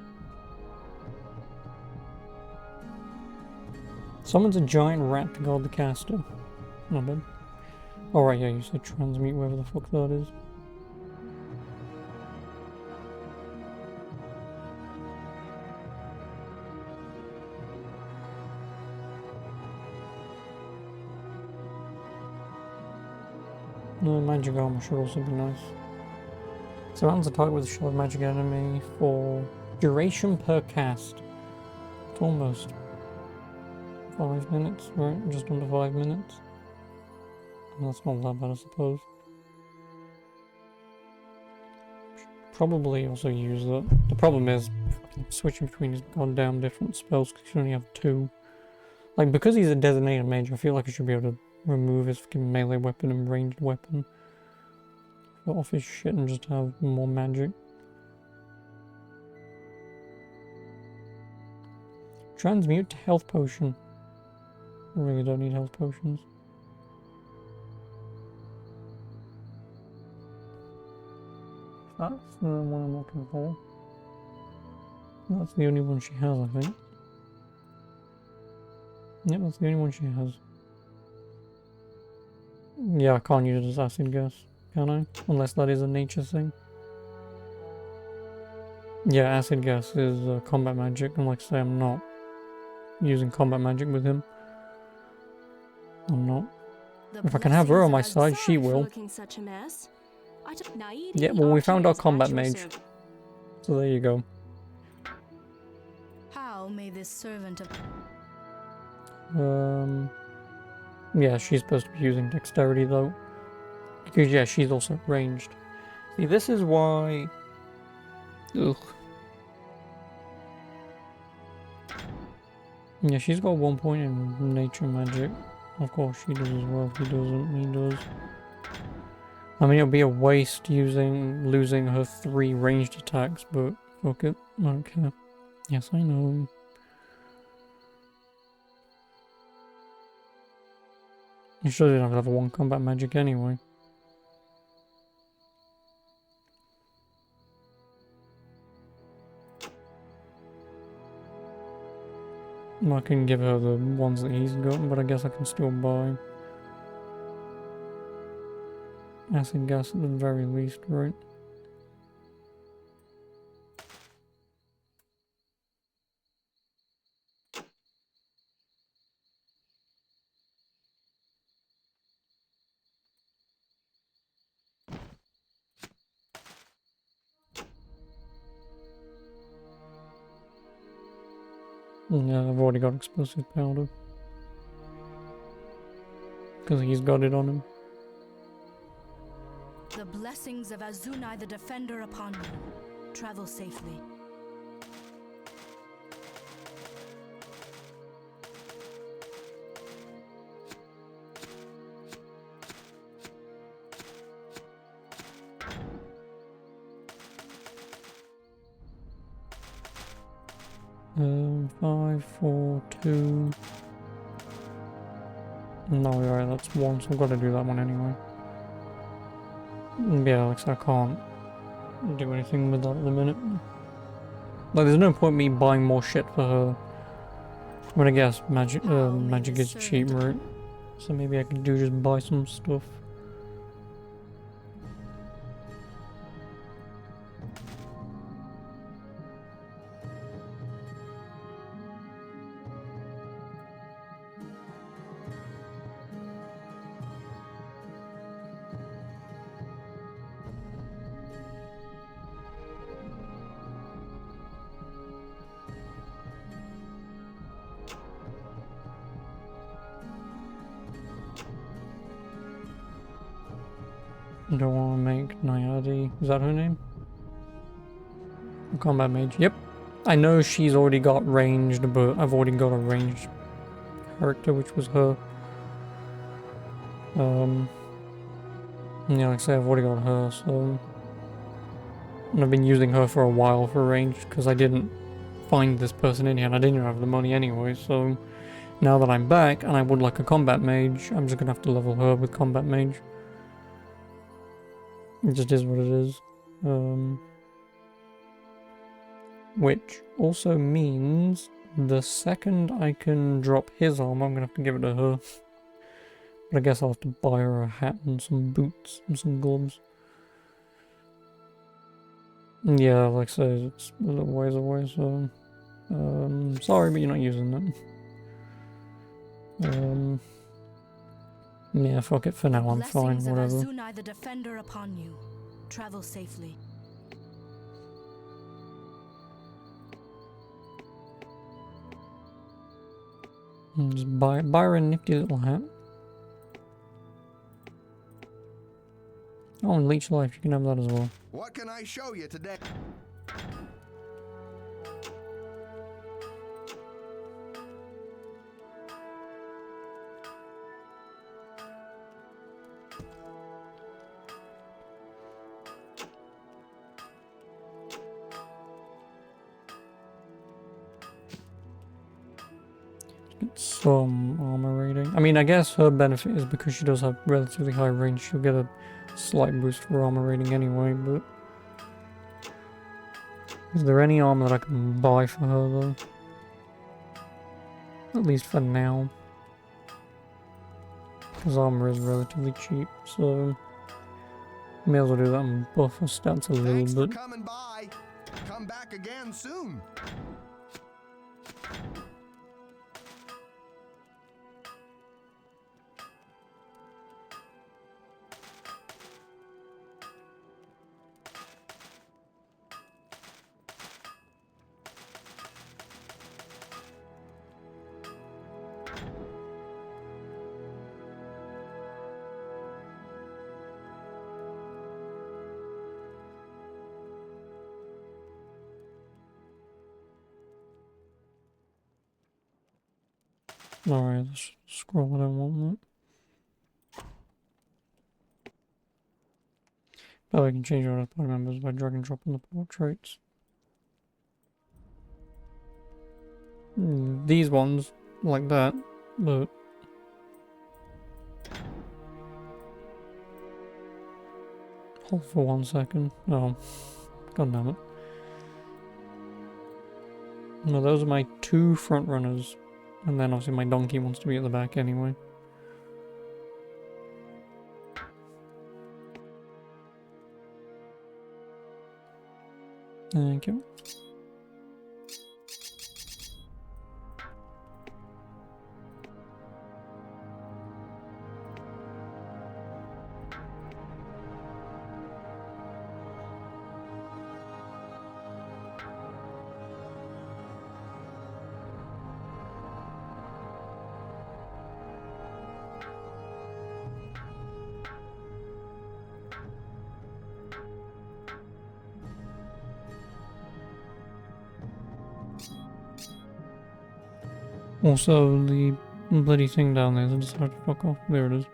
Summons a giant rat to guard the caster. Not bad. Alright, yeah, you said transmute, wherever the fuck that is. No, magic armor should also be nice. Surrounds the target with a shell of magic enemy for duration per cast. It's almost 5 minutes, right? Just under 5 minutes. That's not that bad, I suppose. Probably also use that. The problem is switching between his goddamn different spells because you can only have 2. Like, because he's a designated mage, I feel like I should be able to remove his fucking melee weapon and ranged weapon off his shit and just have more magic. Transmute to health potion. I really don't need health potions. That's the one I'm looking for. That's the only one she has, I think. Yep, that's the only one she has. Yeah, I can't use it as acid gas, can I? Unless that is a nature thing. Yeah, acid gas is combat magic, and like I say, I'm not using combat magic with him. I'm not. If I can have her on my side, she will. Yeah, well, we found our combat mage. So there you go. How may this servant of Yeah, she's supposed to be using dexterity though. Because yeah, she's also ranged. See, this is why... Ugh. Yeah, she's got 1 point in nature magic. Of course she does as well. If he doesn't, he does. I mean, it'll be a waste losing her 3 ranged attacks, but fuck it. I don't care. Yes, I know. You sure didn't have level 1 combat magic anyway. I can give her the ones that he's got, but I guess I can still buy acid gas at the very least, right? Yeah, I've already got explosive powder. Because he's got it on him. the blessings of Azunai the Defender upon you. Travel safely. Five, 4, 2. No, alright, that's 1, so I've got to do that one anyway. Yeah, like I said, I can't do anything with that at the minute. Like, there's no point me buying more shit for her. When I guess magic is cheap, right? So maybe I can just buy some stuff. Don't want to make Nayade. Is that her name? Combat mage. Yep. I know she's already got ranged, but I've already got a ranged character, which was her. Yeah, like I say, I've already got her, so... And I've been using her for a while for ranged, because I didn't find this person in here, and I didn't have the money anyway, so... Now that I'm back, and I would like a combat mage, I'm just gonna have to level her with combat mage. It just is what it is. Which also means the second I can drop his armor, I'm gonna have to give it to her. But I guess I'll have to buy her a hat and some boots and some gloves. Yeah, like I said, it's a little ways away, so... sorry, but you're not using that. Yeah, fuck it, for now I'm fine, Blessings whatever. of Azunai the Defender upon you. Travel safely. Just buy her a nifty little hat. Oh, and leech life, you can have that as well. What can I show you today? Get some armor rating. I mean, I guess her benefit is because she does have relatively high range, she'll get a slight boost for armor rating anyway, but... Is there any armor that I can buy for her, though? At least for now. Because armor is relatively cheap, so... May as well do that and buff her stats a little Thanks for bit. coming by. Come back again soon. Alright, let's scroll, I don't want that. Oh, I can change our party members by drag and dropping the portraits. These ones, like that, but... Hold for 1 second. Oh, god damn it. No, those are my 2 front runners. And then obviously my donkey wants to be at the back anyway. Thank you. Also, the bloody thing down there decided to fuck off. There it is.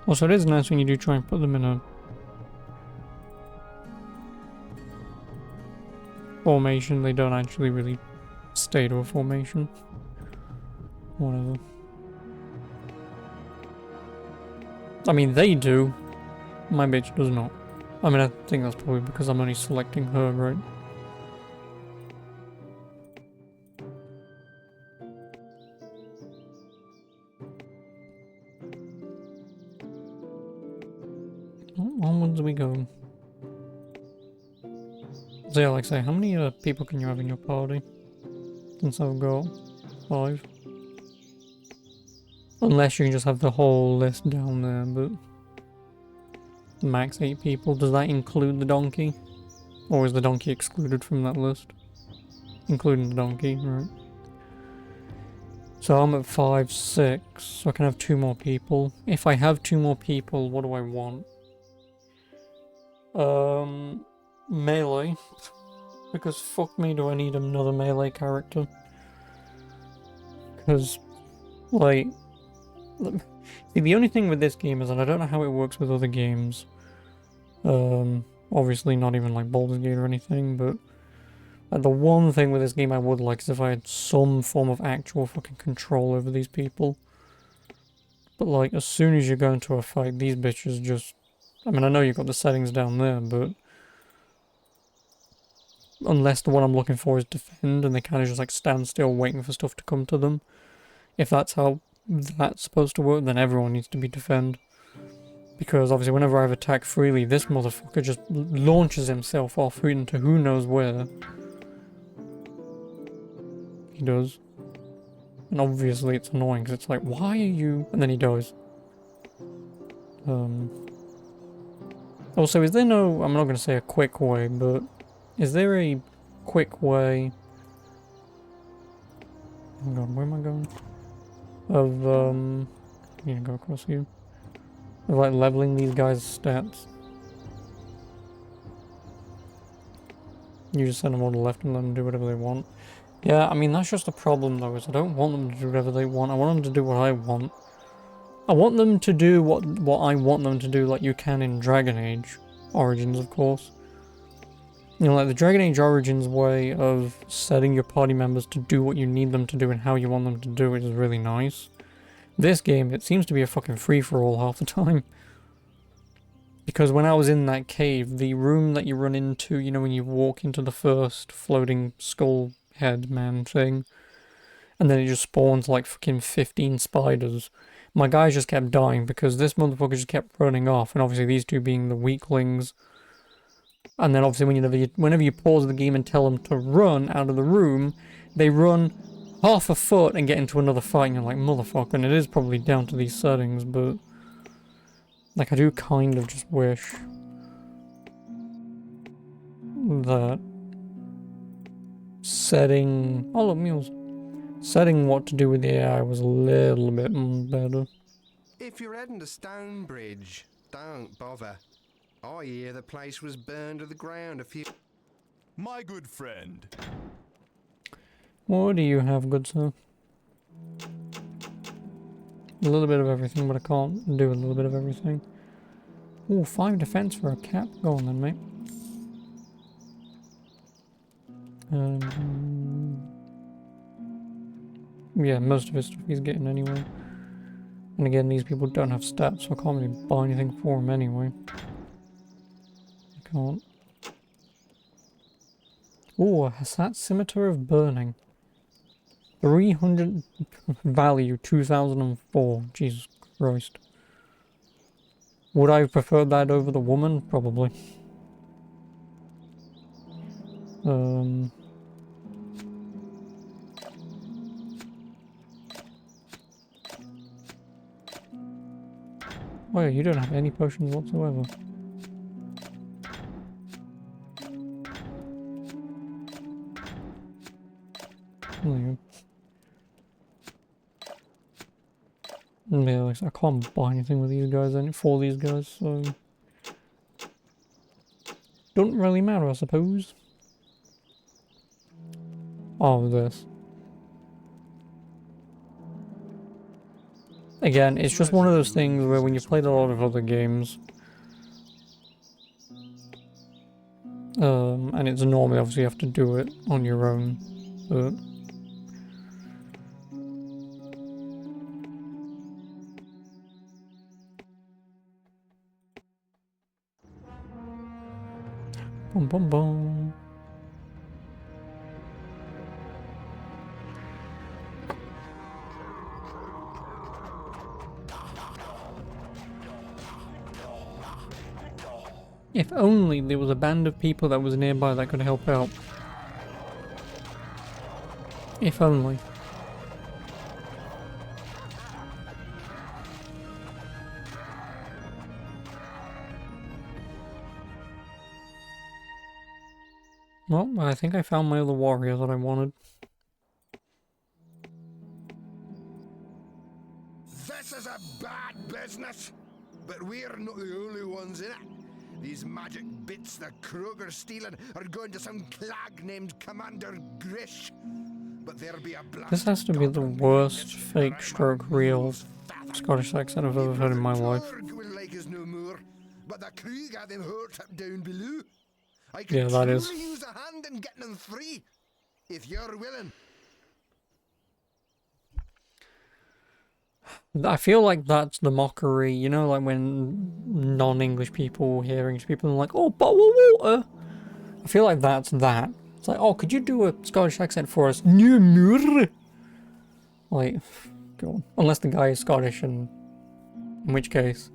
Also, it is nice when you do try and put them in a formation, they don't actually really stay to a formation. Whatever. I mean, they do. My bitch does not. I mean, I think that's probably because I'm only selecting her, right? Oh, onwards we go. So yeah, like I say, how many people can you have in your party? Since I've got 5. Unless you can just have the whole list down there, but... Max 8 people. Does that include the donkey? Or is the donkey excluded from that list? Including the donkey, right. So I'm at 5, 6, so I can have 2 more people. If I have 2 more people, what do I want? Melee. Because fuck me, do I need another melee character? Because, like... See, the only thing with this game is, and I don't know how it works with other games, obviously not even like Baldur's Gate or anything, but the one thing with this game I would like is if I had some form of actual fucking control over these people. But like, as soon as you go into a fight, these bitches just... I mean, I know you've got the settings down there, but... Unless the one I'm looking for is defend, and they kind of just like stand still waiting for stuff to come to them. If that's how that's supposed to work, then everyone needs to be defend. Because obviously whenever I have attack freely, this motherfucker just launches himself off into who knows where. He does. And obviously it's annoying because it's like, why are you... And then he dies. Also, is there no... I'm not going to say a quick way, but... Is there a quick way... Hang on, where am I going? Of, yeah, go across here. Of, like, leveling these guys' stats. You just send them all to the left and let them do whatever they want. Yeah, I mean, that's just the problem, though, is I don't want them to do whatever they want. I want them to do what I want. I want them to do what I want them to do, like you can in Dragon Age Origins, of course. You know, like the Dragon Age Origins way of setting your party members to do what you need them to do and how you want them to do it is really nice. This game, it seems to be a fucking free-for-all half the time. Because when I was in that cave, the room that you run into, you know, when you walk into the first floating skull head man thing, and then it just spawns like fucking 15 spiders. My guys just kept dying because this motherfucker just kept running off, and obviously these two being the weaklings. And then obviously whenever you pause the game and tell them to run out of the room, they run half a foot and get into another fight, and you're like, motherfucker, and it is probably down to these settings, but... Like, I do kind of just wish that setting... Oh, look, mules. Setting what to do with the AI was a little bit better. If you're heading to Stonebridge, don't bother. I hear the place was burned to the ground a few... My good friend. What do you have, good sir? A little bit of everything, but I can't do a little bit of everything. Ooh, 5 defense for a cap. Go on then, mate. Yeah, most of his stuff he's getting anyway. And again, these people don't have stats, so I can't really buy anything for him anyway. I can't. Ooh, a Hassat Scimitar of Burning. 300 value, 2004. Jesus Christ. Would I have preferred that over the woman? Probably. Oh yeah, you don't have any potions whatsoever. There you go. Yeah, like, I can't buy anything with these guys for these guys, so don't really matter, I suppose. Oh, this. Again, it's just one of those things where when you played a lot of other games, and it's normally obviously you have to do it on your own, but bum bum bum. If only there was a band of people that was nearby that could help out. If only. Well, I think I found my other warrior that I wanted. This is a bad business, but we're not the only ones in it. These magic bits the Krug are stealing are going to some clag named Commander Grish. But there'll be a blast. This has to be the worst fake stroke real Scottish accent I've ever heard in my life. But the Krug have them hurt up down below. I Yeah, that is. use a hand in getting them free, if you're willing. I feel like that's the mockery, you know, like when non-English people hear English people and like, oh, bottle of water. I feel like that's that. It's like, oh, could you do a Scottish accent for us? Like, go on. Unless the guy is Scottish, and in which case,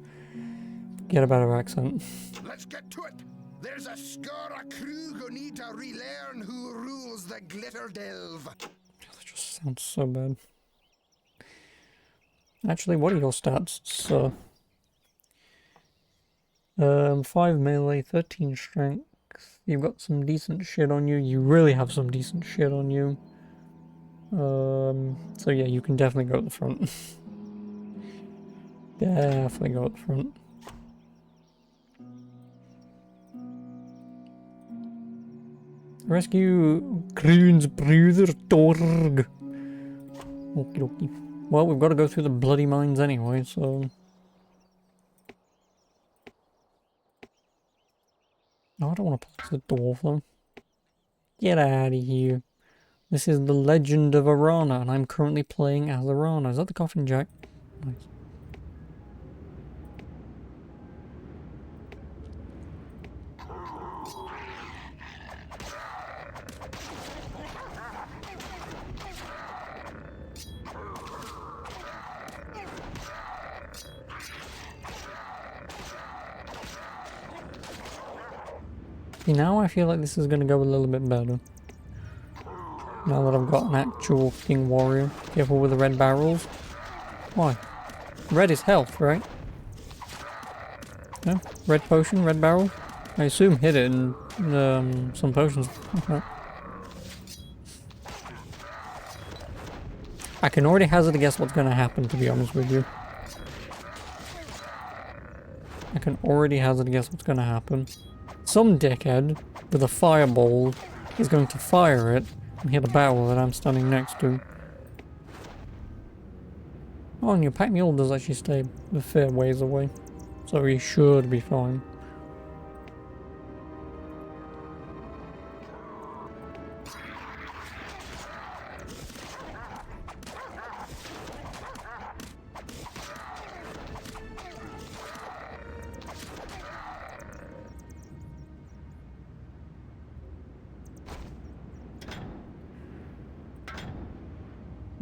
get a better accent. Let's get to it. There's a score of crew who need to relearn who rules the Glitter Delve. That just sounds so bad. Actually, what are your stats, sir? 5 melee, 13 strength. You've got some decent shit on you. You really have some decent shit on you. So yeah, you can definitely go at the front. Definitely go at the front. Rescue Kroon's brother Torg. Okie dokie. Well, we've got to go through the bloody mines anyway, so... No, I don't want to pull the dwarf though. Get out of here. This is the Legend of Arana, and I'm currently playing as Arana. Is that the Coffin Jack? Nice. See, now I feel like this is going to go a little bit better. Now that I've got an actual King Warrior. Careful with the red barrels. Why? Red is health, right? No? Red potion, red barrel? I assume hit it and some potions. Okay. I can already hazard a guess what's going to happen, to be honest with you. I can already hazard a guess what's going to happen. Some dickhead with a fireball is going to fire it and hit a barrel that I'm standing next to. Oh, and your pack mule does actually stay a fair ways away, so he should be fine.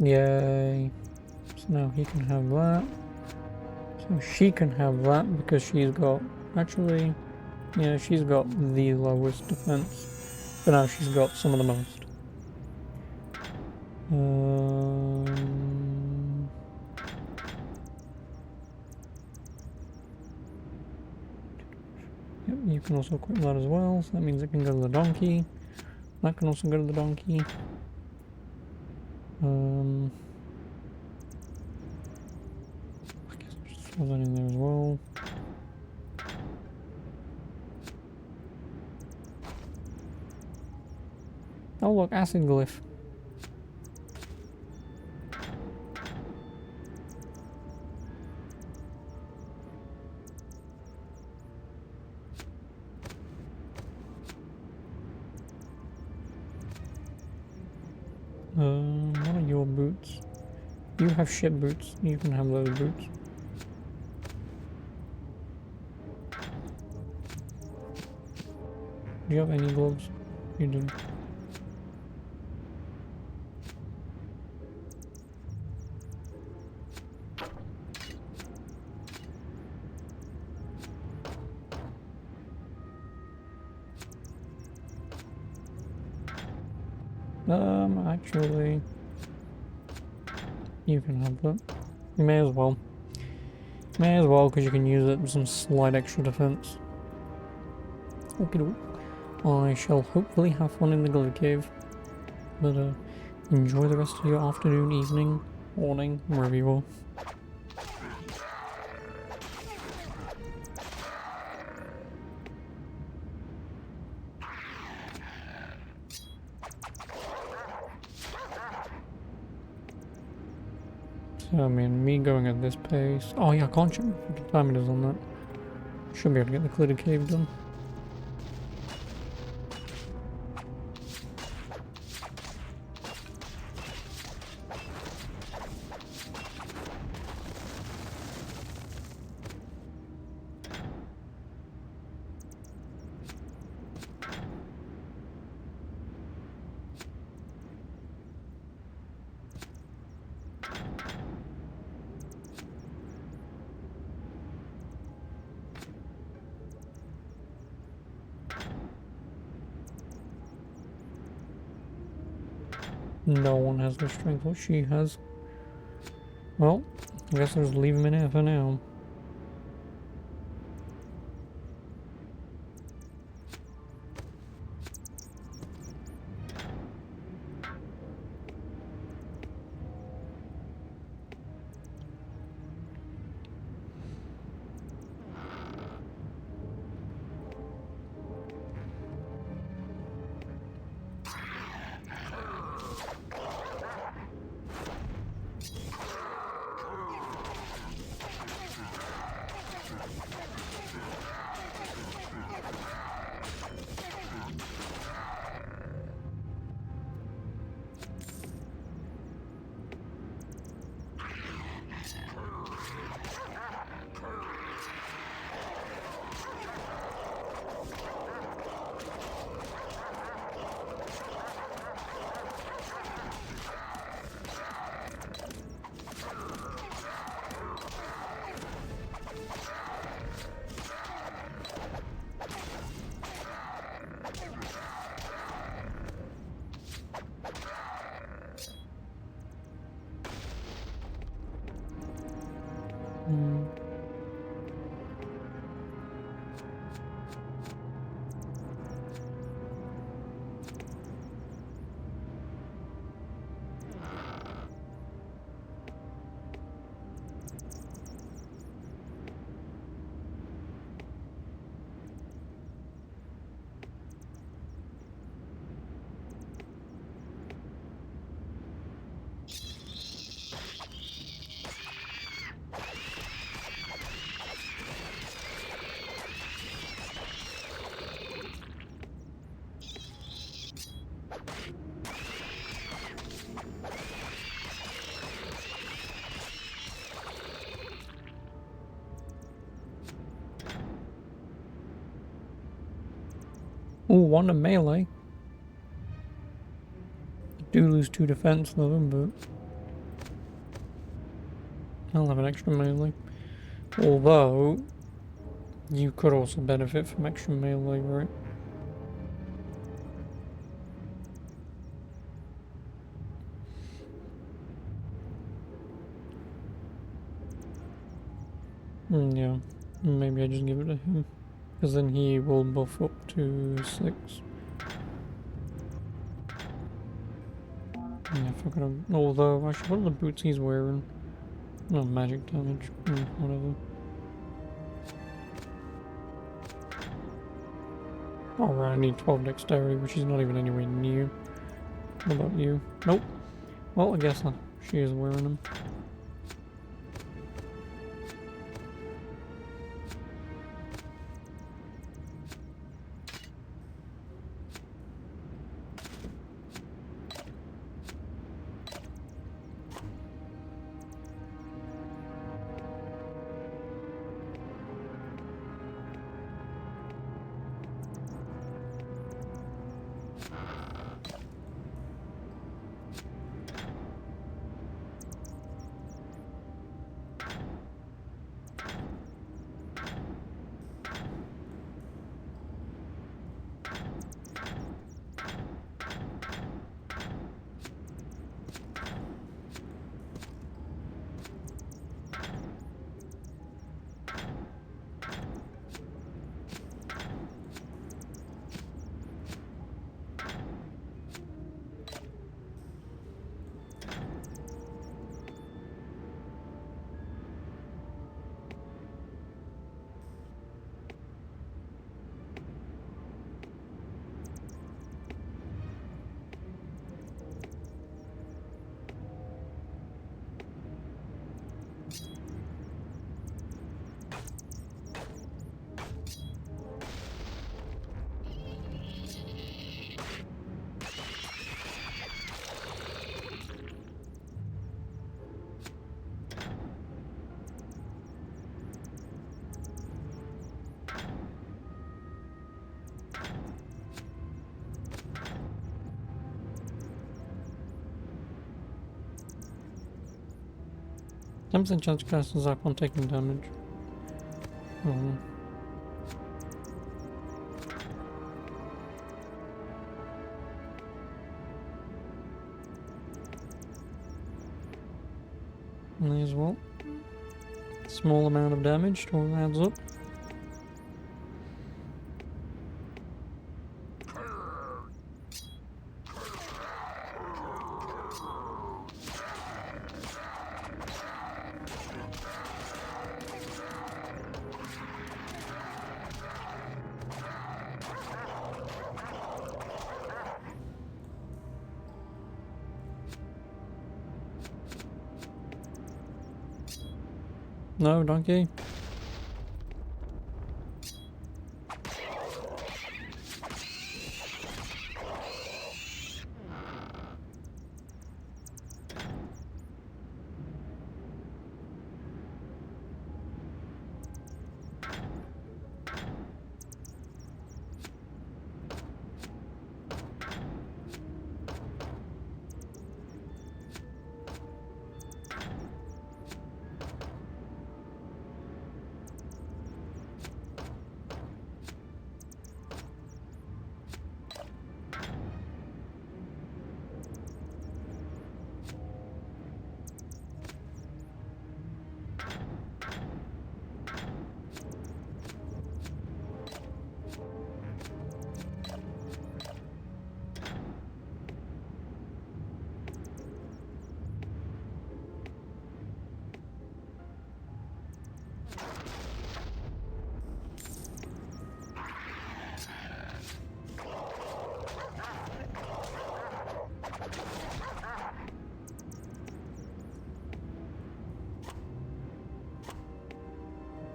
Yay. So now he can have that. So she can have that because she's got... Actually, yeah, she's got the lowest defense. But now she's got some of the most. Yep, you can also equip that as well. So that means it can go to the donkey. That can also go to the donkey. I guess I'll just throw that in there as well. Oh look, acid glyph. What are your boots? You have shit boots. You can have those boots. Do you have any gloves? You do. Actually, you can have that. You may as well. May as well, because you can use it with some slight extra defense. Okay. I shall hopefully have fun in the Glue Cave. But enjoy the rest of your afternoon, evening, morning, wherever you are. So, I mean, me going at this pace... Oh yeah, I can't check what time it is on that. Should be able to get the Clitted Cave done. No one has the strength what she has. Well, I guess I'll just leave him in here for now. Ooh, one a melee. Do lose 2 defense though, but I'll have an extra melee. Although you could also benefit from extra melee, right? Yeah, maybe I just give it to him. Because then he will buff up to 6. Yeah, fuck it up. Although, actually, what are the boots he's wearing? No, magic damage. Whatever. Alright, I need 12 dexterity, which is not even anywhere near. What about you? Nope. Well, I guess she is wearing them. 10% chance to cast a zap on taking damage. Oh. May as well. Small amount of damage still adds up. No, donkey.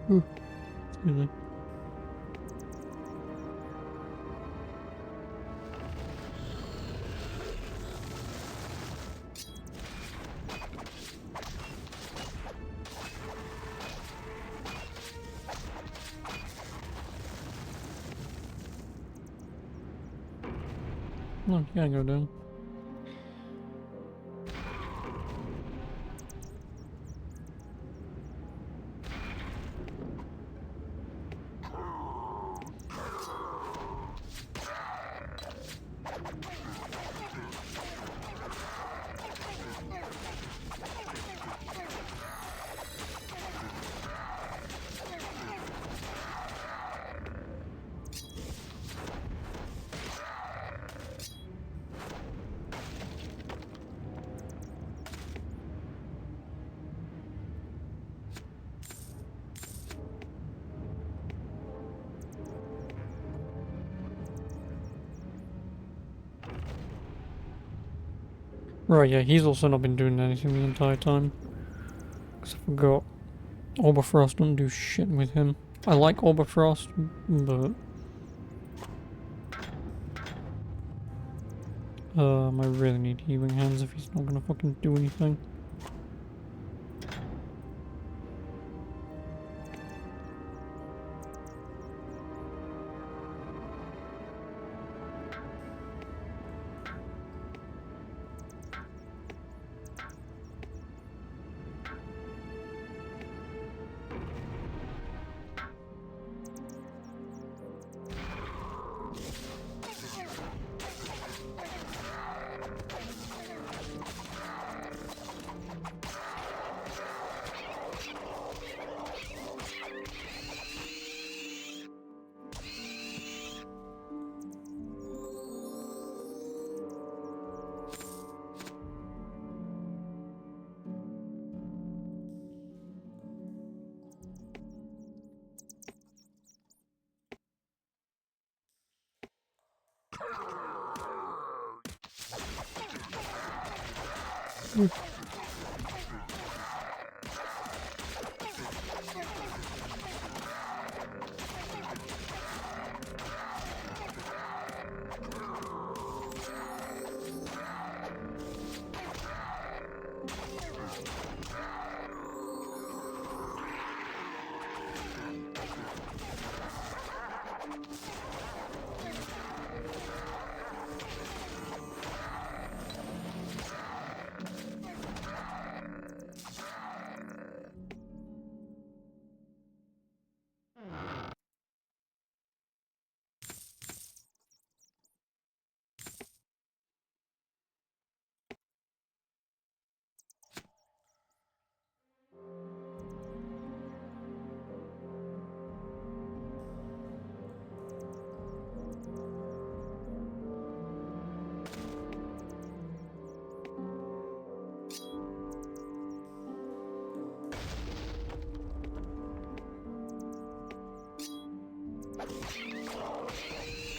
Excuse me. No, you gotta go down. Right, yeah, he's also not been doing anything the entire time. Because I forgot. Oberfrost don't do shit with him. I like Oberfrost, but... I really need healing hands if he's not gonna fucking do anything.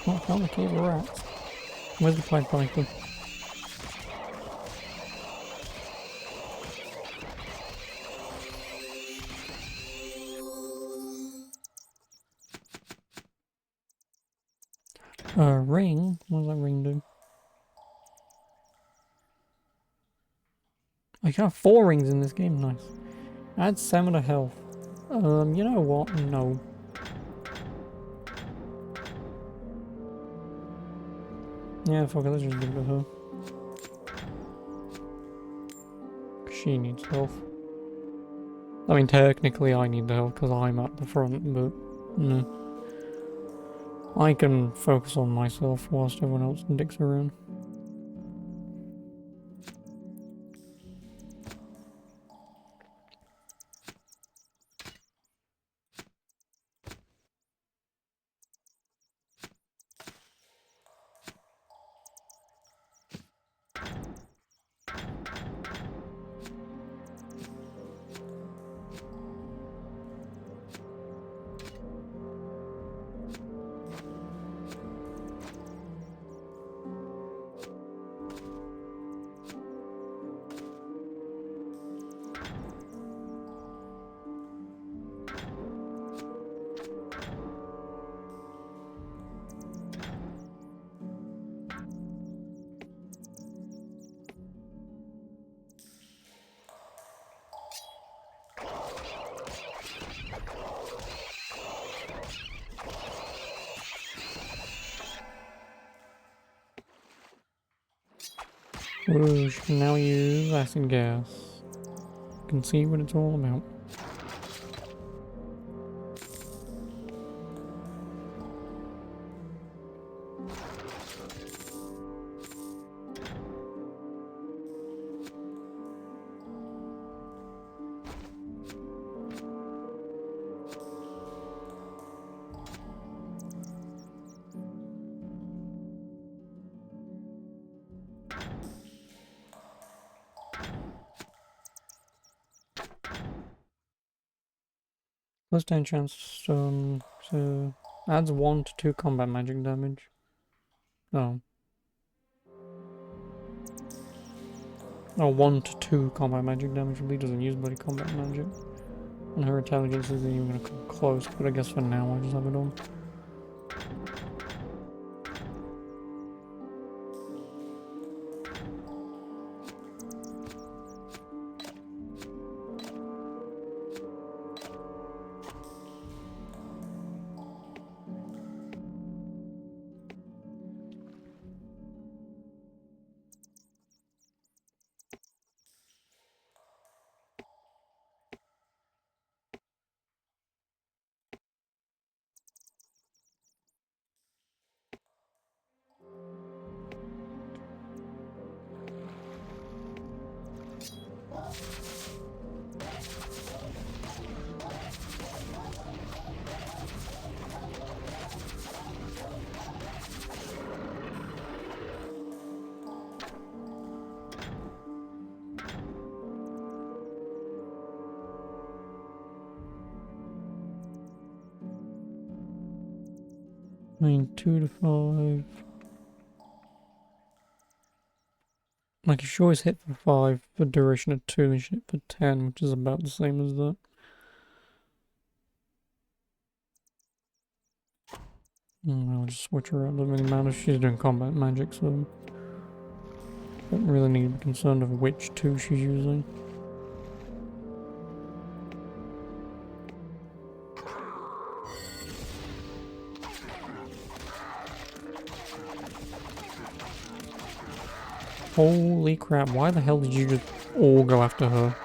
Oh, found the cave of rats. Where's the Pied Piper? Ring? What does that ring do? I can have 4 rings in this game, nice. Add 7 to health. You know what? No. Yeah, fuck it, let's just give it to her. She needs health. I mean, technically I need the health because I'm at the front, but no. I can focus on myself whilst everyone else dicks around. Whoosh, can now use acid gas. You can see what it's all about. Plus 10 chance so adds 1 to 2 combat magic damage. Oh. Oh, 1 to 2 combat magic damage. Really doesn't use bloody combat magic. And her intelligence isn't even gonna come close, but I guess for now I'll just have it on. I mean, 2 to 5. Like, you should always hit for 5 for duration of 2, and you should hit for 10, which is about the same as that. I'll just switch her out. Doesn't really matter if she's doing combat magic, so don't really need to be concerned of which 2 she's using. Holy crap, why the hell did you just all go after her?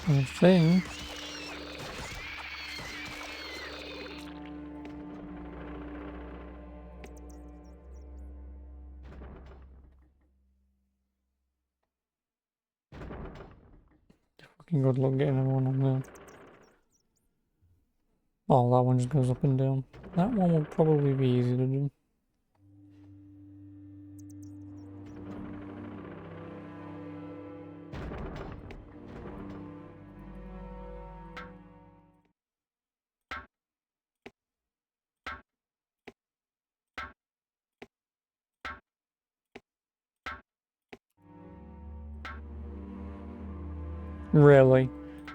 I think. Fucking good luck getting everyone on there. Oh, that one just goes up and down. That one will probably be easy to do. Really?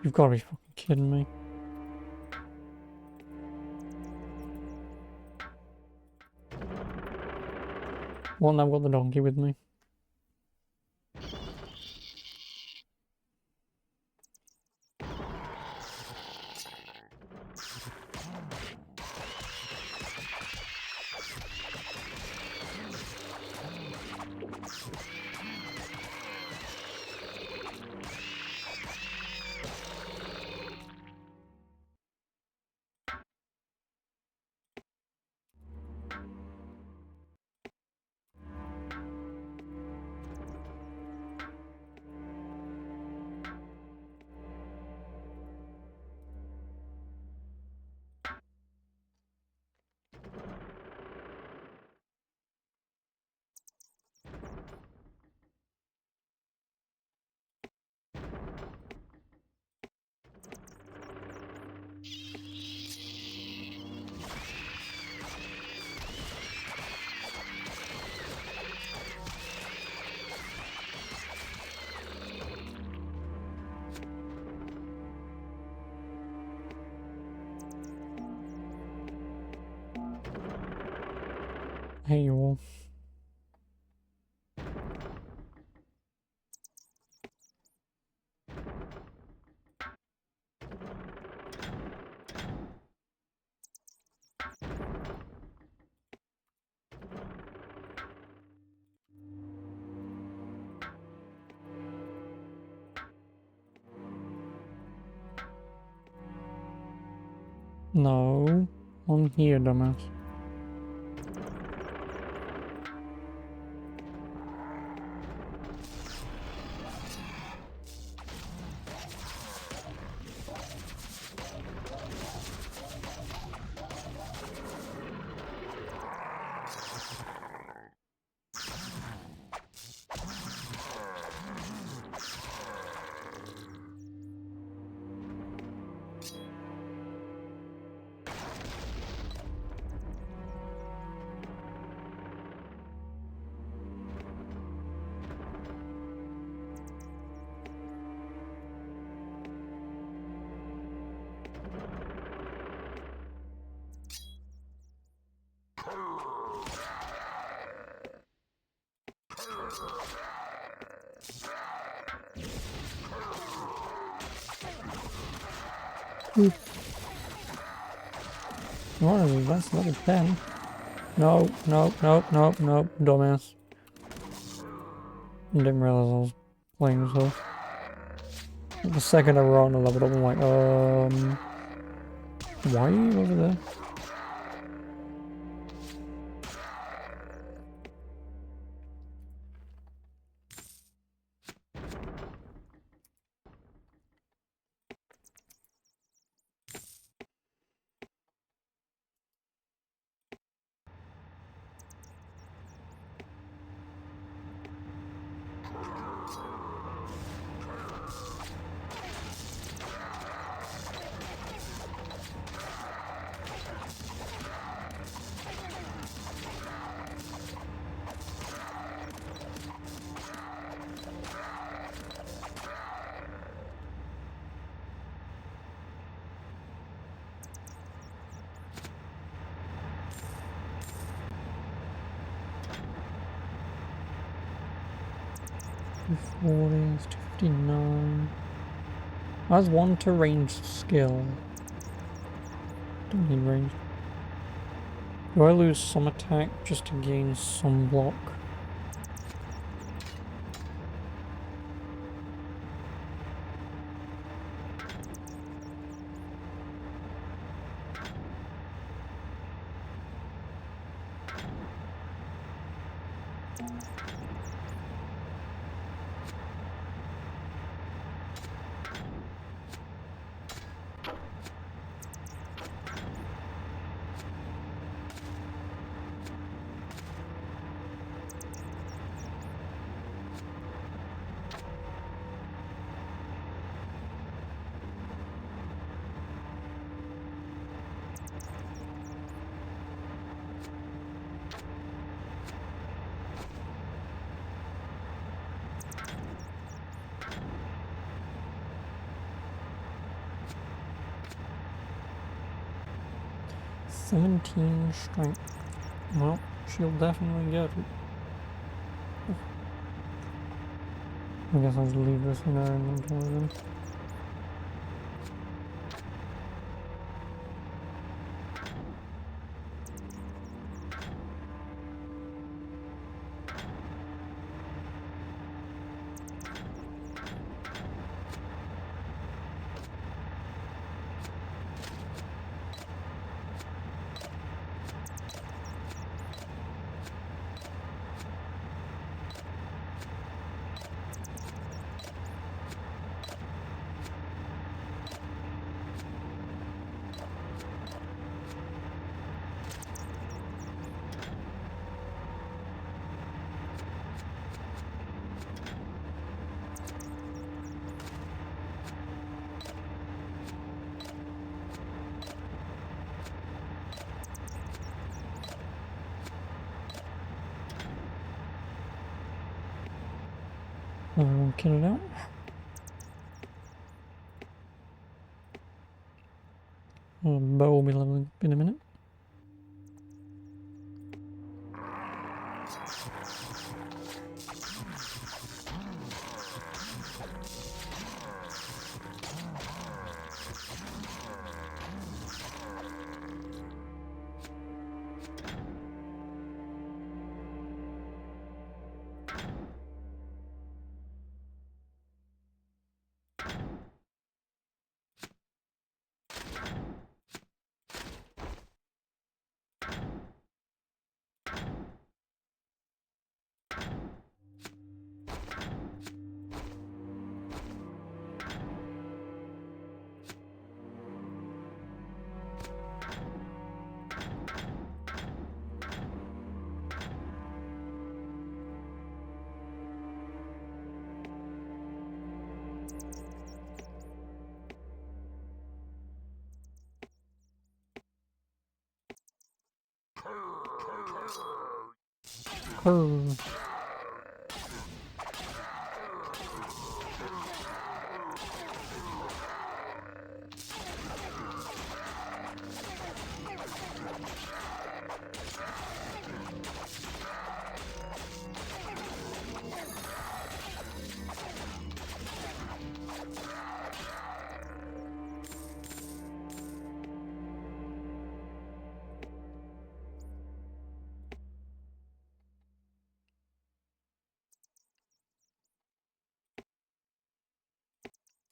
You've got to be fucking kidding me. Well, now I've got the donkey with me. Hey, you all. No, on here, dumbass. Well, that's not a pen. No, no, no, no, no, dumbass. Didn't realize I was playing this off. The second I run, I leveled up. I'm like, why are you over there? Forty, 59. That's one to ranged skill. Don't need range. Do I lose some attack just to gain some block? "17 strength. Well, she'll definitely get it. I guess I'll just leave this in our inventory then. Everyone kill it out. Bow will be leveling up in a minute. Oh.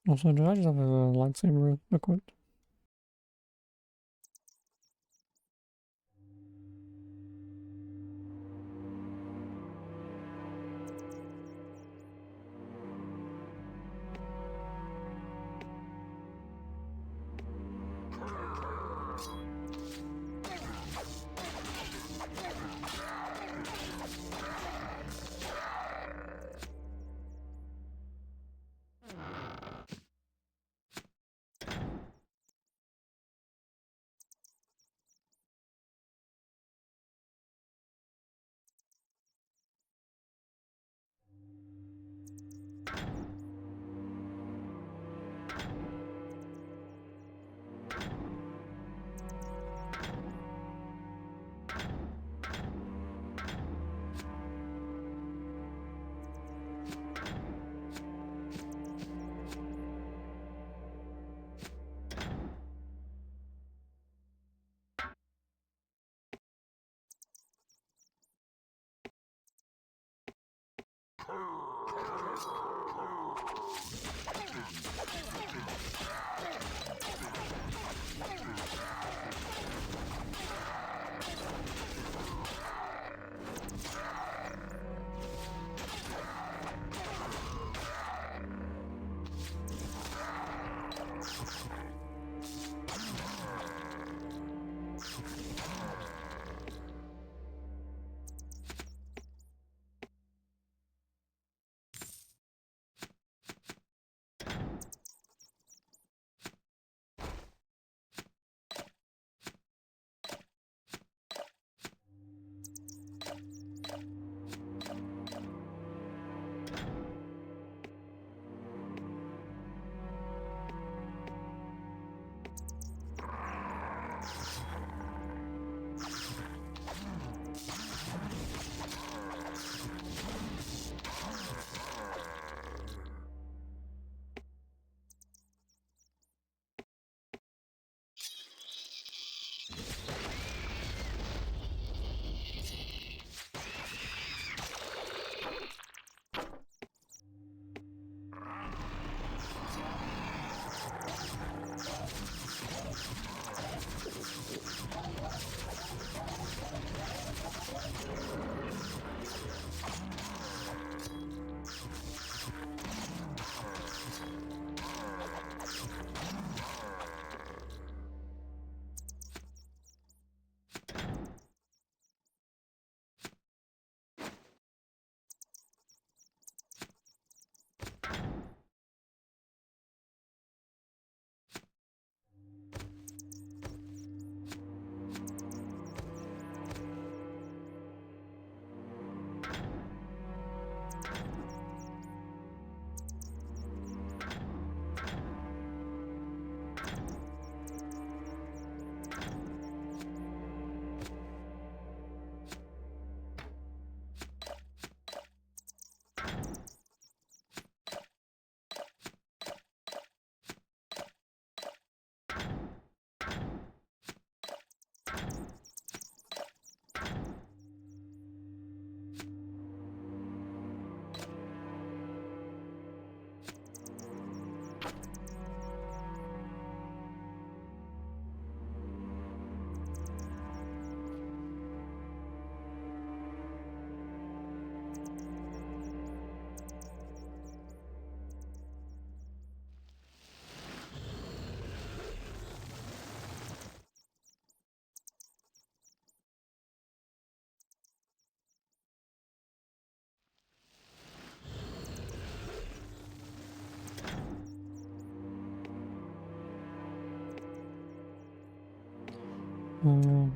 Also, do I just have a lightsaber equipped?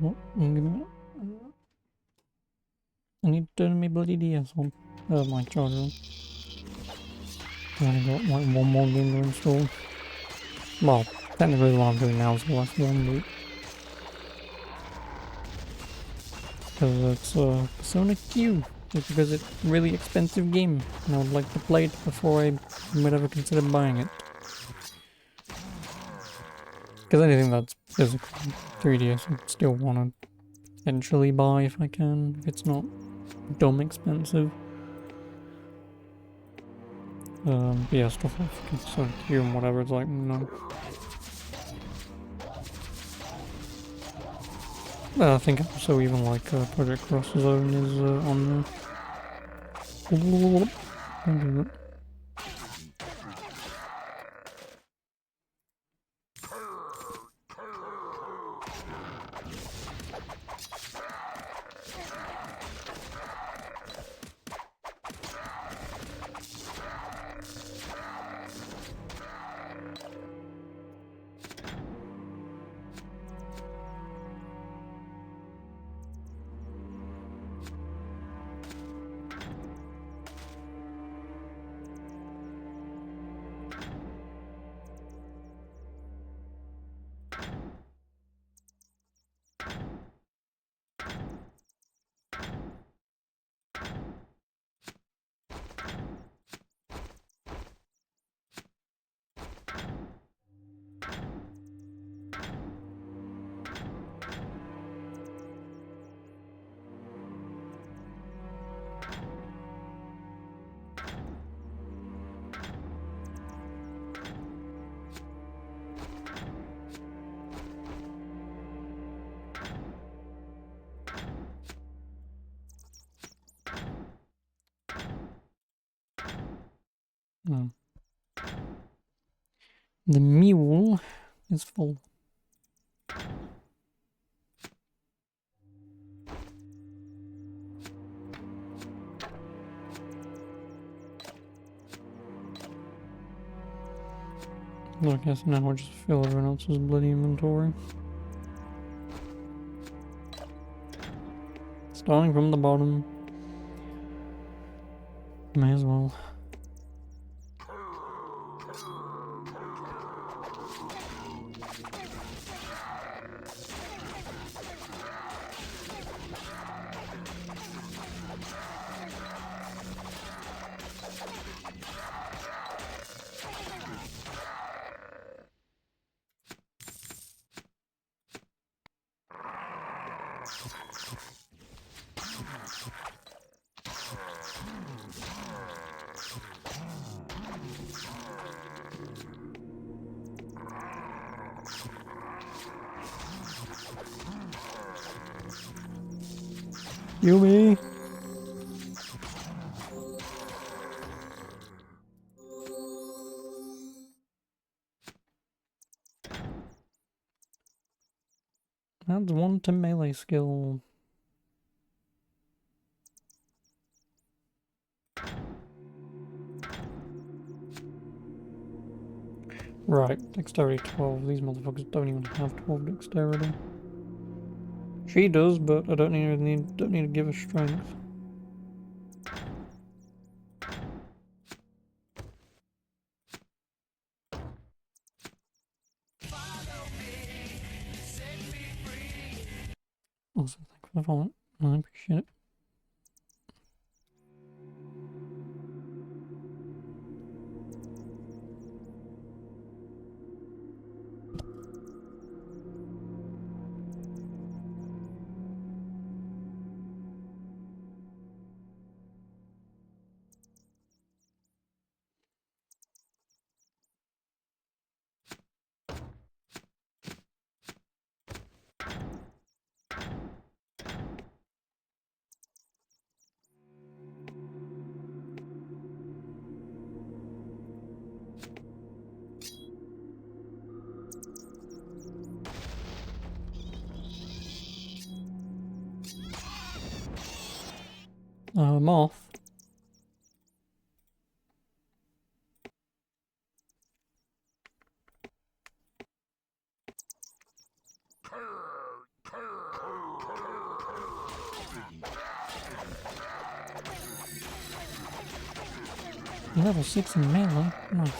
What? I need to turn my bloody DS on. My charger on. I only got like one more game to install. Well, technically what I'm doing now is the last one, but because it's Persona Q. Just because it's a really expensive game, and I would like to play it before I would ever consider buying it. Because anything that's physical 3DS I still want to eventually buy if I can, if it's not dumb expensive. But yeah, stuff like Sonic Q and whatever, it's like, no. I think also even like Project Cross Zone is on there. Oh. The mule is full. I guess now we'll just fill everyone else's bloody inventory. Starting from the bottom. May as well. Yumi! Adds 1 to melee skill. Right, dexterity 12. These motherfuckers don't even have 12 dexterity. She does, but I don't need to give her strength. Awesome, thanks for the follow. I appreciate it. Moth. Level 6 in melee. Nice.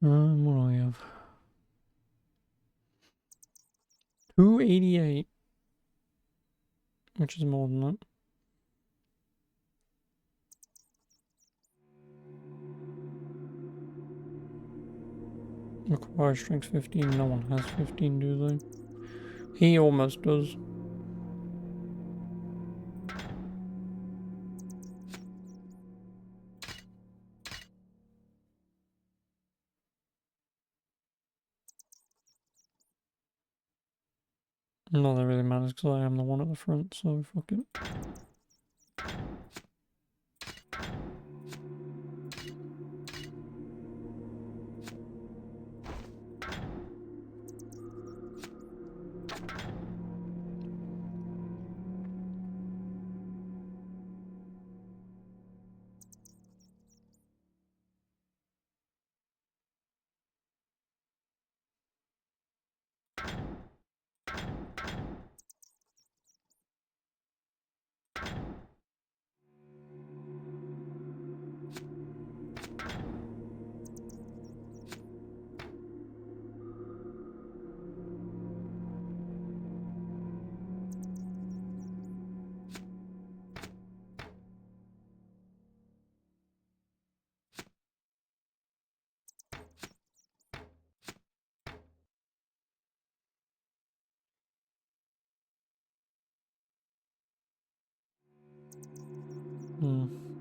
What do I have? 288, which is more than that. Requires strength 15. No one has 15, do they? He almost does. Not that really matters because I am the one at the front, so fuck it.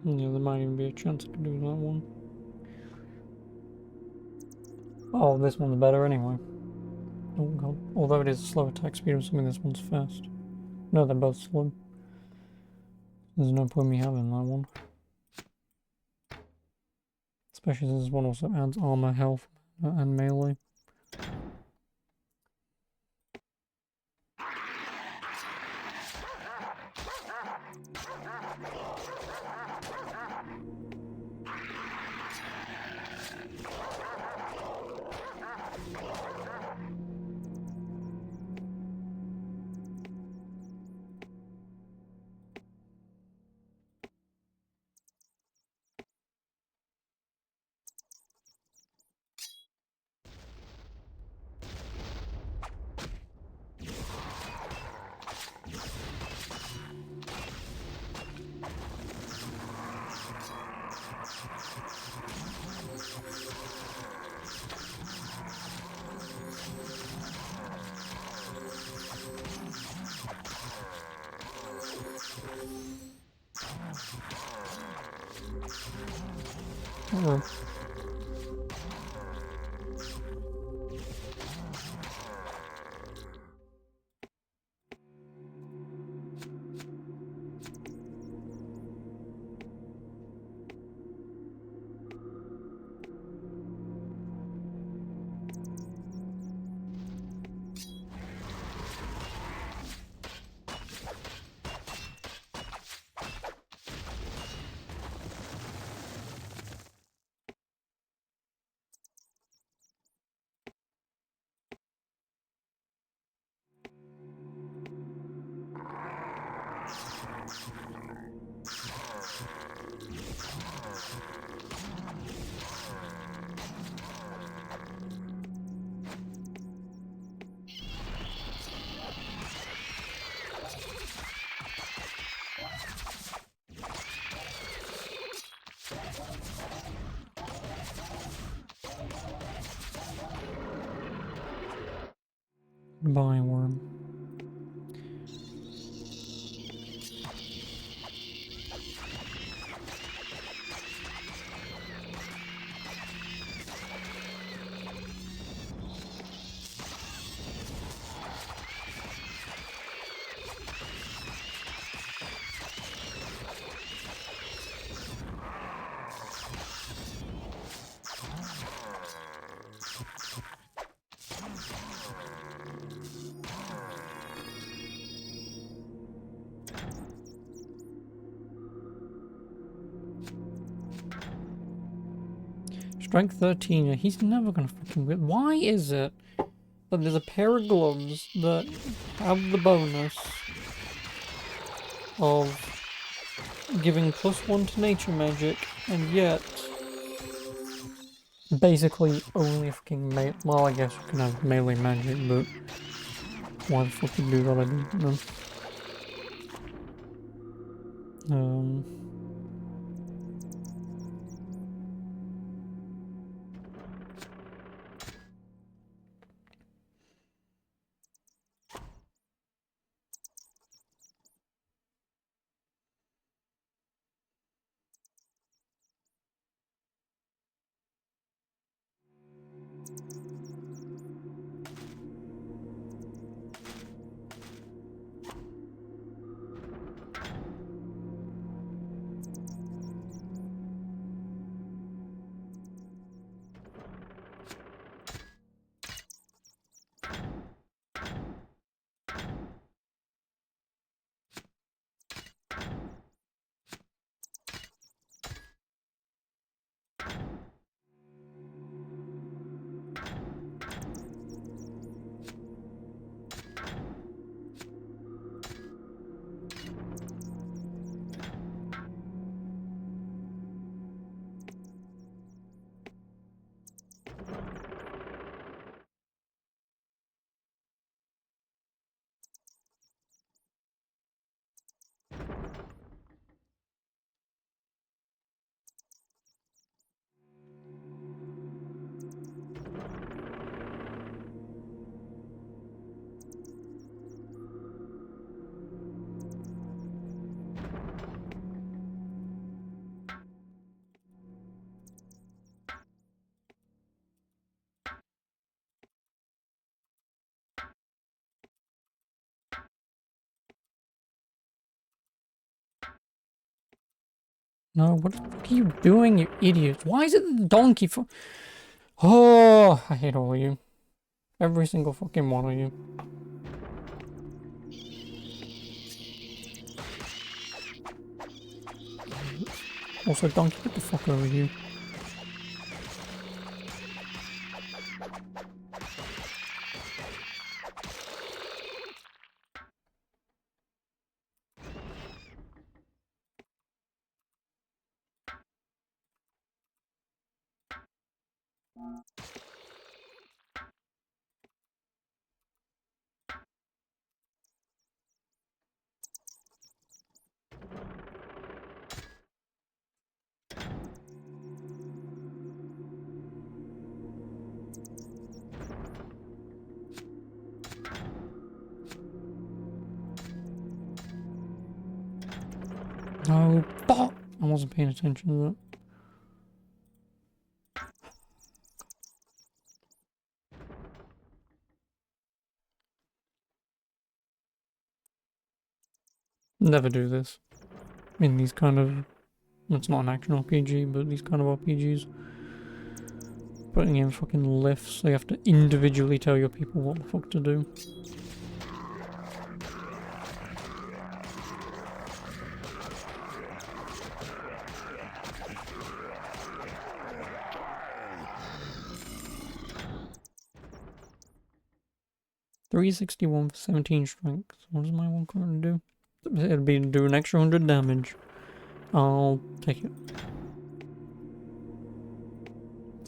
Yeah, there might even be a chance I could do that one. Oh, this one's better anyway. Oh god. Although it is a slow attack speed, I'm assuming this one's fast. No, they're both slow. There's no point me having that one. Especially since this one also adds armor, health, and melee. Goodbye, worm. Strength 13. Yeah, he's never gonna fucking win. Why is it that there's a pair of gloves that have the bonus of giving +1 to nature magic, and yet basically only fucking well, I guess you can have melee magic, but why the fuck you do that? I don't know. No, what the fuck are you doing, you idiots? Why is it the donkey for? Oh, I hate all of you. Every single fucking one of you. Also, donkey, get the fuck over you. No, fuck! I wasn't paying attention to that. Never do this. In these kind of... It's not an action RPG, but these kind of RPGs. Putting in fucking lifts, so you have to individually tell your people what the fuck to do. $361 for 17 strength. What does my one currently do? It'd be to do an extra 100 damage. I'll take it.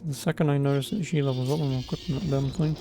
The second I notice that she levels up, I'm equipping that damn thing.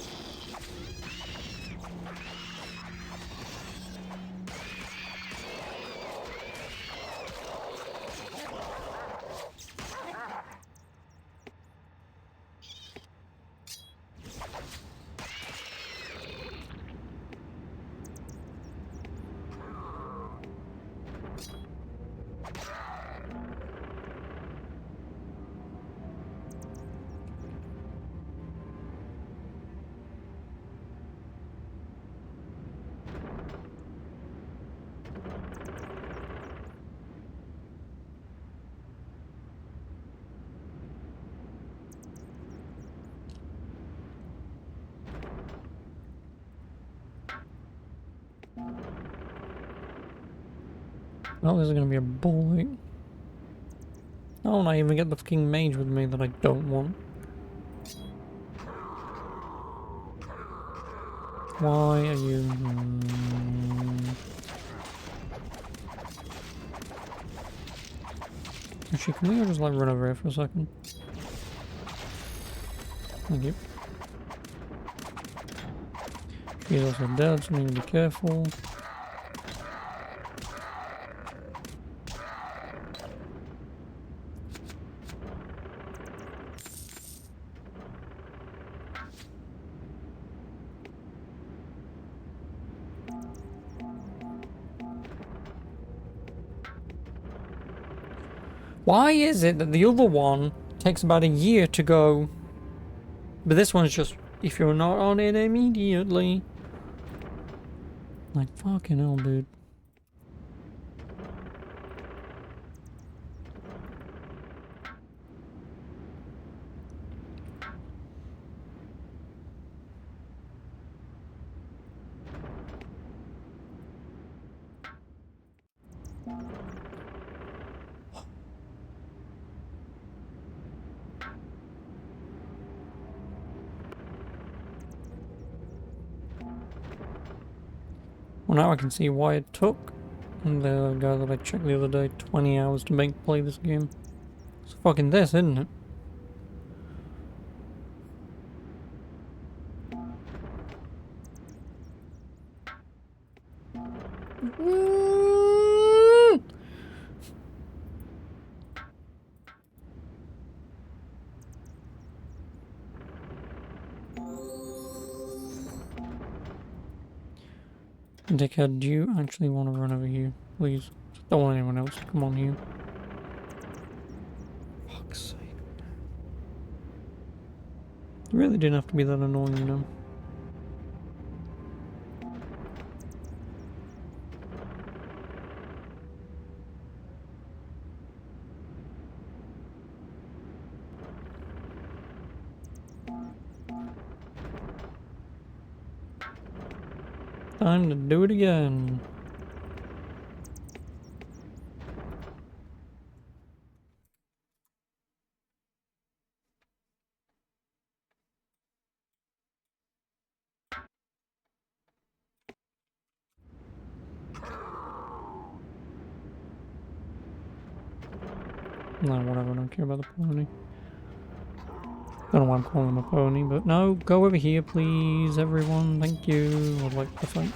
Well, this is gonna be a bullet. Oh, and I even get the fucking mage with me that I don't want. Why are you... Actually, can we just like run over here for a second? Thank you. He's also dead, so we need to be careful. Why is it that the other one takes about a year to go, but this one's just, if you're not on it immediately. Like, fucking hell, dude. Well, now I can see why it took the guy that I checked the other day 20 hours to play this game. It's fucking this, isn't it? Dickhead, do you actually want to run over here? Please. Don't want anyone else to come on here. Fuck's sake. It really didn't have to be that annoying, you know. Time to do it again. No, whatever, I don't care about the pony. Don't know why I'm calling him a pony, but no, go over here please, everyone. Thank you. I'd like to fight.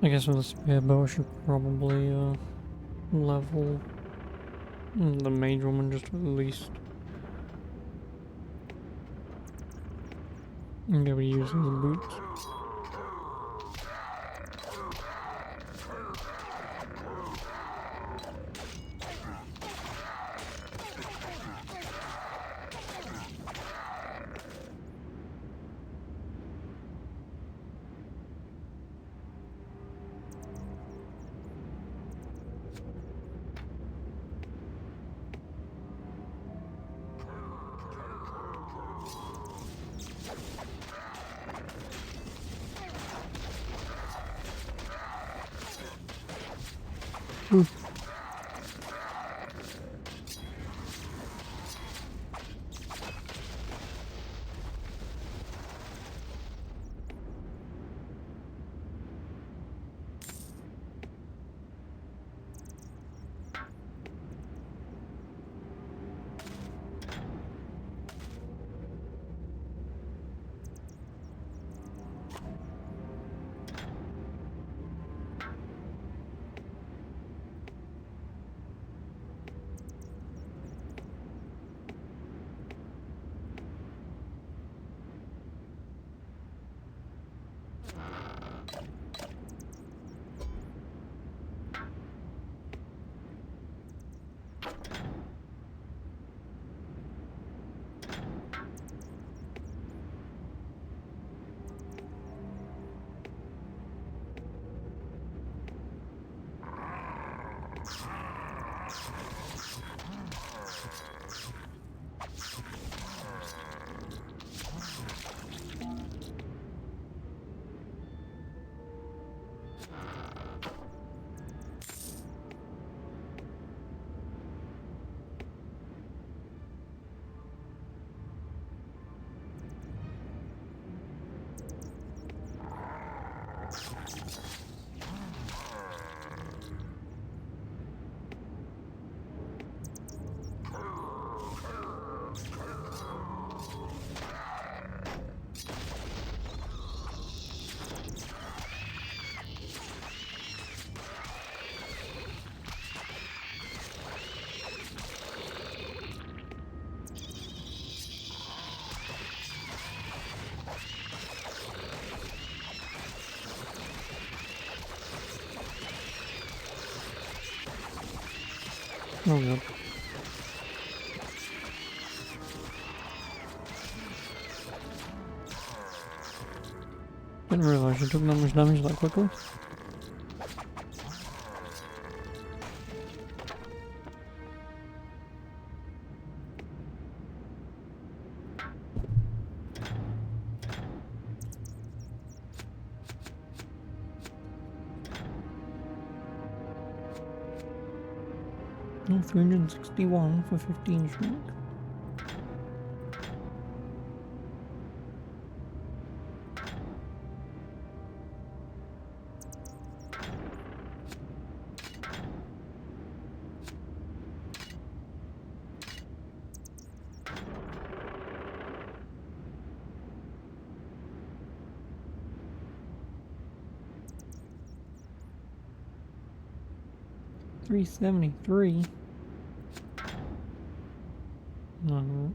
I guess with a spear bow, I should probably level the mage woman just at least. I'm gonna be using the boots. Oh god. Didn't realise you took that much damage that quickly. No, 361 for 15 shrink. $373. No.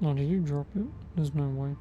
Oh, did you drop it? There's no way.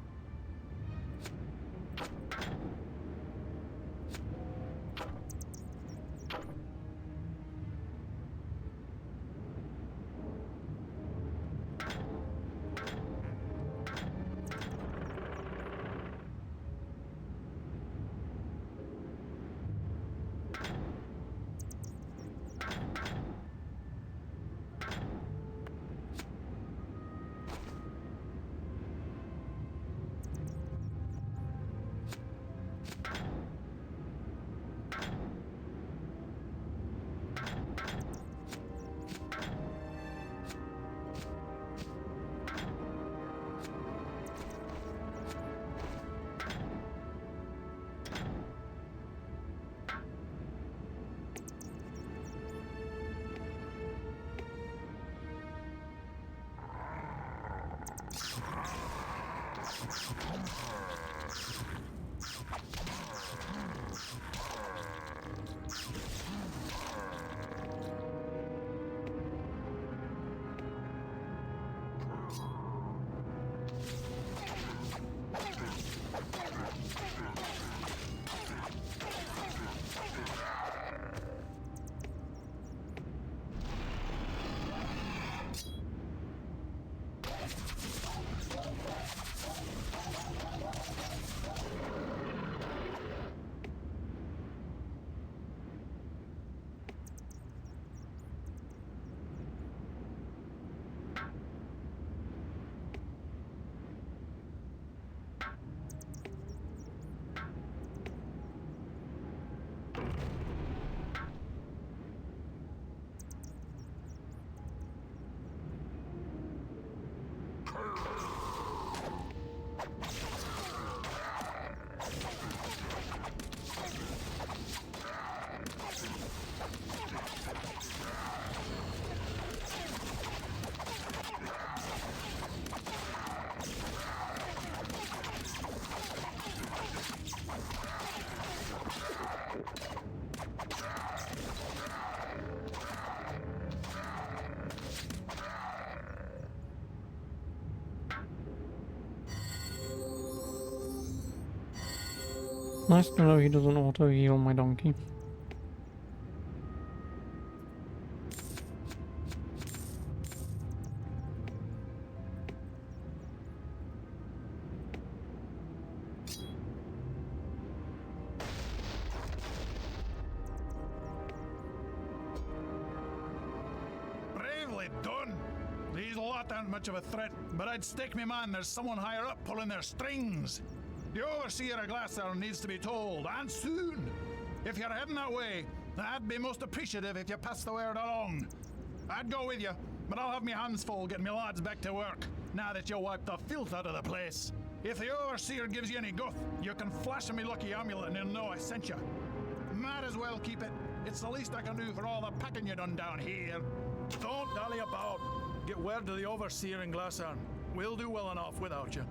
Nice to know he doesn't auto-heal my donkey. Bravely done. These lot aren't much of a threat, but I'd stake me man there's someone higher up pulling their strings. The overseer of Glassarn needs to be told, and soon. If you're heading that way, I'd be most appreciative if you passed the word along. I'd go with you, but I'll have me hands full getting me lads back to work, now that you wiped the filth out of the place. If the overseer gives you any guff, you can flash him me lucky amulet and he'll know I sent you. Might as well keep it. It's the least I can do for all the packing you done down here. Don't dally about. Get word to the overseer in Glassarn. We'll do well enough without you.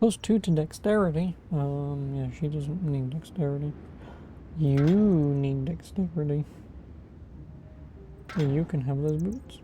+2 to dexterity. Yeah, she doesn't need dexterity. You need dexterity. So you can have those boots.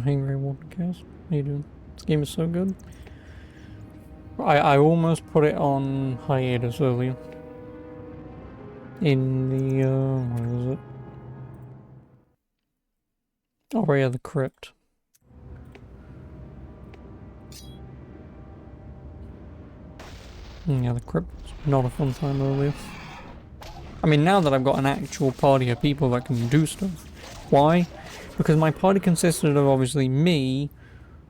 Hey, Grey Watercast. How you doing? This game is so good. I almost put it on hiatus earlier. In the, what is it? Oh yeah, the crypt. Yeah, the crypt was not a fun time earlier. I mean, now that I've got an actual party of people that can do stuff. Why? Because my party consisted of obviously me,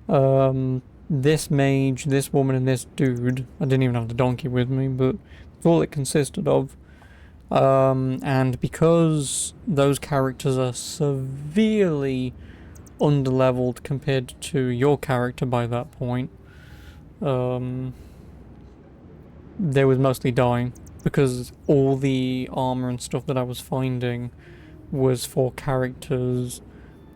this mage, this woman, and this dude. I didn't even have the donkey with me, but that's all it consisted of. And because those characters are severely underleveled compared to your character by that point, there was mostly dying. Because all the armor and stuff that I was finding was for characters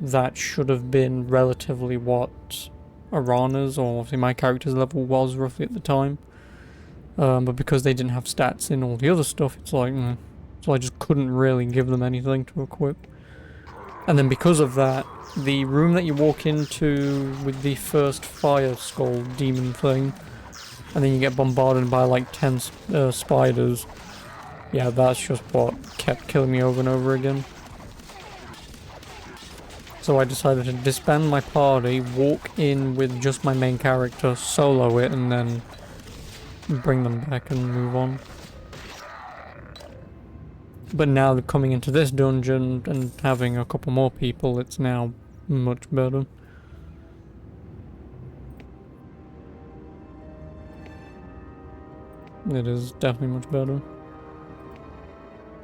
that should have been relatively what Arana's, or obviously my character's level was roughly at the time. But because they didn't have stats in all the other stuff, it's like, so I just couldn't really give them anything to equip. And then because of that, the room that you walk into with the first fire skull demon thing, and then you get bombarded by like 10 spiders, yeah, that's just what kept killing me over and over again. So I decided to disband my party, walk in with just my main character, solo it, and then bring them back and move on. But now coming into this dungeon and having a couple more people, it's now much better. It is definitely much better.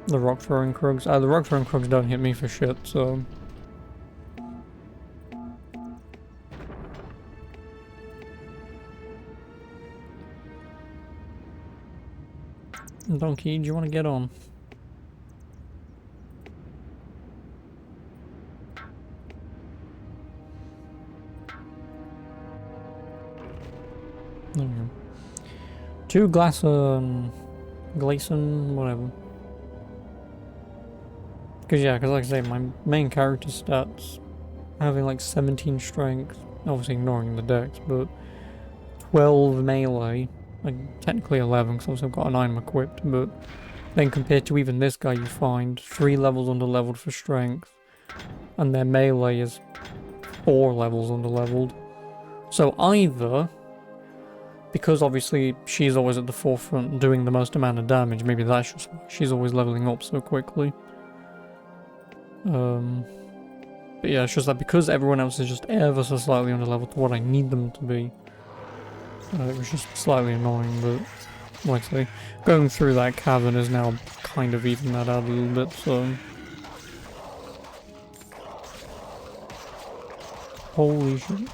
The rock throwing krugs. The rock throwing krugs don't hit me for shit, so. Donkey, do you want to get on? There we go. 2 Gleason, whatever. Because like I say, my main character stats having like 17 strength, obviously ignoring the dex, but 12 melee, like technically 11 because I've got an item equipped, but then compared to even this guy you find 3 levels under leveled for strength, and their melee is 4 levels under leveled. So either, because obviously she's always at the forefront doing the most amount of damage, maybe that's just why she's always leveling up so quickly. But yeah, it's just that because everyone else is just ever so slightly under level to what I need them to be, it was just slightly annoying, but like I say, going through that cavern is now kind of even that out a little bit, so... Holy shit.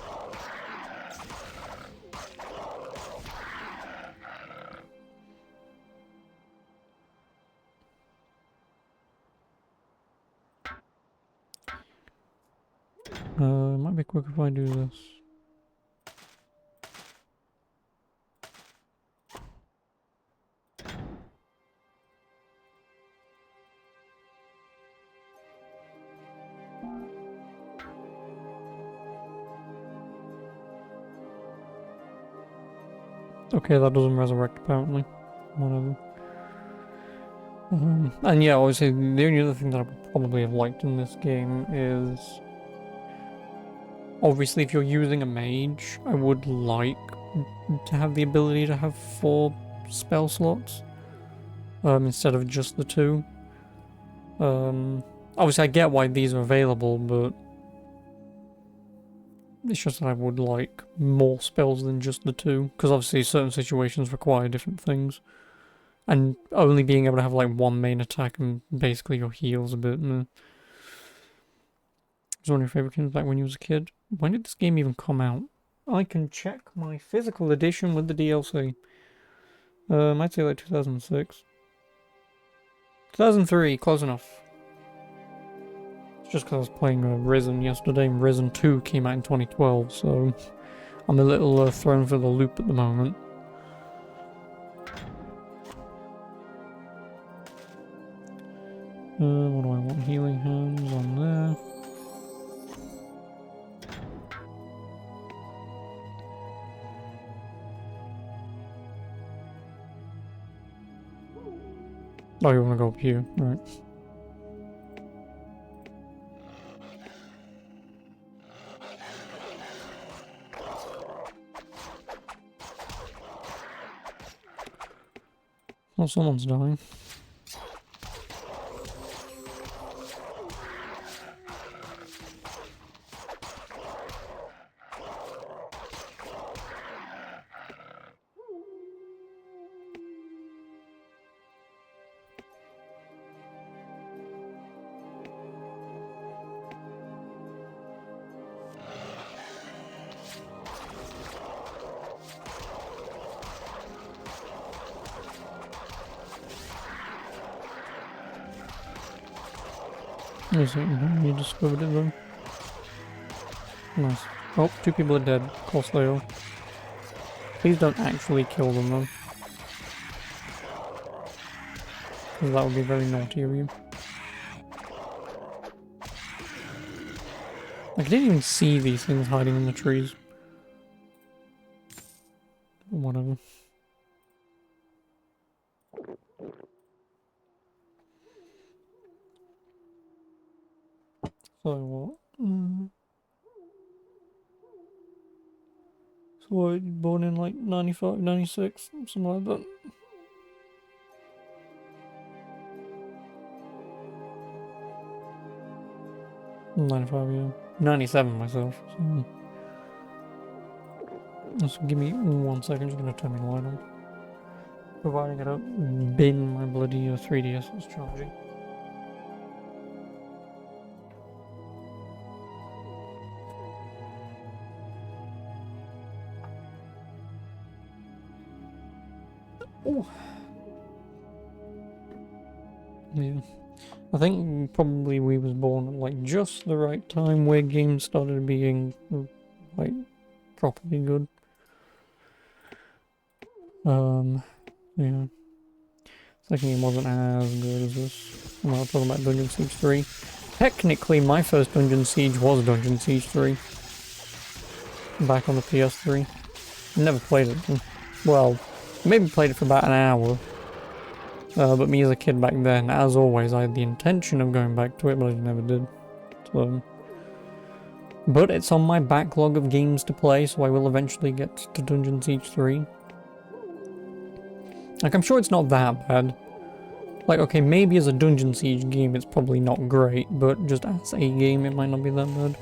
It might be quicker if I do this. Okay, that doesn't resurrect apparently. Whatever. And yeah, obviously the only other thing that I would probably have liked in this game is... Obviously if you're using a mage, I would like to have the ability to have 4 spell slots. Instead of just the 2. Obviously I get why these are available, but... It's just that I would like more spells than just the 2, because obviously certain situations require different things. And only being able to have like 1 main attack and basically your heals a bit. Was one of your favourite games back when you was a kid? When did this game even come out? I can check my physical edition with the DLC. I'd say like 2006. 2003, close enough. It's just because I was playing Risen yesterday, and Risen 2 came out in 2012, so I'm a little thrown for the loop at the moment. What do I want? Healing hands on there. Oh, you want to go up here, right? Oh, someone's dying. Is it? You discovered it though. Nice. Oh, 2 people are dead. Of course they are. Please don't actually kill them though. Because that would be very naughty of you. I didn't even see these things hiding in the trees. Whatever. So what? So what, born in like 95, 96, something like that? '95, yeah. 97 myself, so... Just give me 1 second, just gonna turn my light on. Providing I don't bin my bloody 3DS is charging. Oh. Yeah. I think probably we was born at like just the right time where games started being like properly good. Yeah. Second game wasn't as good as this. I'm not talking about Dungeon Siege 3. Technically, my first Dungeon Siege was Dungeon Siege 3. Back on the PS3. Never played it. Well, maybe played it for about an hour. But me as a kid back then, as always, I had the intention of going back to it, but I never did. So, but it's on my backlog of games to play, so I will eventually get to Dungeon Siege 3. Like, I'm sure it's not that bad. Like, okay, maybe as a Dungeon Siege game it's probably not great, but just as a game it might not be that bad.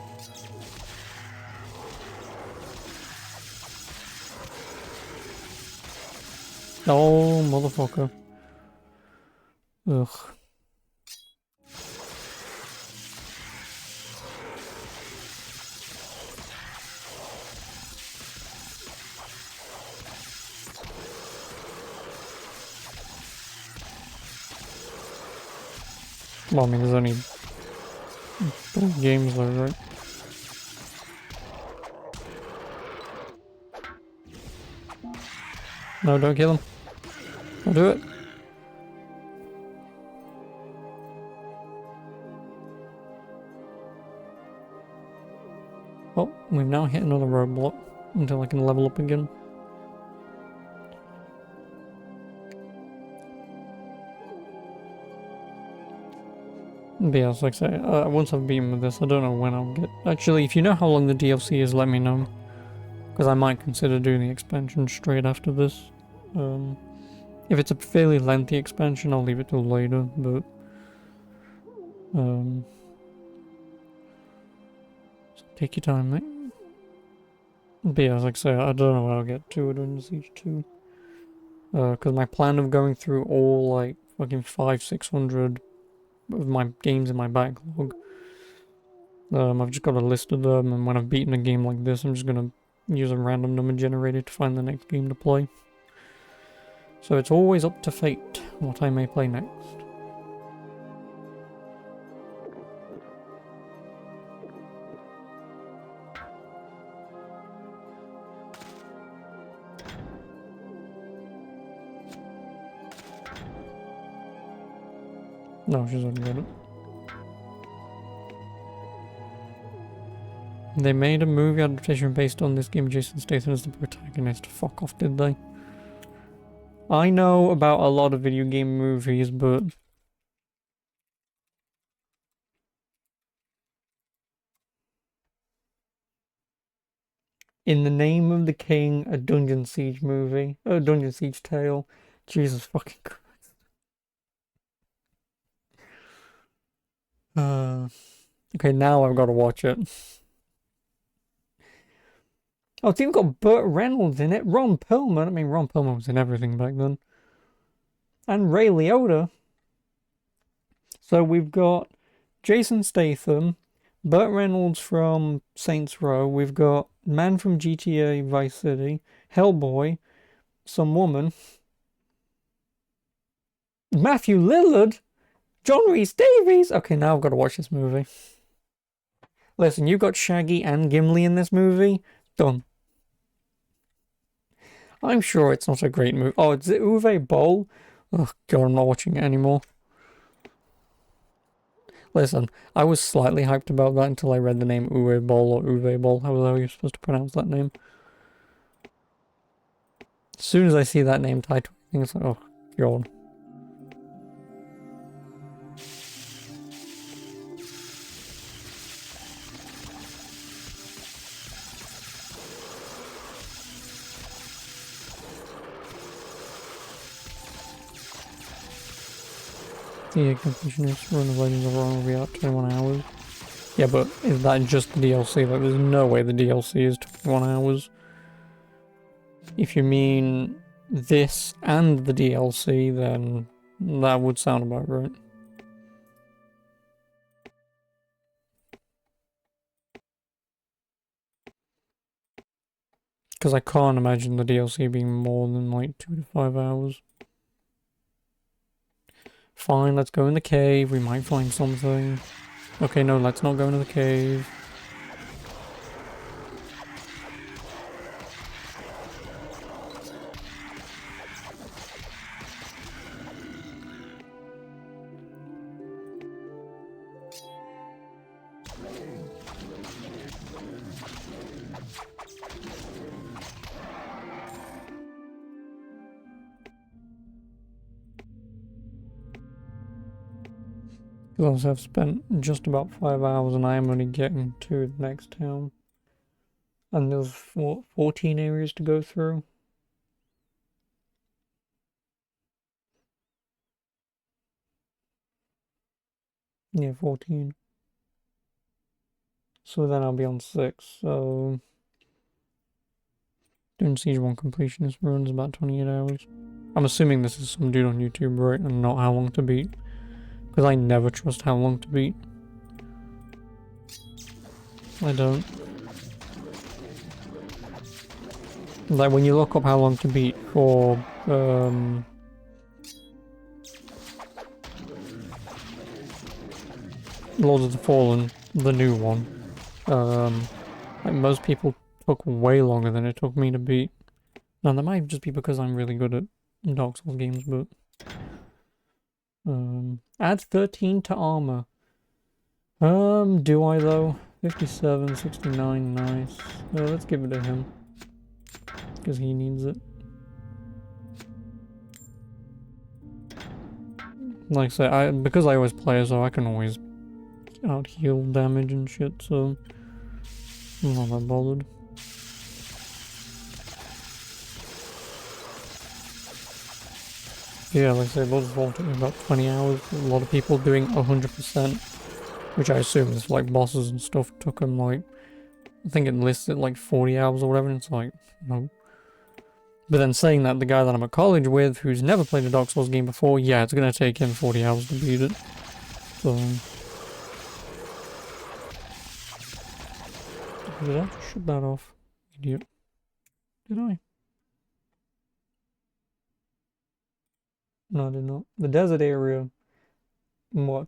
Oh, motherfucker. Ugh. Well, I mean, there's only 3 games though, right? No, don't kill him. I'll do it. Well, we've now hit another roadblock until I can level up again. But yeah, like I say, once I've beaten with this, I don't know when I'll get... Actually, if you know how long the DLC is, let me know. Because I might consider doing the expansion straight after this. If it's a fairly lengthy expansion, I'll leave it till later, but... so take your time, mate. But yeah, like I say, I don't know when I'll get to Dungeon Siege 2. Because my plan of going through all, like, fucking 500-600 of my games in my backlog. I've just got a list of them, and when I've beaten a game like this, I'm just gonna use a random number generator to find the next game to play. So it's always up to fate what I may play next. No, she's already got it. They made a movie adaptation based on this game. Jason Statham as the protagonist. Fuck off, did they? I know about a lot of video game movies, but... In the Name of the King, a Dungeon Siege movie. A Dungeon Siege tale. Jesus fucking Christ. Okay, now I've got to watch it. Oh, it's even got Burt Reynolds in it. Ron Perlman. I mean, Ron Perlman was in everything back then. And Ray Liotta. So we've got Jason Statham, Burt Reynolds from Saints Row. We've got man from GTA Vice City, Hellboy, some woman, Matthew Lillard, John Rhys Davies. Okay, now I've got to watch this movie. Listen, you've got Shaggy and Gimli in this movie. Done. I'm sure it's not a great movie. Oh, it's Uwe Boll. Oh god, I'm not watching it anymore. Listen, I was slightly hyped about that until I read the name Uwe Boll or Uwe Boll, however you're supposed to pronounce that name. As soon as I see that name title, I think it's like, oh god. The completion is Run of Legends of Wrong will be out 21 hours. Yeah, but is that just the DLC? Like, there's no way the DLC is 21 hours. If you mean this and the DLC, then that would sound about right. Because I can't imagine the DLC being more than like 2 to 5 hours. Fine, let's go in the cave. We might find something. Okay, no, let's not go into the cave. Because I've spent just about 5 hours and I am only getting to the next town. And there's, what, 14 areas to go through? Yeah, 14. So then I'll be on 6, so... Doing Siege 1 completionist runs about 28 hours. I'm assuming this is some dude on YouTube, right? And not how long to beat. Because I never trust how long to beat. I don't. Like when you look up how long to beat for Lords of the Fallen, the new one, like most people took way longer than it took me to beat. Now that might just be because I'm really good at Dark Souls games, but add 13 to armor. Do I though? 57, 69, nice. Let's give it to him. Because he needs it. Like I say, because I always play as though I can always out heal damage and shit, so I'm not that bothered. Yeah, like I said, Lords of the Fallen took me about 20 hours. A lot of people doing 100%, which I assume is like bosses and stuff took them like, I think it listed like 40 hours or whatever, and it's like, no. But then saying that, the guy that I'm at college with, who's never played a Dark Souls game before, yeah, it's gonna take him 40 hours to beat it. So... Did I just shut that off? Idiot. Did I? No, I did not. The desert area... What?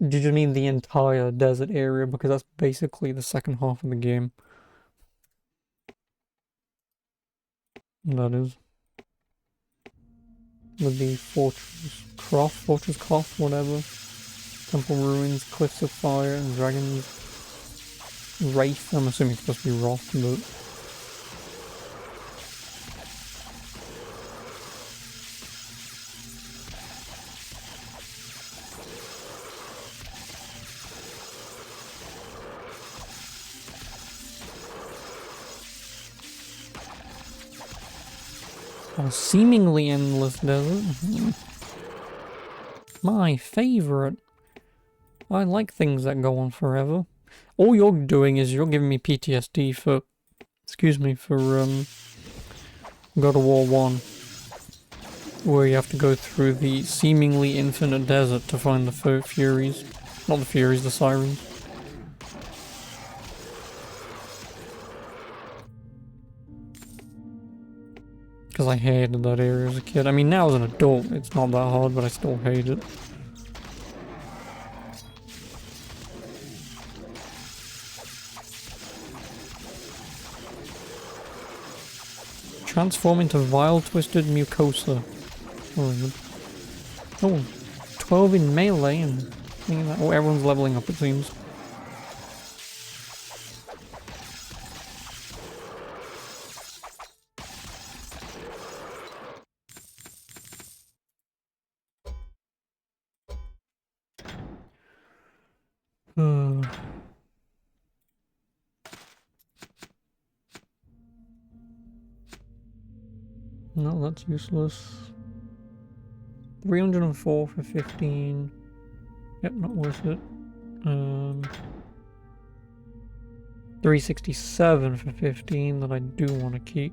Did you mean the entire desert area? Because that's basically the second half of the game. That is. With the Fortress Croft, whatever. Temple Ruins, Cliffs of Fire, and Dragons. Wraith, I'm assuming it's supposed to be Wrath, but... A seemingly endless desert. My favorite. I like things that go on forever. All you're doing is you're giving me PTSD for, God of War 1. Where you have to go through the seemingly infinite desert to find the Furies. Not the Furies, the Sirens. Because I hated that area as a kid. I mean, now as an adult, it's not that hard, but I still hate it. Transform into vile, twisted mucosa. Oh, 12 in melee, and oh, everyone's leveling up, it seems. No, that's useless. 304 for 15. Yep, not worth it. 367 for 15 that I do want to keep.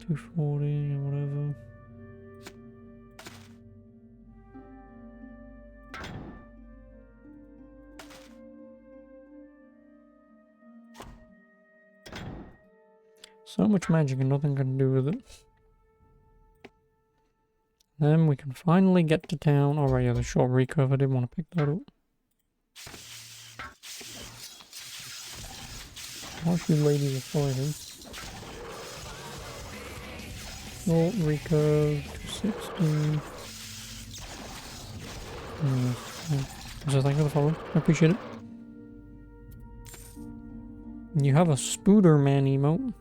240 or whatever. So much magic and nothing can do with it. Then we can finally get to town. Alright, yeah, the short recurve. I didn't want to pick that up. Whilst you ladies are fighting. Short recurve, 260. So thank you for the follow. I appreciate it. You have a Spooderman emote.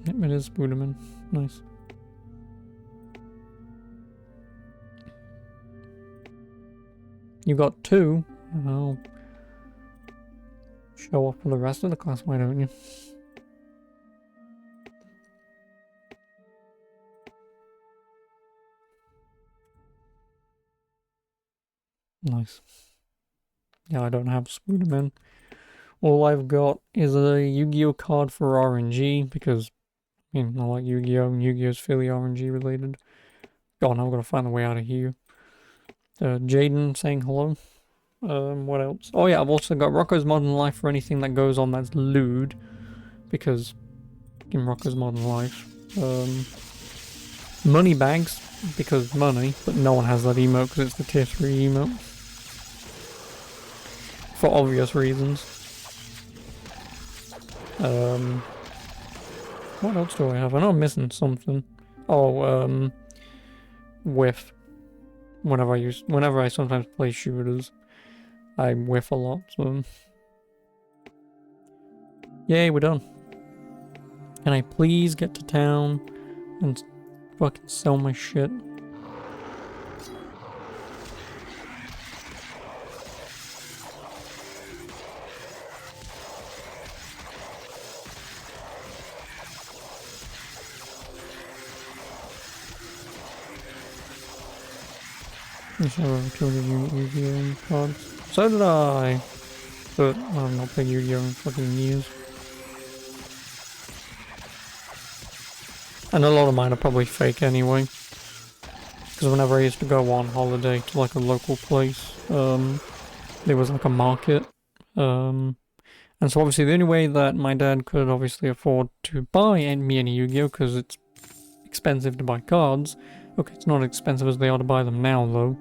Yep, it is Spooderman. Nice. you got 2, I'll show off for the rest of the class, why don't you? Nice. Yeah, I don't have Spooderman. All I've got is a Yu-Gi-Oh card for RNG, because, I mean, I like Yu-Gi-Oh, and Yu-Gi-Oh's fairly RNG related. God, now I've got to find a way out of here. Jaden saying hello. What else? Oh yeah, I've also got Rocco's Modern Life for anything that goes on that's lewd, because in Rocco's Modern Life. Money bags, because money, but no one has that emote because it's the tier 3 emote. For obvious reasons. What else do I have? I know I'm missing something. Oh, whiff. Whenever I sometimes play shooters, I whiff a lot, so... Yay, we're done. Can I please get to town and fucking sell my shit? I should have over 200 Yu-Gi-Oh cards. So did I! But I've not played Yu-Gi-Oh in fucking years. And a lot of mine are probably fake anyway. Because whenever I used to go on holiday to like a local place, there was like a market. And so obviously the only way that my dad could obviously afford to buy me any Yu-Gi-Oh, because it's expensive to buy cards. Okay, it's not as expensive as they are to buy them now though.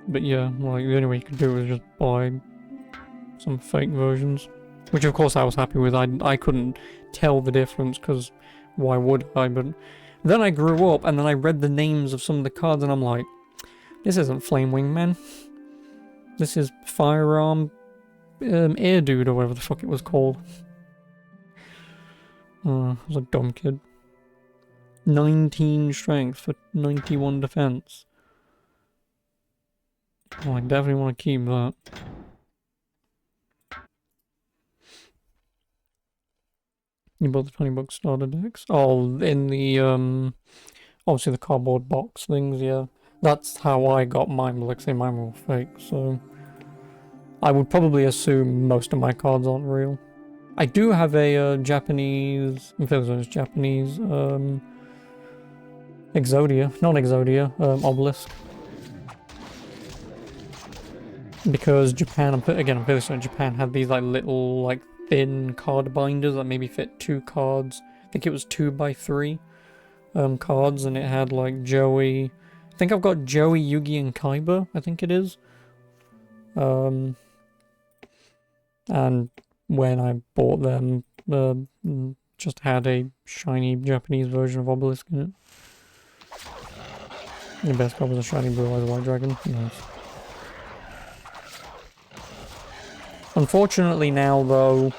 But yeah, like the only way you could do it was just buy some fake versions. Which of course I was happy with. I couldn't tell the difference, because why would I? But then I grew up and then I read the names of some of the cards and I'm like, this isn't Flame Wing Man. This is Firearm Air Dude or whatever the fuck it was called. I was a dumb kid. 19 strength for 91 defense. Oh, I definitely want to keep that. You bought the $20 starter decks? Oh, in the, obviously the cardboard box things, yeah. That's how I got mine, but like I say, mine were all fake, so... I would probably assume most of my cards aren't real. I do have a, Japanese... I think it's Japanese, Exodia. Not Exodia, Obelisk. Because Japan, I'm fairly certain Japan had these like little like thin card binders that maybe fit 2 cards. I think it was 2x3 cards, and it had like Joey. I think I've got Joey, Yugi, and Kaiba. I think it is. And when I bought them, just had a shiny Japanese version of Obelisk in it. The best card was a shiny Blue Eyes White Dragon. Nice. Unfortunately now though,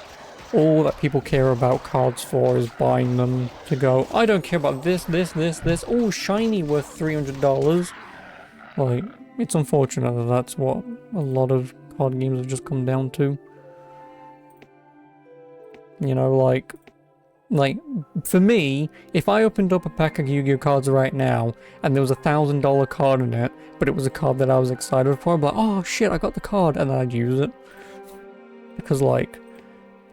all that people care about cards for is buying them to go, I don't care about this. Oh, shiny worth $300. Like, it's unfortunate that that's what a lot of card games have just come down to. You know, like, for me, if I opened up a pack of Yu-Gi-Oh cards right now, and there was a $1,000 card in it, but it was a card that I was excited for, I'd be like, oh shit, I got the card, and then I'd use it. Because, like,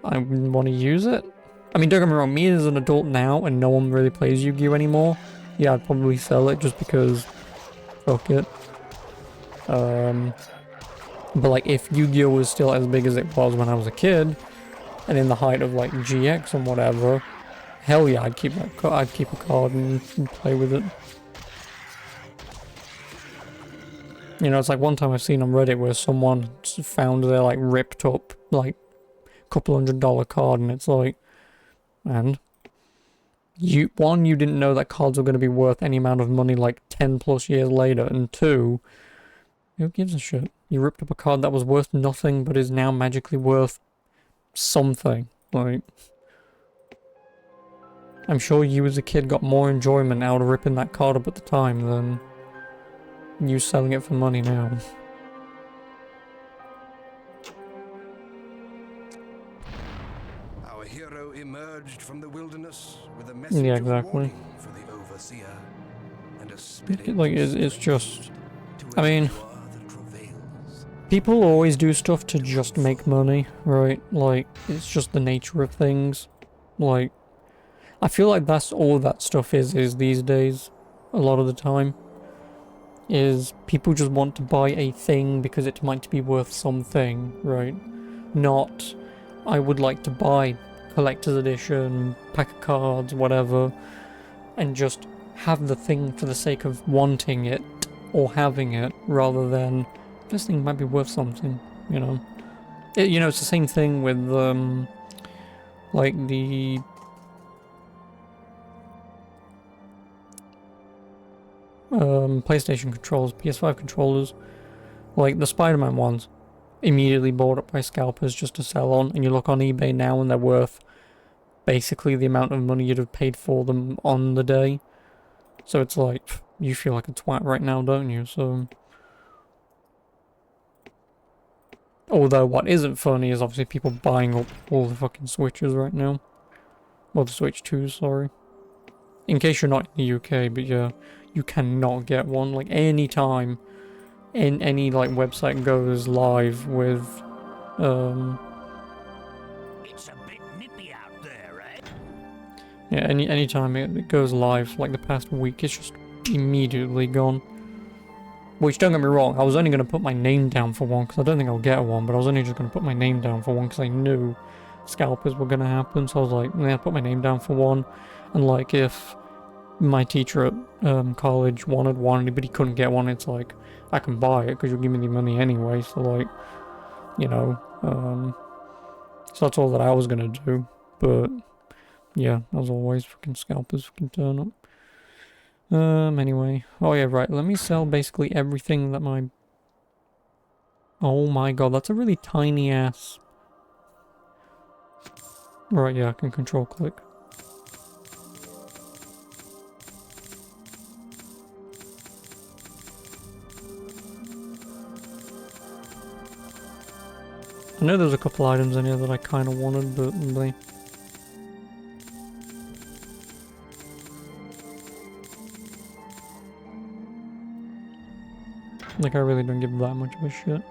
I want to use it. I mean, don't get me wrong, me as an adult now, and no one really plays Yu-Gi-Oh anymore, yeah, I'd probably sell it just because, fuck it. But, like, if Yu-Gi-Oh was still as big as it was when I was a kid, and in the height of, like, GX and whatever, hell yeah, I'd keep a card and play with it. You know, it's like one time I've seen on Reddit where someone found their, like, ripped up, like, couple $100 card, and it's like, and you didn't know that cards were going to be worth any amount of money, like, 10 plus years later, and 2, who gives a shit? You ripped up a card that was worth nothing, but is now magically worth something. Like, I'm sure you as a kid got more enjoyment out of ripping that card up at the time than you selling it for money now. Our hero emerged from the wilderness with a message Yeah, of exactly. warning for the overseer and a spirit Like, it's just... I mean... People always do stuff to just make money, right? Like, it's just the nature of things. Like, I feel like that's all that stuff is these days, a lot of the time. Is people just want to buy a thing because it might be worth something, right? Not, I would like to buy collector's edition, pack of cards, whatever, and just have the thing for the sake of wanting it or having it, rather than this thing might be worth something, you know. You know, it's the same thing with like the PlayStation controllers, PS5 controllers, like the Spider-Man ones, immediately bought up by scalpers just to sell on, and you look on eBay now and they're worth basically the amount of money you'd have paid for them on the day. So it's like, you feel like a twat right now, don't you? So, although what isn't funny is obviously people buying up all the fucking Switches right now. Well, the Switch 2, sorry. In case you're not in the UK, but yeah, you cannot get one. Like, any time any like website goes live with It's a bit nippy out there, right? yeah, any time it goes live, like the past week, it's just immediately gone. Which, don't get me wrong, I was only going to put my name down for one, because I don't think I'll get one, but I was only just going to put my name down for one, because I knew scalpers were going to happen, so I was like, yeah, put my name down for one, and like, if my teacher at college wanted one, but he couldn't get one, it's like, I can buy it, because you'll give me the money anyway, so like, you know, so that's all that I was going to do, but, yeah, as always, fucking scalpers fucking turn up. Anyway. Oh yeah, right, let me sell basically everything that my... Oh my god, that's a really tiny ass... Right, yeah, I can control click. I know there's a couple items in here that I kind of wanted, but they... Like, I really don't give that much of a shit.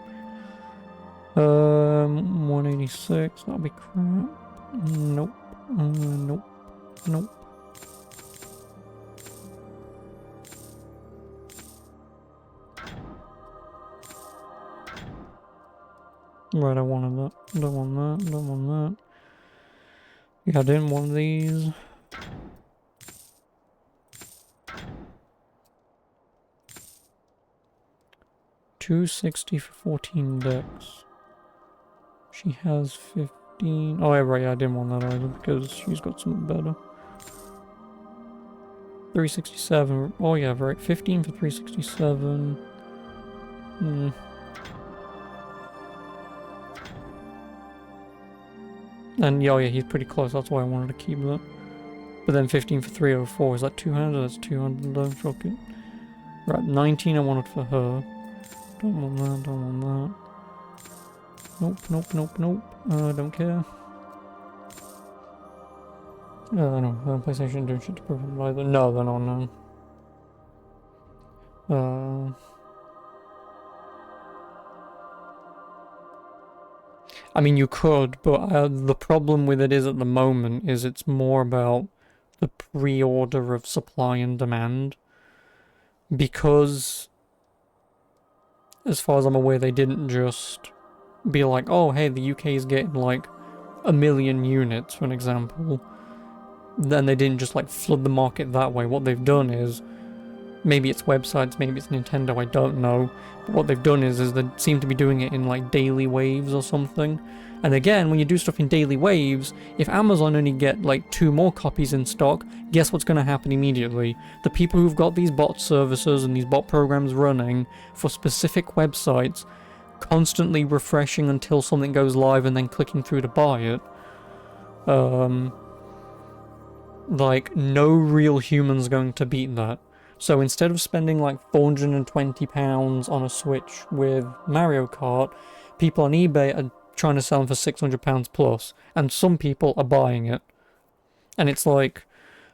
186, that'll be crap. Nope. Nope. Nope. Right, I wanted that. Don't want that. Don't want that. Yeah, I didn't want these. $260 for 14 decks. She has 15. Oh, yeah, right, yeah, I didn't want that either because she's got something better. 367. Oh, yeah, right. 15 for 367. And yeah, oh, yeah, he's pretty close. That's why I wanted to keep that. But then 15 for 304. Is that 200? That's 200. Don't fuck it. Right, 19 I wanted for her. Don't want that, don't want that. Nope, nope, nope, nope. Don't care. No, PlayStation doing shit to prevent either. No, they're not, no. I mean, you could, but the problem with it is at the moment is it's more about the pre-order of supply and demand. Because... as far as I'm aware, they didn't just be like, oh, hey, the UK is getting like 1 million units, for an example. Then they didn't just like flood the market that way. What they've done is, maybe it's websites, maybe it's Nintendo, I don't know. But what they've done is they seem to be doing it in like daily waves or something. And again, when you do stuff in daily waves, if Amazon only get like 2 more copies in stock, guess what's going to happen immediately? The people who've got these bot services and these bot programs running for specific websites, constantly refreshing until something goes live and then clicking through to buy it. Like, no real human's going to beat that. So instead of spending like £420 on a Switch with Mario Kart, people on eBay are trying to sell them for £600 plus, and some people are buying it. And it's like,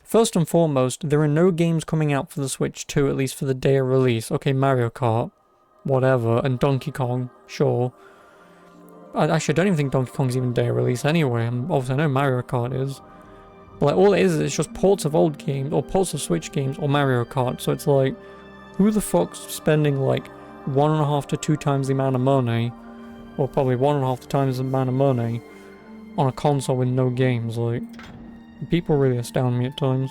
first and foremost, there are no games coming out for the Switch 2, at least for the day of release. Okay, Mario Kart, whatever, and Donkey Kong, sure. Actually, I don't even think Donkey Kong's even day of release anyway, and obviously I know Mario Kart is. But like, all it is it's just ports of old games, or ports of Switch games, or Mario Kart, so it's like, who the fuck's spending like 1.5 to 2 times the amount of money, or probably 1.5 times the amount of money, on a console with no games? Like, people really astound me at times.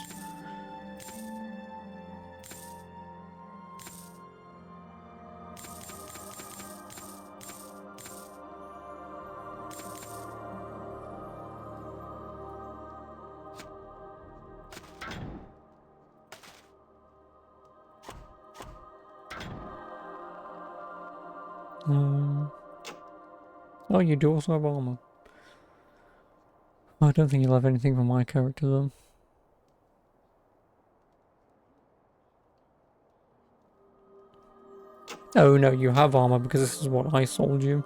Oh, you do also have armor. I don't think you'll have anything for my character though. Oh no, you have armor because this is what I sold you.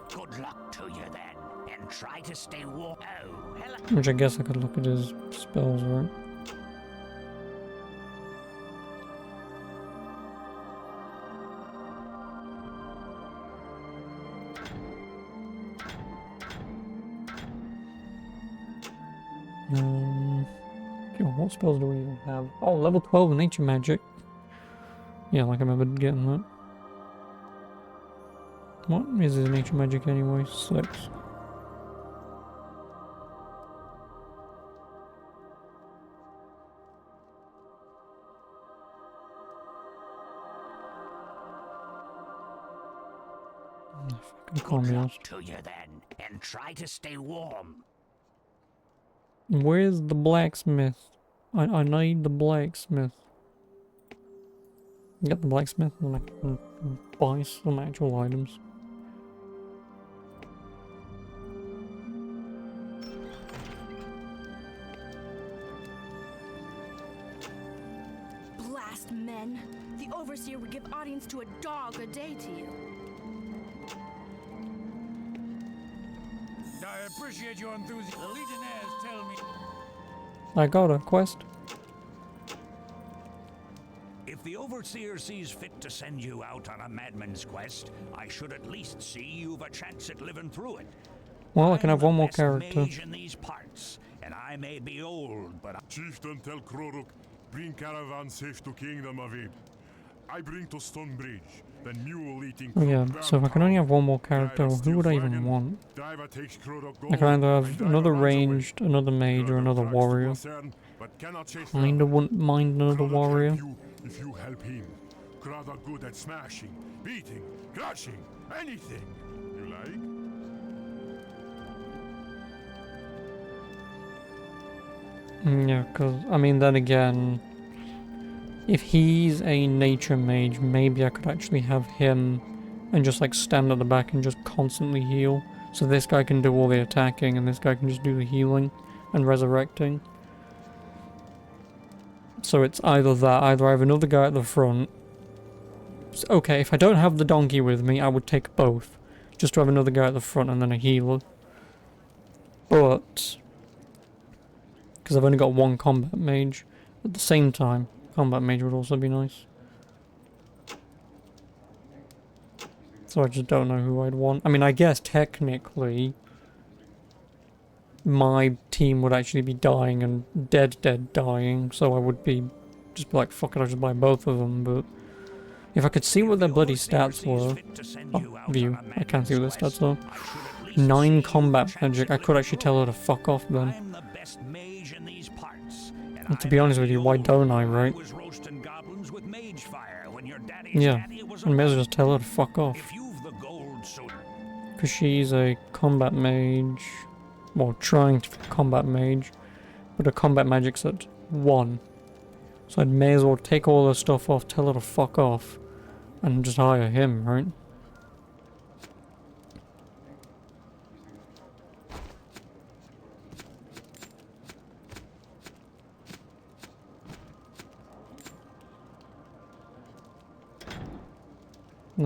Good luck to you then, and try to stay warm. Oh, hello. Which I guess I could look at his spells, right? Okay, what spells do we even have? Oh, level 12 nature magic. Yeah, like I remember getting that. What is his nature magic anyway? 6. Good luck to you then, and try to stay warm. Where's the blacksmith? I need the blacksmith. Get the blacksmith and I can buy some actual items. Blast men! The Overseer would give audience to a dog a day to you. I appreciate your enthusiasm. The Legionnaires tell me. I got a quest. If the Overseer sees fit to send you out on a madman's quest, I should at least see you've a chance at living through it. Well, I can have one more best character. mage in these parts, and I may be old, but Chieftain, tell Kroruk, bring caravan safe to Kingdom of Ape. I bring to Stonebridge, the mule-eating. Oh yeah, so if I can only have one more character, who would I even want? I can either have another ranged, another mage, or another warrior. Kinda wouldn't mind another warrior. If you help him, Krada good at smashing, beating, crushing, anything. You like? Yeah, because, I mean, then again, if he's a nature mage, maybe I could actually have him and just like stand at the back and just constantly heal. So this guy can do all the attacking and this guy can just do the healing and resurrecting. So it's either that, either I have another guy at the front. Okay, if I don't have the donkey with me, I would take both. Just to have another guy at the front and then a healer. But because I've only got one combat mage. At the same time, combat mage would also be nice. So I just don't know who I'd want. I mean, I guess technically my team would actually be dying and dead dying, so I would be just be like, fuck it, I'll just buy both of them. But if I could see what their bloody stats were, view, I can't see what their stats are. 9 combat magic, I could actually tell her to fuck off then. And to be honest with you, why don't I, right? Yeah, I may as well just tell her to fuck off. Because she's a combat mage, well, trying to be a combat mage, but her combat magic's at 1. So I may as well take all her stuff off, tell her to fuck off, and just hire him, right?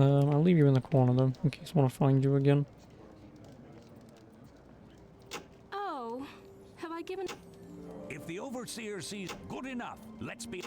I'll leave you in the corner though, in case I want to find you again. Oh, have I given... If the Overseer sees good enough, let's be...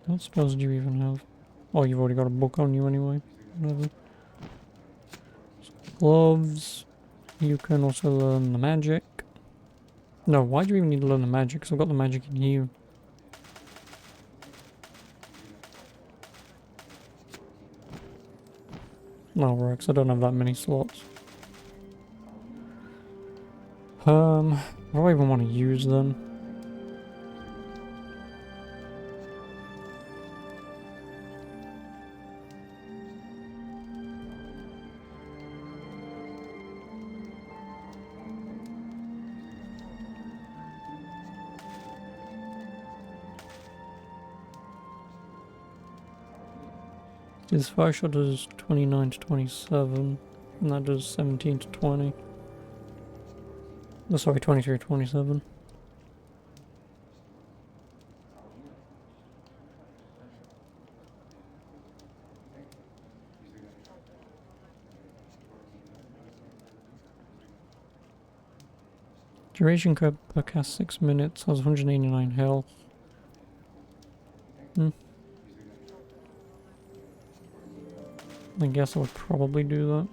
What spells do you even have? Oh, you've already got a book on you anyway. Whatever. Gloves. You can also learn the magic. No, why do you even need to learn the magic? Because I've got the magic in here. No, Rex, I don't have that many slots. What do I even want to use then? This fire shot does 29 to 27, and that does 17 to 20. Oh, sorry, 23 to 27. Duration per cast 6 minutes, has 189 health. I guess I would probably do that.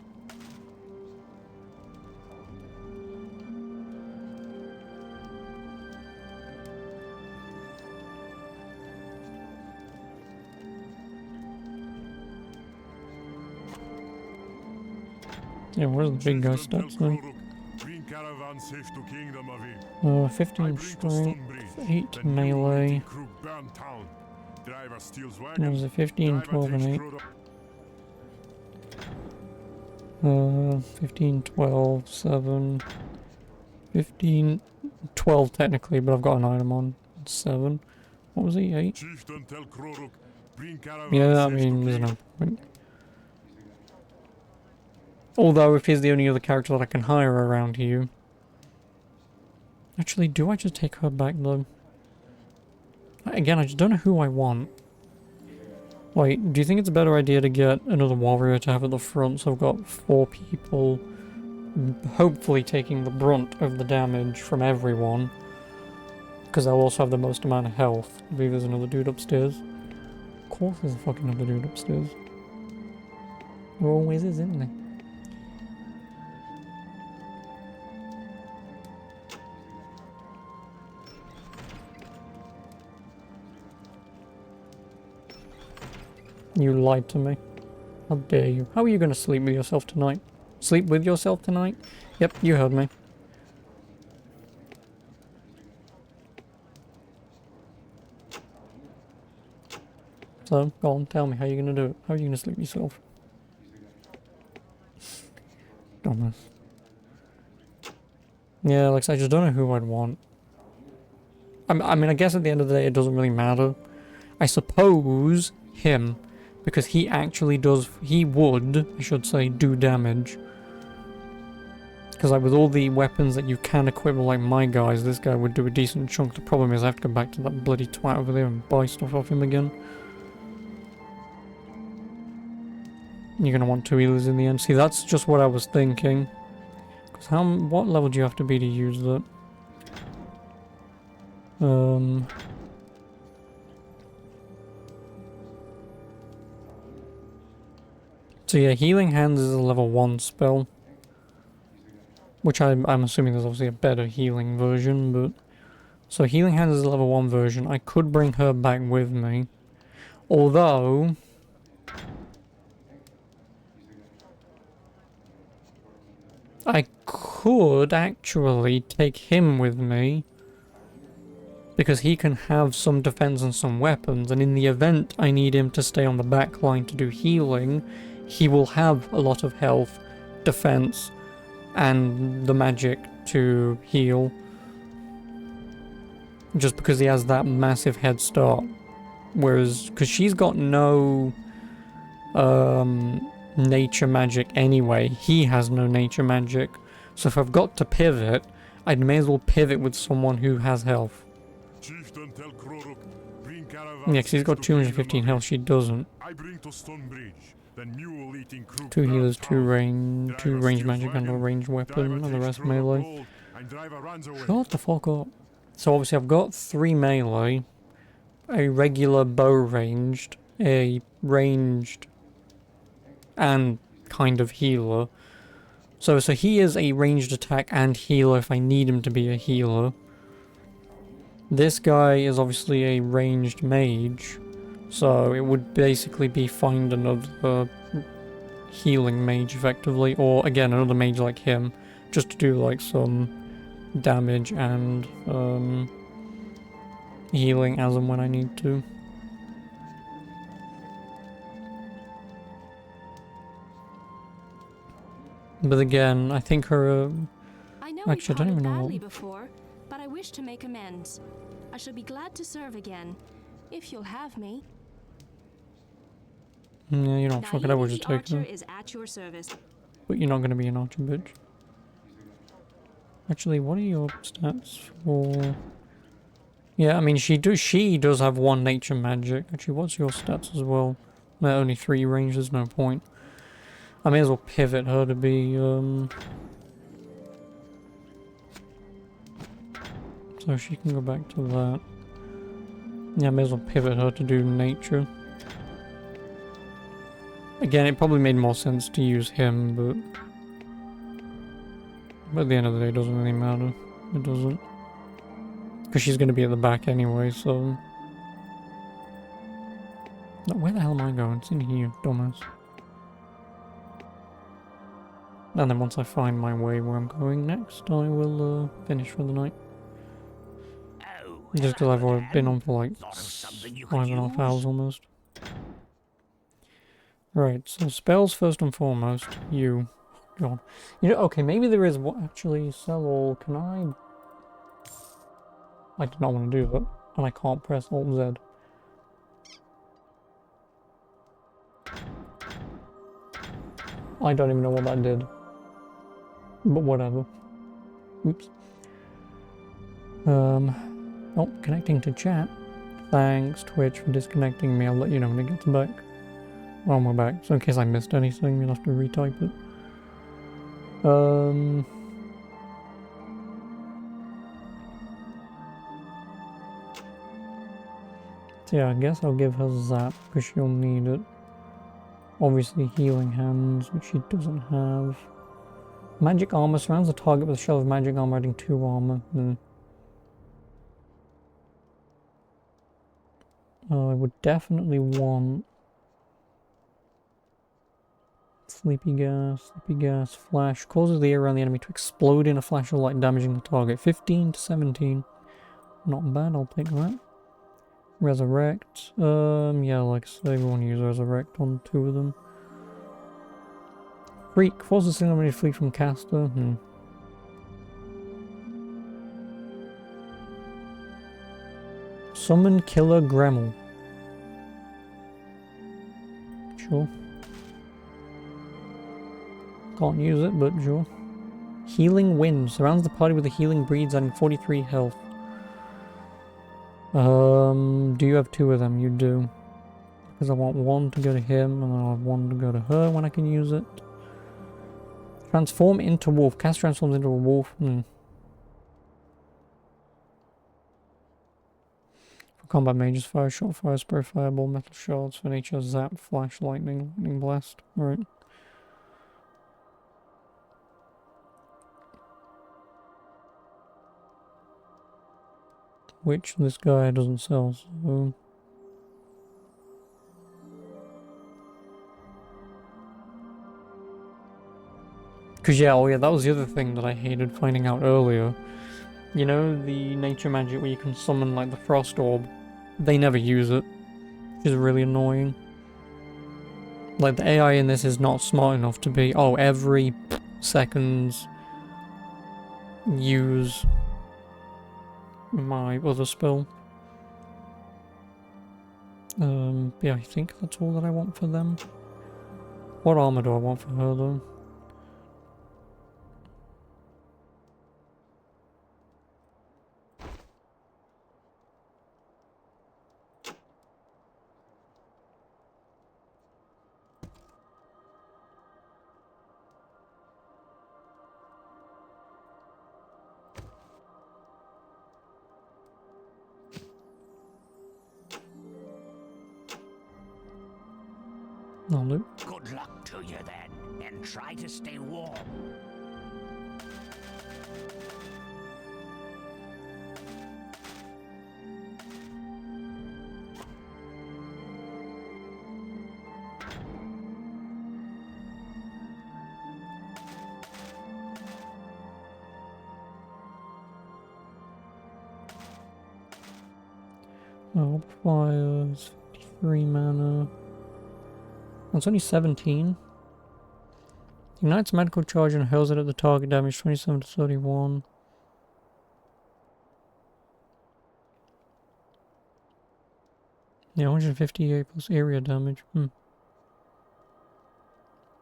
Yeah, where's the big guy stats then? 15 strength, 8 melee. What was it, 15, 12 and 8? 15, 12, 7, 15, 12 technically, but I've got an item on. 7. What was he, 8? Yeah, I mean, there's no point. Although, if he's the only other character that I can hire around here... Actually, do I just take her back, though? Again, I just don't know who I want. Wait, do you think it's a better idea to get another warrior to have at the front, so I've got 4 people hopefully taking the brunt of the damage from everyone? Because they'll also have the most amount of health. I believe there's another dude upstairs. Of course there's a fucking other dude upstairs. There always is, isn't there? You lied to me. How dare you? How are you going to sleep with yourself tonight? Sleep with yourself tonight? Yep, you heard me. So, go on, tell me how you're going to do it. How are you going to sleep with yourself? Dumbass. Yeah, like I just don't know who I'd want. I mean, I guess at the end of the day it doesn't really matter. I suppose him. Because he actually does, he would, I should say, do damage. Because like with all the weapons that you can equip like my guys, this guy would do a decent chunk. The problem is I have to go back to that bloody twat over there and buy stuff off him again. You're going to want 2 healers in the end. See, that's just what I was thinking. Because what level do you have to be to use that? So yeah, Healing Hands is a level 1 spell. Which I'm assuming there's obviously a better healing version, but... So Healing Hands is a level 1 version. I could bring her back with me. Although... I could actually take him with me. because he can have some defense and some weapons, and in the event I need him to stay on the back line to do healing, he will have a lot of health, defense, and the magic to heal. Just because he has that massive head start. Whereas, because she's got no nature magic anyway, he has no nature magic. So if I've got to pivot, I'd may as well pivot with someone who has health. Chieftain, tell Kroruk, bring caravans Yeah, because he's got 215 health, she doesn't. I bring to Stonebridge, then mule eating crew. 2 healers, 2 range magic and a ranged weapon, and the rest melee. Shut the fuck up. So obviously I've got 3 melee, a regular bow ranged, a ranged, and kind of healer. So he is a ranged attack and healer if I need him to be a healer. This guy is obviously a ranged mage, so it would basically be find another healing mage effectively, or again another mage like him, just to do like some damage and healing as and when I need to. But again, I think her I know actually I don't even know what... before, but I wish to make amends. I shall be glad to serve again, if you'll have me. Yeah, you don't fuck it, I would just take them. Is at your service. But you're not going to be an archer, bitch. Actually, what are your stats for... Yeah, I mean, she does have 1 nature magic. Actually, what's your stats as well? Only 3 range, there's no point. I may as well pivot her to be, so she can go back to that. Yeah, I may as well pivot her to do nature. Again, it probably made more sense to use him, but at the end of the day, it doesn't really matter. It doesn't. Because she's going to be at the back anyway, so... No, where the hell am I going? It's in here, dumbass. And then once I find my way where I'm going next, I will finish for the night. Just because I've been on for like 5.5 hours almost. Right, so spells first and foremost. You. God. You know, okay, maybe there is what actually sell all. Can I did not want to do that, and I can't press Alt Z. I don't even know what that did. But whatever. Oops. Oh, connecting to chat. Thanks, Twitch, for disconnecting me. I'll let you know when it gets back. Well, we're back. So in case I missed anything, you'll have to retype it. So yeah, I guess I'll give her Zap, because she'll need it. Obviously healing hands, which she doesn't have. Magic armor surrounds the target with a shell of magic armor, adding 2 armor. I would definitely want Sleepy gas, flash. Causes the air around the enemy to explode in a flash of light, damaging the target. 15 to 17. Not bad, I'll take that. Resurrect. Yeah, like I say, we want to use Resurrect on 2 of them. Freak. Forces the enemy to flee from caster. Summon Killer Gremmel. Sure. Can't use it, but sure. Healing Wind. Surrounds the party with a healing breeze, adding 43 health. Do you have 2 of them? You do. Because I want 1 to go to him, and then I'll have 1 to go to her when I can use it. Transform into wolf. Cast transforms into a wolf. For combat mages, fire shot, fire spray, fireball, metal shards. For nature, zap, flash, lightning, lightning blast. Right. Which this guy doesn't sell, so... Because yeah, oh yeah, that was the other thing that I hated finding out earlier. You know the nature magic where you can summon like the frost orb? They never use it, which is really annoying. Like the AI in this is not smart enough to be, oh, every seconds use my other spell. Yeah, I think that's all that I want for them. What armor do I want for her though? No, Luke. Good luck to you then, and try to stay warm. Oh, fires, 53 mana. It's only 17. Ignites medical charge and hurls it at the target, damage 27 to 31. Yeah, 158 plus area damage.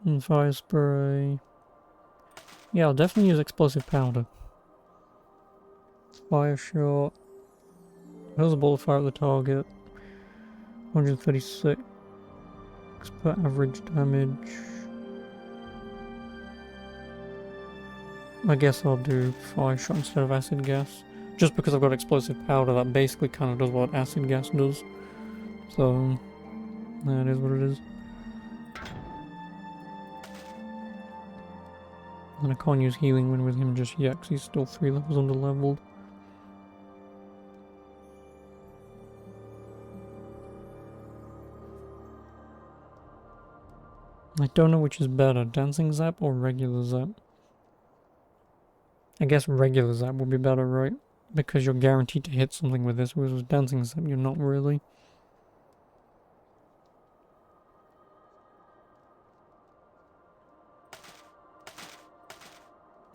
And fire spray. Yeah, I'll definitely use explosive powder. Fire shot. Hurls a ball of fire at the target. 136 per average damage. I guess I'll do fire shot instead of acid gas. Just because I've got explosive powder, that basically kind of does what acid gas does. So, that is what it is. And I can't use healing wind with him just yet because he's still 3 levels under leveled. I don't know which is better, Dancing Zap or regular Zap. I guess regular Zap would be better, right? Because you're guaranteed to hit something with this, whereas with Dancing Zap you're not really.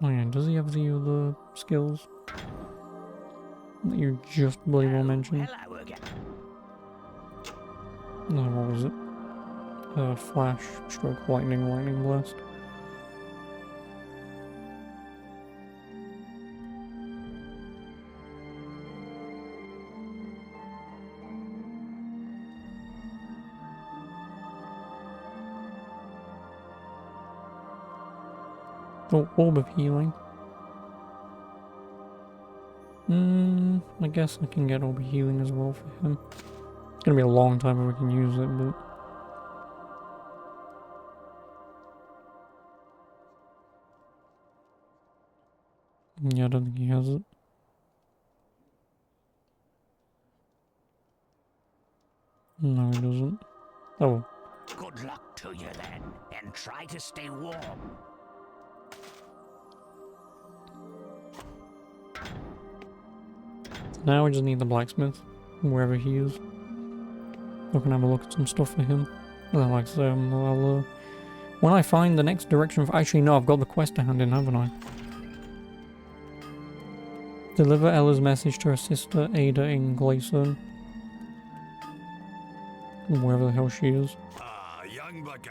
Oh yeah, does he have the other skills that you just bloody well mentioned? No, what was it? Flash, stroke, lightning blast. Oh, orb of healing. I guess I can get orb of healing as well for him. It's gonna be a long time before we can use it, but... yeah, I don't think he has it. No, he doesn't. Oh. Good luck to you then, and try to stay warm. Now we just need the blacksmith, wherever he is. We can have a look at some stuff for him. And then, like I say, I'll, when I find the next direction for... actually, no, I've got the quest to hand in, haven't I? Deliver Ella's message to her sister Ada in Glayson. Wherever the hell she is. Ah, young buck.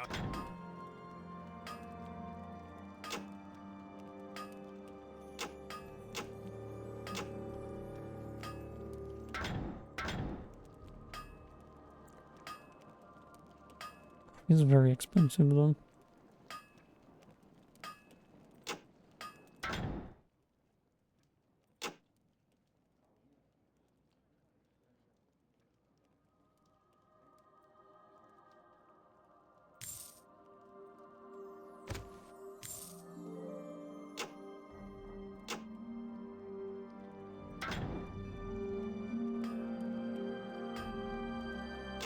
It's very expensive though.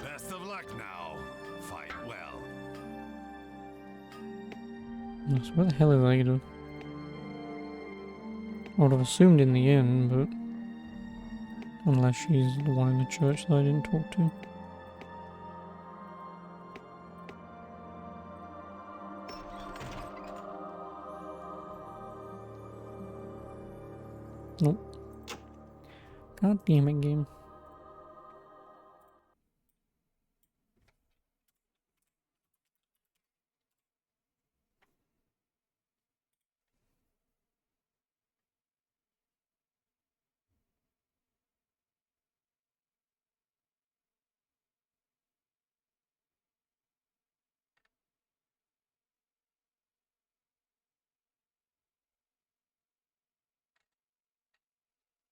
Best of luck now. Fight well. So where the hell is Ada? I would have assumed in the end, but unless she's the one in the church that I didn't talk to. Nope. God damn it, game.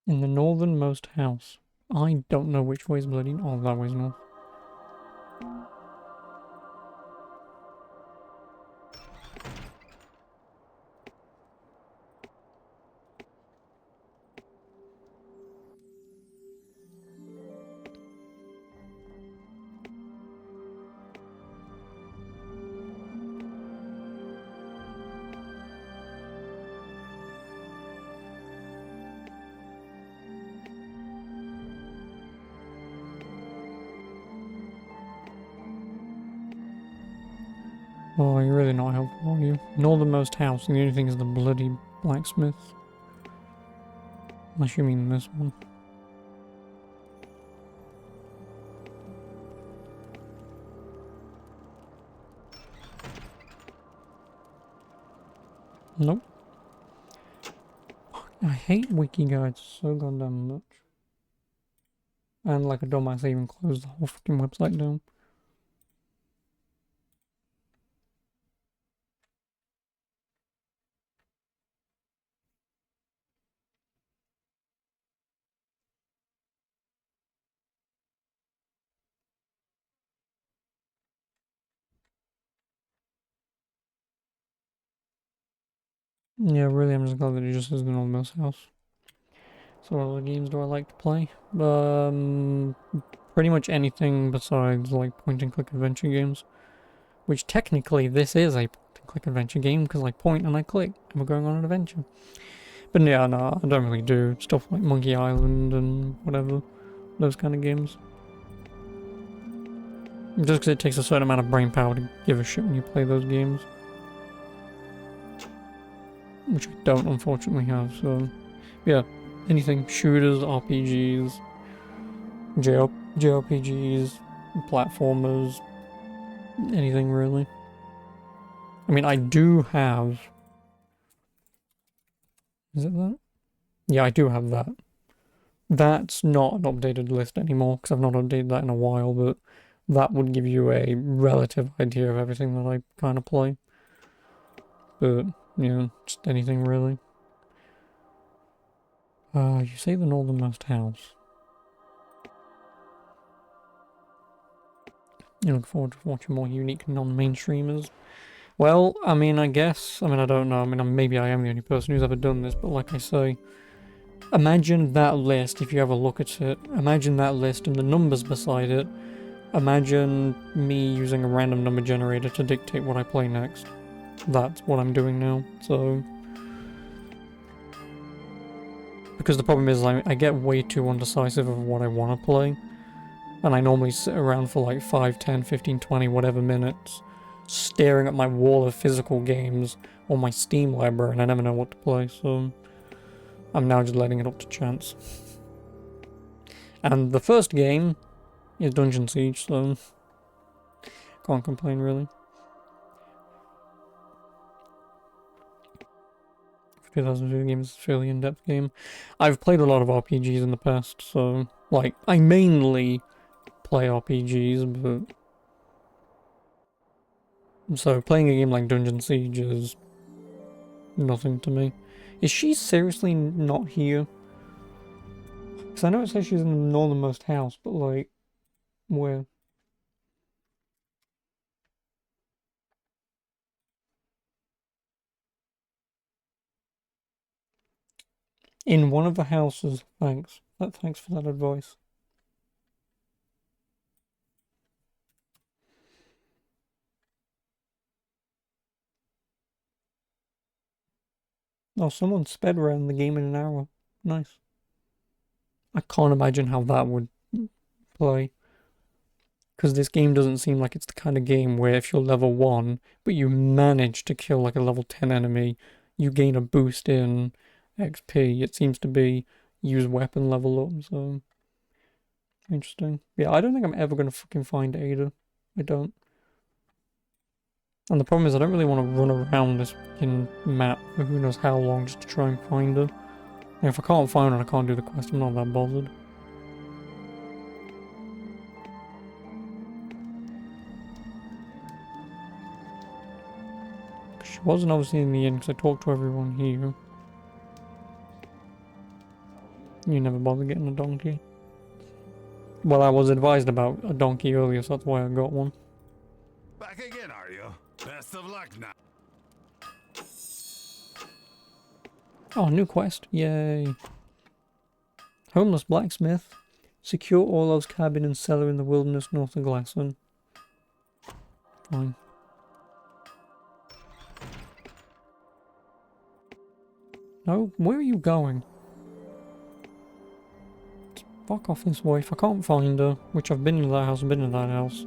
In the northernmost house. I don't know which way is bloody. Oh, that way's north. Oh, you're really not helpful, are you? Northernmost house, and the only thing is the bloody blacksmith. Unless you mean this one. Nope. I hate wiki guides so goddamn much. And like a dumbass, I even closed the whole fucking website down. Yeah, really, I'm just glad that it just is the northernmost house. So what other games do I like to play? Pretty much anything besides like point and click adventure games. Which technically this is a point and click adventure game because I point and I click and we're going on an adventure. But yeah, no, I don't really do stuff like Monkey Island and whatever, those kind of games. Just because it takes a certain amount of brain power to give a shit when you play those games. Which I don't unfortunately have, so yeah, anything, shooters, RPGs, JRPGs, platformers, anything really. I mean, I do have... Is it that? Yeah, I do have that. That's not an updated list anymore, because I've not updated that in a while, but that would give you a relative idea of everything that I kind of play. But, yeah, just anything really. You say the northernmost house. You look forward to watching more unique non-mainstreamers. Well, I mean, I guess, I don't know, maybe I am the only person who's ever done this, but like I say, imagine that list, if you ever look at it, imagine that list and the numbers beside it, imagine me using a random number generator to dictate what I play next. That's what I'm doing now, so... Because the problem is I get way too undecisive of what I want to play, and I normally sit around for like 5, 10, 15, 20, whatever minutes, staring at my wall of physical games or my Steam library, and I never know what to play, so I'm now just letting it up to chance. And the first game is Dungeon Siege, so can't complain really. 2002 game is a fairly in-depth game. I've played a lot of RPGs in the past, so like I mainly play RPGs, but so playing a game like Dungeon Siege is nothing to me. Is she seriously not here? Because I know it says she's in the northernmost house, but like, where? In one of the houses, thanks. Thanks for that advice. Oh, someone sped around the game in an hour. Nice. I can't imagine how that would play. Because this game doesn't seem like it's the kind of game where if you're level 1, but you manage to kill like a level 10 enemy, you gain a boost in XP. It seems to be use weapon level up, so... Interesting. Yeah, I don't think I'm ever going to fucking find Ada. I don't. And the problem is I don't really want to run around this fucking map for who knows how long just to try and find her. And if I can't find her and I can't do the quest, I'm not that bothered. She wasn't obviously in the inn because I talked to everyone here. You never bothered getting a donkey. Well, I was advised about a donkey earlier, so that's why I got one. Back again, are you? Best of luck now. Oh, new quest. Yay. Homeless blacksmith. Secure Orlov's cabin and cellar in the wilderness north of Glasson. Fine. No, where are you going? Fuck off this way. If I can't find her, which I've been in that house,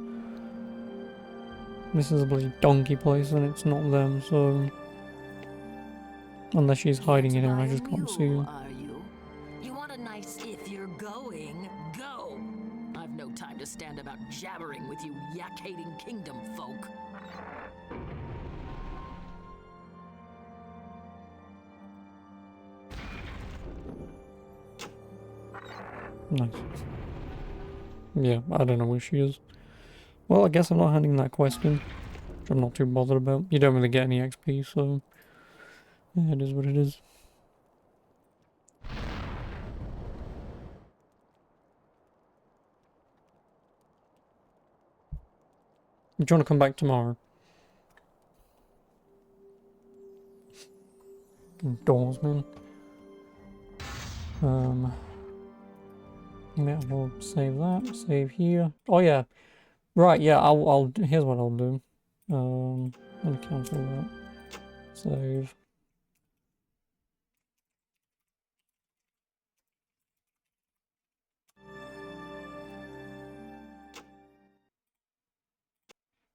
This is a bloody donkey place and it's not them, so... Unless she's hiding in here and I just can't see her. Are you? You want a nice if you're going, go! I've no time to stand about jabbering with you yak-hating kingdom folk. Nice. Yeah, I don't know where she is. Well, I guess I'm not handing that quest in, which I'm not too bothered about. You don't really get any XP, so... Yeah, it is what it is. Do you want to come back tomorrow? Doors, man. Yeah, we'll save that. Save here. Oh yeah, right. Yeah, I'll. Here's what I'll do. Let me cancel that. Save.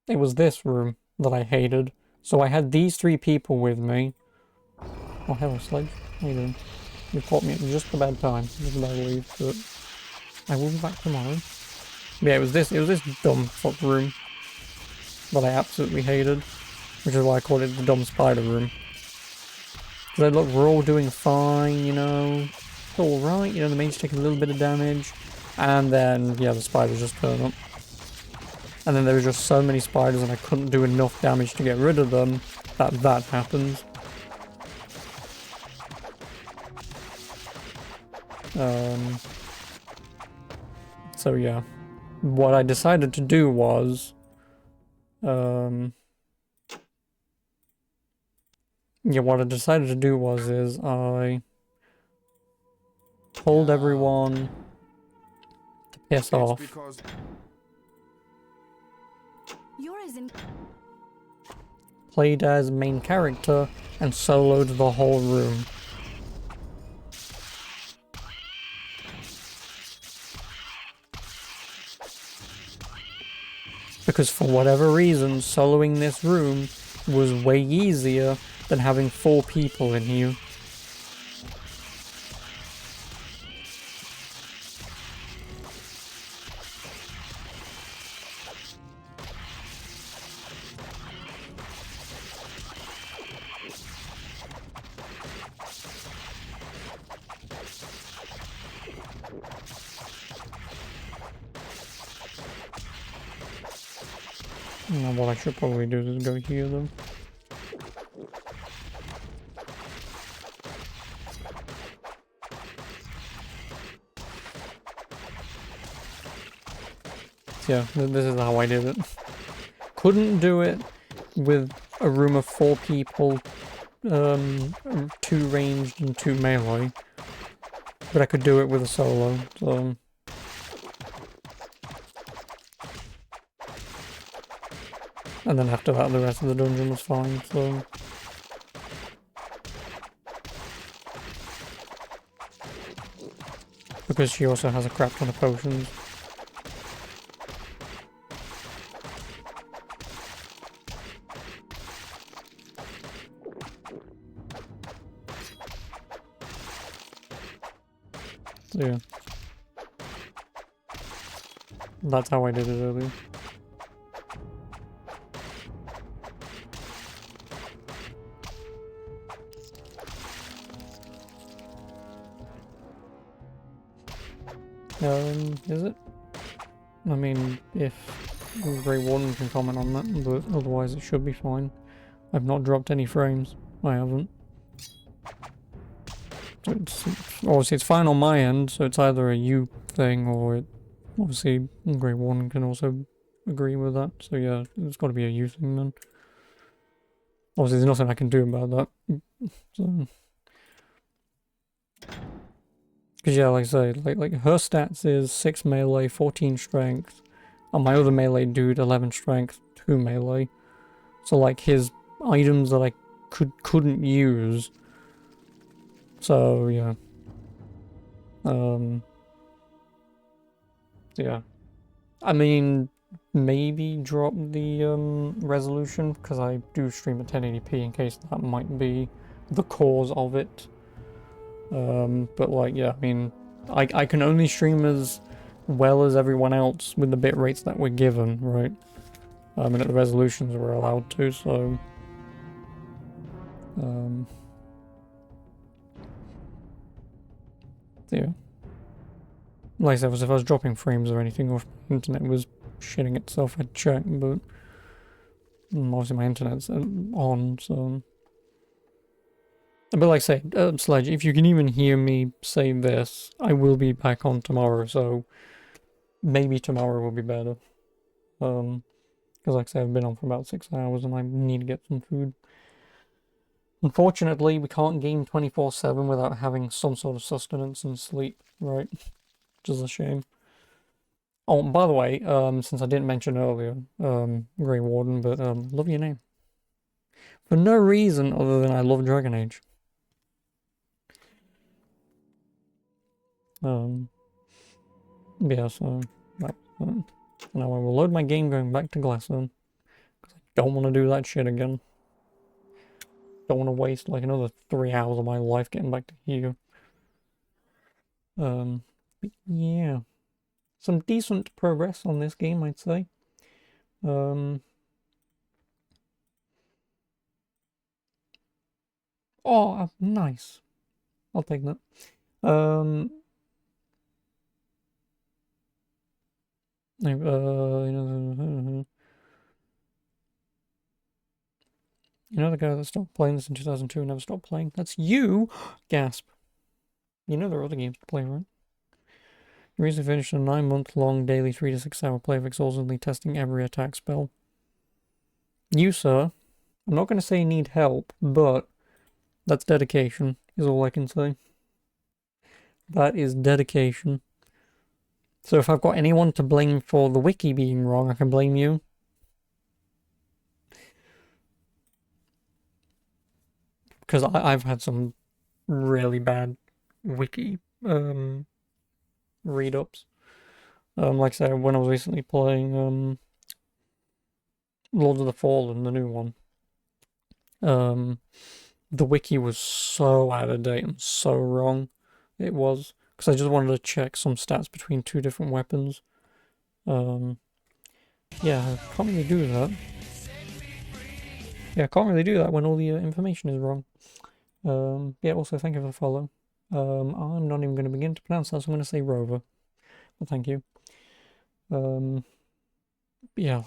It was this room that I hated. So I had these 3 people with me. Oh, hello, Sledge. How you doing? You caught me at just a bad time. Just about to leave, but I will be back tomorrow. Yeah, it was this dumb fuck room that I absolutely hated, which is why I called it the dumb spider room. Because look, we're all doing fine, you know. It's alright, you know, the mages take a little bit of damage, and then, yeah, the spiders just turn up. And then there were just so many spiders and I couldn't do enough damage to get rid of them that happens. So yeah, what I decided to do was, I told everyone to piss off. Played as main character and soloed the whole room. Because for whatever reason, soloing this room was way easier than having 4 people in here. What I should probably do is go here though. Yeah, this is how I did it. Couldn't do it with a room of 4 people, 2 ranged and 2 melee, but I could do it with a solo, so... And then after that, the rest of the dungeon was fine, so... because she also has a crap ton of potions. So yeah. That's how I did it earlier. Is it? I mean, if Grey Warden can comment on that, but otherwise it should be fine. I've not dropped any frames. I haven't. So obviously it's fine on my end, so it's either a you thing or obviously Grey Warden can also agree with that. So yeah, it's got to be a you thing then. Obviously there's nothing I can do about that. So. Because yeah, like I say, like her stats is 6 melee, 14 strength, and my other melee dude 11 strength, 2 melee. So like his items that I couldn't use. So yeah. Yeah. I mean, maybe drop the resolution because I do stream at 1080p in case that might be the cause of it. But like, yeah, I mean, I can only stream as well as everyone else with the bit rates that we're given, right? And at the resolutions we're allowed to, so... yeah. Like I said, if I was dropping frames or anything, or if my internet was shitting itself, I'd check, but... obviously my internet's on, so... But like I say, Sledge, if you can even hear me say this, I will be back on tomorrow, so maybe tomorrow will be better. Because like I say, I've been on for about 6 hours and I need to get some food. Unfortunately, we can't game 24/7 without having some sort of sustenance and sleep, right? Which is a shame. Oh, by the way, since I didn't mention earlier, Grey Warden, but love your name. For no reason other than I love Dragon Age. Yeah, so now I will load my game going back to Glassstone, because I don't want to do that shit again. Don't want to waste like another 3 hours of my life getting back to here. But yeah, some decent progress on this game, I'd say. Oh, nice. I'll take that. You know the guy that stopped playing this in 2002 and never stopped playing? That's you! Gasp. You know there are other games to play, right? You recently finished a 9-month-long daily 3 to 6 hour play of exhaustively testing every attack spell. You, sir, I'm not going to say you need help, but that's dedication, is all I can say. That is dedication. So if I've got anyone to blame for the wiki being wrong, I can blame you. Because I've had some really bad wiki read-ups. Like I said, when I was recently playing Lords of the Fallen, the new one, the wiki was so out of date and so wrong. It was. Because I just wanted to check some stats between 2 different weapons. Yeah, I can't really do that. Yeah, I can't really do that when all the information is wrong. Yeah, also thank you for the follow. I'm not even going to begin to pronounce that, so I'm going to say Rover. Well, thank you. Yeah,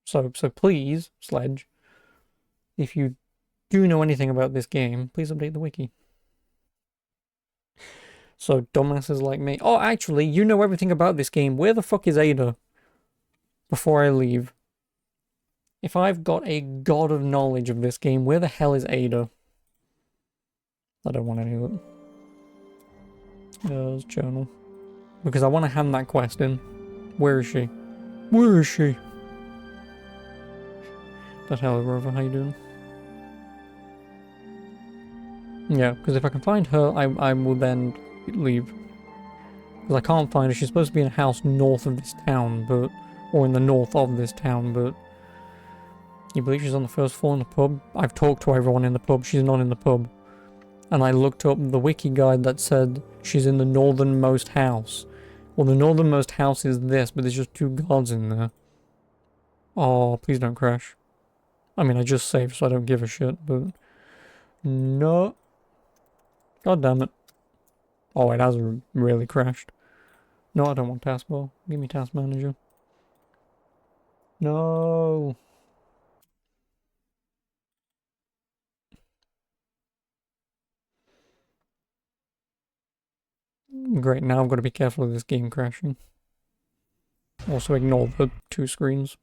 so please, Sledge, if you do know anything about this game, please update the wiki. So dumbasses like me. Oh, actually, you know everything about this game. Where the fuck is Ada? Before I leave. If I've got a god of knowledge of this game, where the hell is Ada? I don't want any of it. There's journal. Because I want to hand that quest in. Where is she? Where is she? But hello, Rover, how you doing? Yeah, because if I can find her, I will then leave. Because I can't find her. She's supposed to be in a house north of this town, but... Or in the north of this town, but... You believe she's on the first floor in the pub? I've talked to everyone in the pub. She's not in the pub. And I looked up the wiki guide that said she's in the northernmost house. Well, the northernmost house is this, but there's just 2 guards in there. Oh, please don't crash. I mean, I just saved, so I don't give a shit, but... No. God damn it. Oh, it has really crashed. No, I don't want taskbar. Give me task manager. No. Great, now I've got to be careful of this game crashing. Also ignore the 2 screens.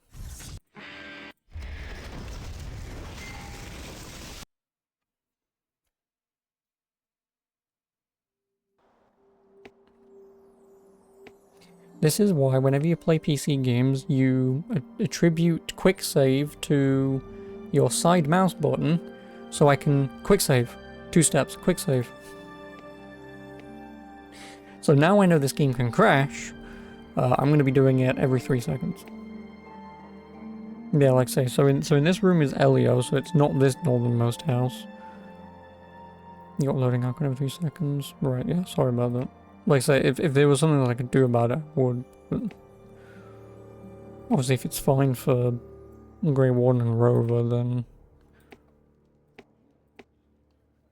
This is why whenever you play PC games, you attribute quick save to your side mouse button, so I can quick save. 2 steps, quick save. So now I know this game can crash, I'm going to be doing it every 3 seconds. Yeah, like I say, so in this room is Elio, so it's not this northernmost house. You got loading icon every 3 seconds. Right, yeah, sorry about that. Like I say, if there was something that I could do about it, I would. But obviously, if it's fine for Grey Warden and Rover, then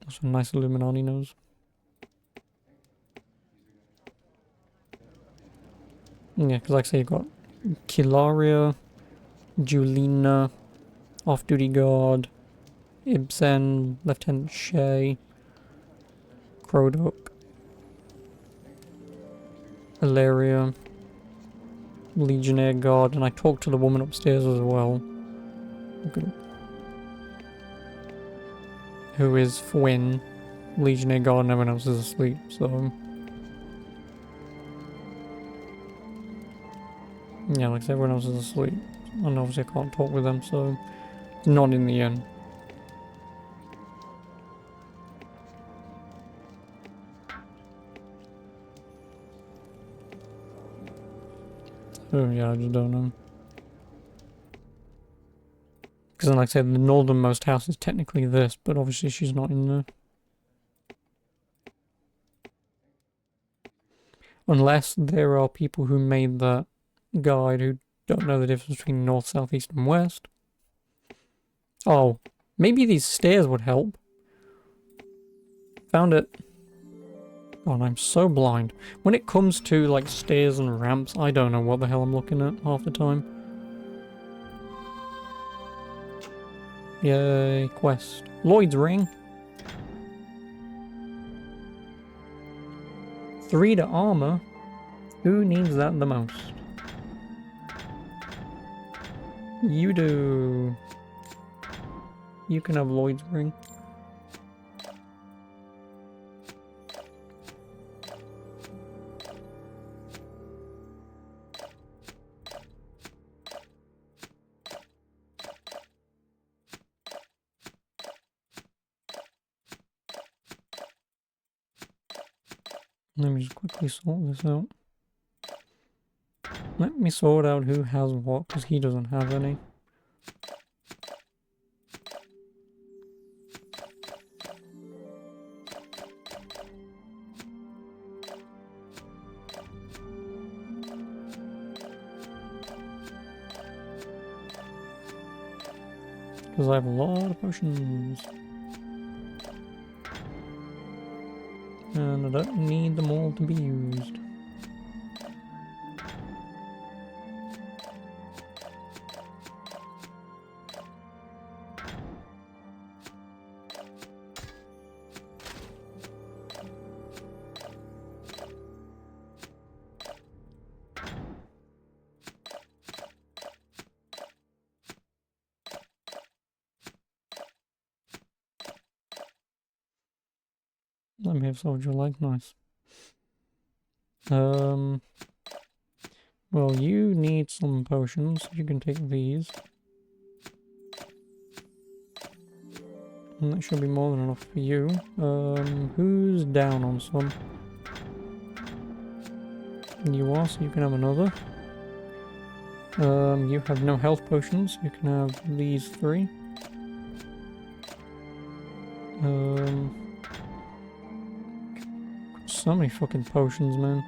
that's a nice Illuminati nose. Yeah, because like I say, you've got Kilaria, Julina, Off-Duty Guard, Ibsen, Lieutenant Shay, Crowduck, Ilaria, Legionnaire Guard, and I talked to the woman upstairs as well. Okay. Who is Fwyn, Legionnaire Guard, and everyone else is asleep, so... Yeah, like I said, everyone else is asleep. And obviously I can't talk with them, so... Not in the end. Oh yeah, I just don't know. Because like I said, the northernmost house is technically this, but obviously she's not in there. Unless there are people who made that guide who don't know the difference between north, south, east, and west. Oh, maybe these stairs would help. Found it. God, I'm so blind. When it comes to, like, stairs and ramps, I don't know what the hell I'm looking at half the time. Yay, quest. Lloyd's ring. 3 to armor. Who needs that the most? You do. You can have Lloyd's ring. Let me just quickly sort this out. Let me sort out who has what, because he doesn't have any. Because I have a lot of potions. And I don't need them all to be used. Let me have soldier leg, nice. Well, you need some potions, you can take these. And that should be more than enough for you. Who's down on some? You are, so you can have another. You have no health potions. You can have these 3. So many fucking potions, man.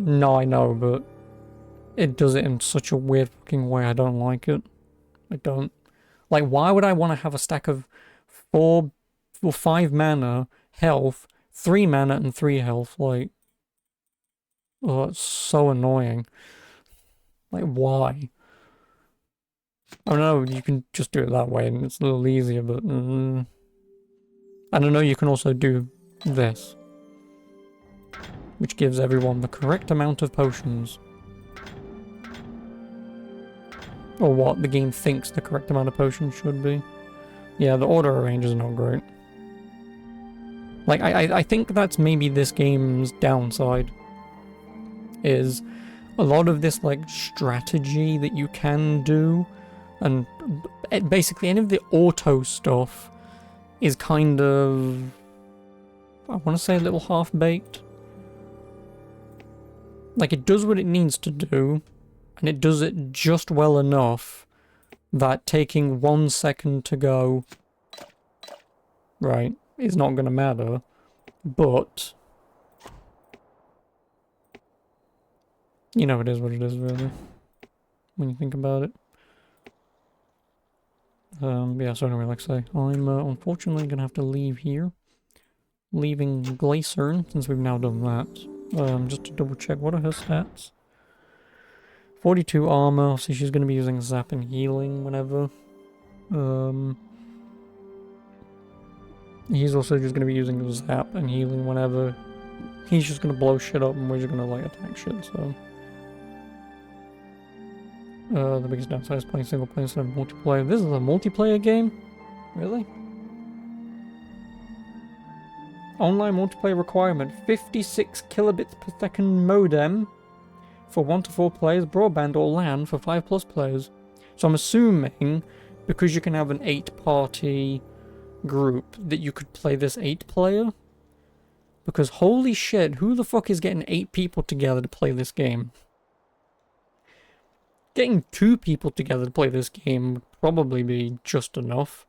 No, I know, but it does it in such a weird fucking way. I don't like it. I don't. Like, why would I want to have a stack of 4 or 5 mana, health, 3 mana, and 3 health? Like, oh, it's so annoying. Like, why? I don't know, you can just do it that way and it's a little easier, but... I don't know, you can also do this. Which gives everyone the correct amount of potions. Or what the game thinks the correct amount of potions should be. Yeah, the order range is not great. Like, I think that's maybe this game's downside. Is a lot of this, like, strategy that you can do, and basically any of the auto stuff is kind of, I want to say, a little half-baked. Like, it does what it needs to do, and it does it just well enough that taking 1 second to go, right, is not going to matter, but, you know, it is what it is, really, when you think about it. Yeah, so anyway, like I say, I'm unfortunately going to have to leave here. Leaving Glycern, since we've now done that. Just to double check, what are her stats? 42 armor, so she's going to be using Zap and Healing whenever. He's also just going to be using Zap and Healing whenever. He's just going to blow shit up and we're just going to, like, attack shit, so... the biggest downside is playing single player instead of multiplayer. This is a multiplayer game? Really? Online multiplayer requirement, 56 kilobits per second modem for 1 to 4 players, broadband or LAN for 5+ players. So I'm assuming, because you can have an 8-party group, that you could play this 8-player? Because holy shit, who the fuck is getting 8 people together to play this game? Getting 2 people together to play this game would probably be just enough.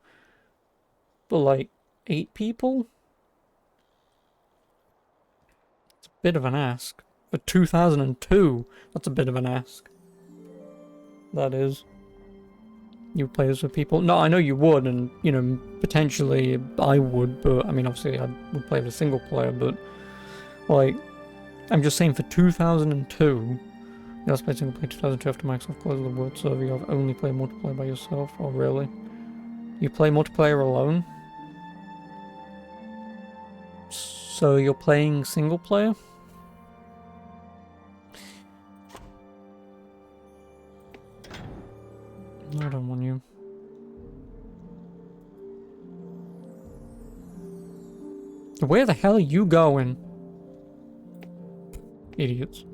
But like, 8 people? It's a bit of an ask. For 2002, that's a bit of an ask. That is. You would play this with people? No, I know you would, and, you know, potentially I would, but, I mean, obviously I would play with a single player, but, like, I'm just saying for 2002... You last played single player 2002 after Microsoft closed the world server. You have only played multiplayer by yourself. Oh, really? You play multiplayer alone? So you're playing single player? I don't want you. Where the hell are you going? Idiots.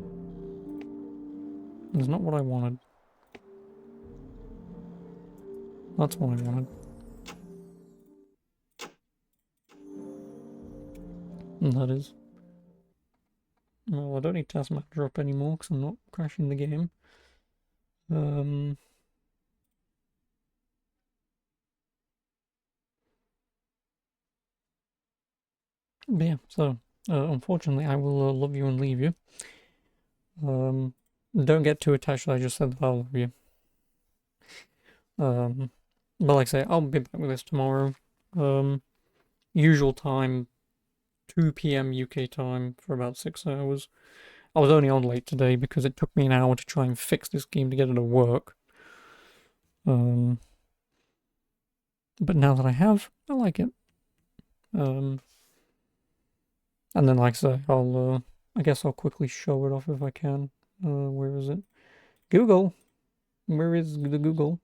That's not what I wanted. That's what I wanted. And that is. Well, I don't need Task Manager up anymore because I'm not crashing the game. But yeah, so unfortunately I will love you and leave you. Don't get too attached that I just said that I'll love you. But like I say, I'll be back with this tomorrow. Usual time, 2 PM UK time for about 6 hours. I was only on late today because it took me an hour to try and fix this game to get it to work. But now that I have, I like it. And then like I say, I guess I'll quickly show it off if I can. Where is it? Google! Where is the Google?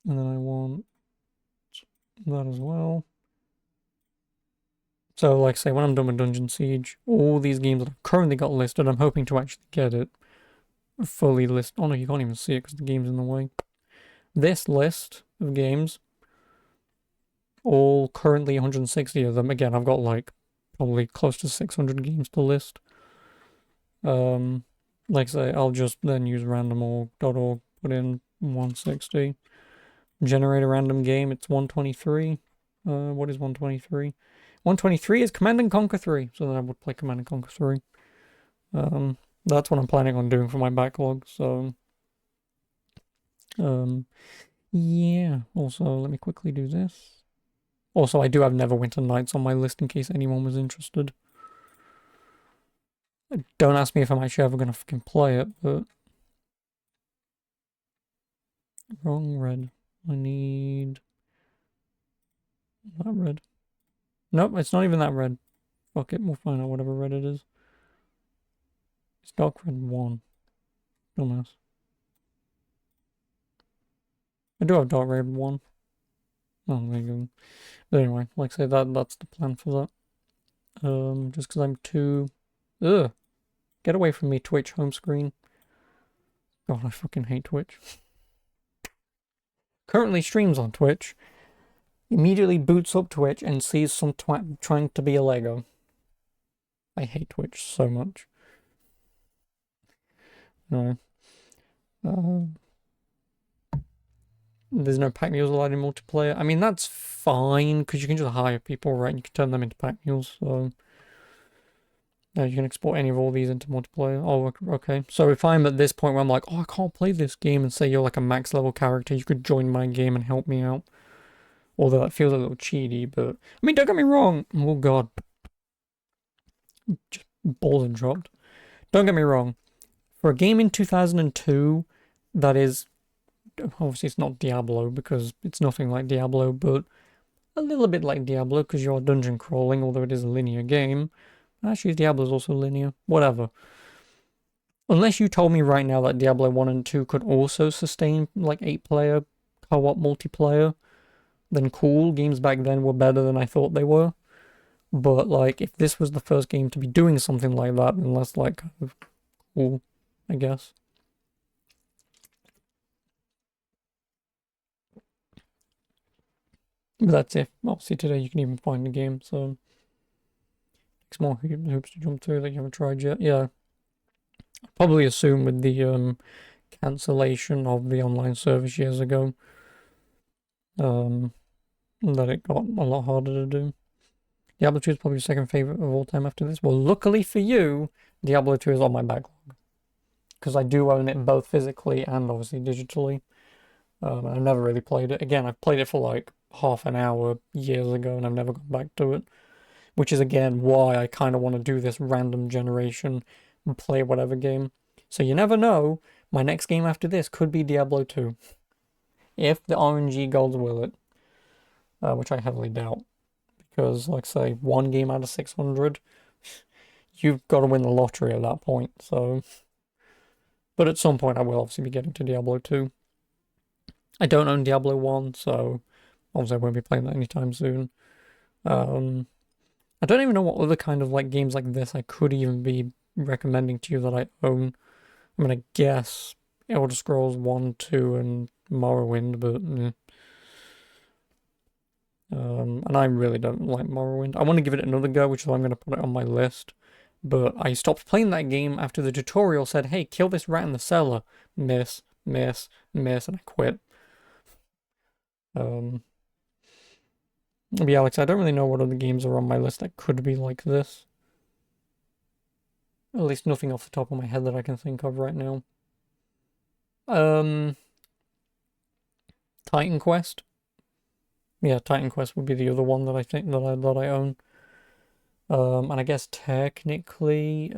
And then I want that as well. So, like I say, when I'm done with Dungeon Siege, all these games that I've currently got listed, I'm hoping to actually get it fully listed. Oh no, you can't even see it because the game's in the way. this list of games, all currently 160 of them. Again, I've got like probably close to 600 games to list. Like I say, I'll just then use randomorg.org, put in 160, generate a random game. It's 123. What is 123? 123 is Command and Conquer 3, so then I would play Command and Conquer 3. That's what I'm planning on doing for my backlog, so yeah. Also, let me quickly do this. Also, I do have Neverwinter Nights on my list in case anyone was interested. Don't ask me if I'm actually ever gonna fucking play it, but wrong red. I need that red. Nope, it's not even that red. Fuck it, we'll find out whatever red it is. It's dark red 1. Dumbass. I do have dark red 1. Oh, there you go. But anyway, like I say, that's the plan for that. Just because I'm too... Ugh! Get away from me, Twitch home screen. God, I fucking hate Twitch. Currently streams on Twitch. Immediately boots up Twitch and sees some twat trying to be a Lego. I hate Twitch so much. No. There's no pack mules allowed in multiplayer. I mean, that's fine, because you can just hire people, right? You can turn them into pack mules, so... you can export any of all these into multiplayer. Oh, okay. So if I'm at this point where I'm like, oh, I can't play this game, and say you're like a max level character, you could join my game and help me out. Although that feels a little cheaty, but... I mean, don't get me wrong. Oh, God. Just balls and dropped. Don't get me wrong. For a game in 2002 that is... Obviously, it's not Diablo, because it's nothing like Diablo, but a little bit like Diablo, because you're dungeon crawling, although it is a linear game. Actually, Diablo's also linear. Whatever. Unless you told me right now that Diablo 1 and 2 could also sustain, like, 8-player co-op multiplayer, then cool. Games back then were better than I thought they were. But, like, if this was the first game to be doing something like that, then that's, like, kind of cool, I guess. But that's it. Obviously, today you can even find the game, so... It's more hoops to jump through that you haven't tried yet. Yeah. I probably assume with the cancellation of the online service years ago, that it got a lot harder to do. Diablo 2 is probably your second favorite of all time after this. Well, luckily for you, Diablo 2 is on my backlog. Because I do own it both physically and obviously digitally. And I've never really played it. Again, I've played it for like half an hour years ago and I've never gone back to it. Which is again why I kind of want to do this random generation and play whatever game. So you never know, my next game after this could be Diablo 2. If the RNG gods will it. Which I heavily doubt. Because, like I say, one game out of 600, you've got to win the lottery at that point, so... But at some point I will obviously be getting to Diablo 2. I don't own Diablo 1, so obviously I won't be playing that anytime soon. I don't even know what other kind of like games like this I could even be recommending to you that I own. I mean, I guess Elder Scrolls 1, 2, and Morrowind, but... and I really don't like Morrowind. I want to give it another go, which is why I'm going to put it on my list. But I stopped playing that game after the tutorial said, hey, kill this rat in the cellar. Miss, miss, miss, and I quit. But yeah, Alex, I don't really know what other games are on my list that could be like this. At least nothing off the top of my head that I can think of right now. Titan Quest. Yeah, Titan Quest would be the other one that I think that I own. And I guess technically,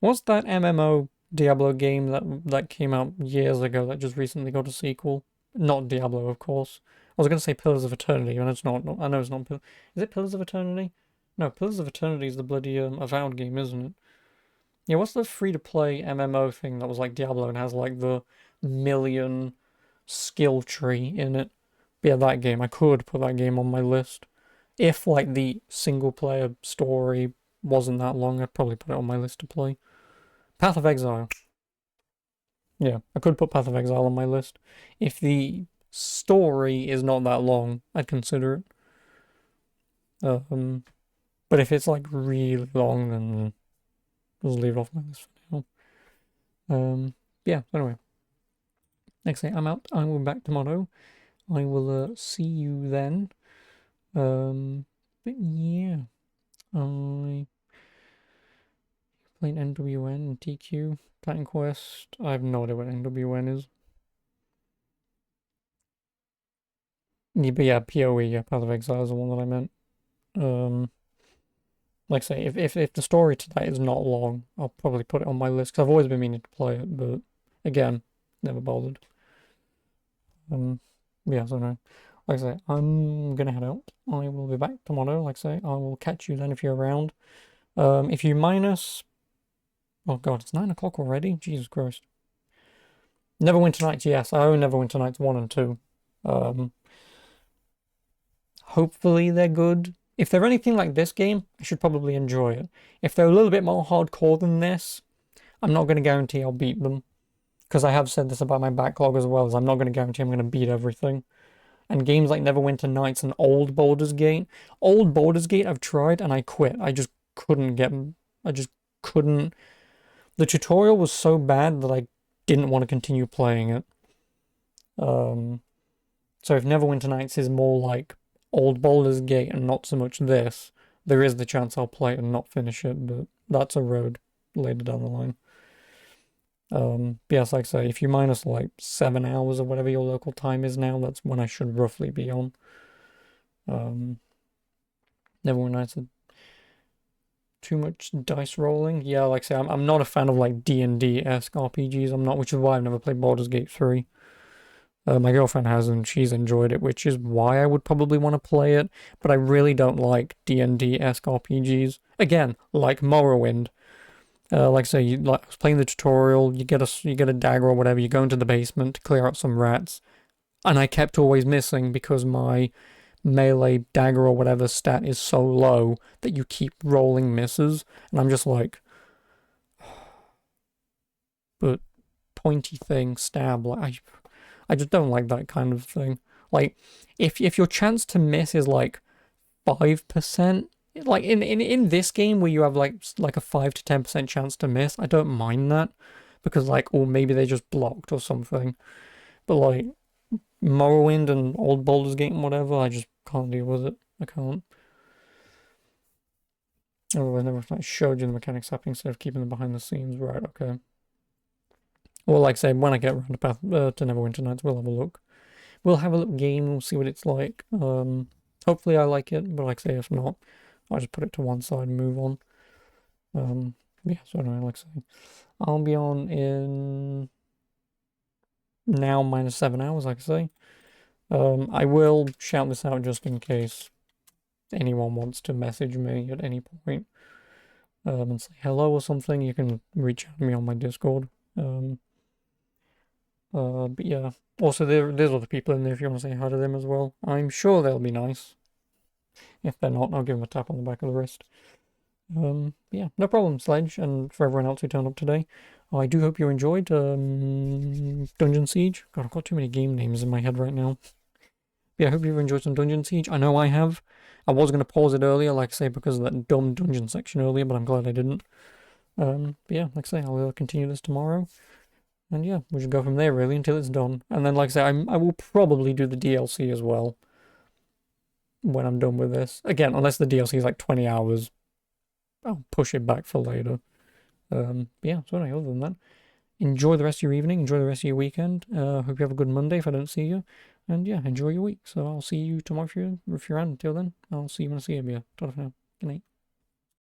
what's that MMO Diablo game that came out years ago that just recently got a sequel? Not Diablo, of course. I was going to say Pillars of Eternity, and it's not. I know it's not. Is it Pillars of Eternity? No, Pillars of Eternity is the bloody Avowed game, isn't it? Yeah, what's the free-to-play MMO thing that was like Diablo and has like the million skill tree in it? But yeah, that game. I could put that game on my list. If like the single-player story wasn't that long, I'd probably put it on my list to play. Path of Exile. yeah, I could put Path of Exile on my list. If the story is not that long, I'd consider it. But if it's like really long, then just leave it off my list for now. Yeah, so anyway. Next day I'm out. I will be back tomorrow. I will see you then. But yeah. I played NWN and TQ, Titan Quest. I have no idea what NWN is. Yeah, but yeah, PoE, yeah, Path of Exile is the one that I meant. Like I say, if the story to that is not long, I'll probably put it on my list, because I've always been meaning to play it, but again, never bothered. Yeah, so no. Like I say, I'm gonna head out. I will be back tomorrow, like I say. I will catch you then if you're around. If you minus... Oh god, it's 9 o'clock already? Jesus Christ. Neverwinter Nights, yes. I own Neverwinter Nights 1 and 2. Hopefully they're good. If they're anything like this game, I should probably enjoy it. If they're a little bit more hardcore than this, I'm not going to guarantee I'll beat them. Because I have said this about my backlog as well, as I'm not going to guarantee I'm going to beat everything. And games like Neverwinter Nights and Old Baldur's Gate. Old Baldur's Gate I've tried and I quit. I just couldn't get... I just couldn't... The tutorial was so bad that I didn't want to continue playing it. So if Neverwinter Nights is more like Old Baldur's Gate and not so much this, there is the chance I'll play it and not finish it, but that's a road later down the line. Yes, like I say, if you minus like 7 hours or whatever your local time is now, that's when I should roughly be on. Neverwinter Nights are too much dice rolling. Yeah, like I say, I'm not a fan of like D&D-esque RPGs. I'm not, which is why I've never played Baldur's Gate 3. My girlfriend has, and she's enjoyed it, which is why I would probably want to play it. But I really don't like D&D-esque RPGs. Again, like Morrowind. Like I say, I was playing the tutorial. You get a dagger or whatever. You go into the basement to clear out some rats, and I kept always missing because my melee dagger or whatever stat is so low that you keep rolling misses, and I'm just like, but pointy thing, stab, like I just don't like that kind of thing. Like if your chance to miss is like 5%, like in this game where you have like a 5 to 10% chance to miss, I don't mind that, because like, or maybe they just blocked or something. But like Morrowind and Old Baldur's Gate and whatever, I just can't deal with it. I can't. Oh, I never showed you the mechanics happening instead of keeping them behind the scenes. Right, okay. Well, like I say, when I get around to Neverwinter Nights, we'll have a look. We'll have a little game, we'll see what it's like. Hopefully I like it, but like I say, if not, I'll just put it to one side and move on. Yeah, so anyway, like I say, I'll be on in now minus 7 hours, like I say. I will shout this out just in case anyone wants to message me at any point and say hello or something. You can reach out to me on my Discord. But yeah, also there's other people in there if you want to say hi to them as well. I'm sure they'll be nice. If they're not, I'll give them a tap on the back of the wrist. Yeah, no problem, Sledge, and for everyone else who turned up today. I do hope you enjoyed Dungeon Siege. God, I've got too many game names in my head right now. Yeah, I hope you've enjoyed some Dungeon Siege. I know I have. I was going to pause it earlier, like I say, because of that dumb dungeon section earlier, but I'm glad I didn't. But yeah, like I say, I'll continue this tomorrow. And yeah, we should go from there, really, until it's done. And then, like I say, I will probably do the DLC as well when I'm done with this. Again, unless the DLC is like 20 hours, I'll push it back for later. Yeah, so anyway, other than that, enjoy the rest of your evening, enjoy the rest of your weekend. Hope you have a good Monday if I don't see you. And yeah, enjoy your week. So I'll see you tomorrow if you're around. Until then, I'll see you when I see you. Yeah, ta-ra for now. Good night.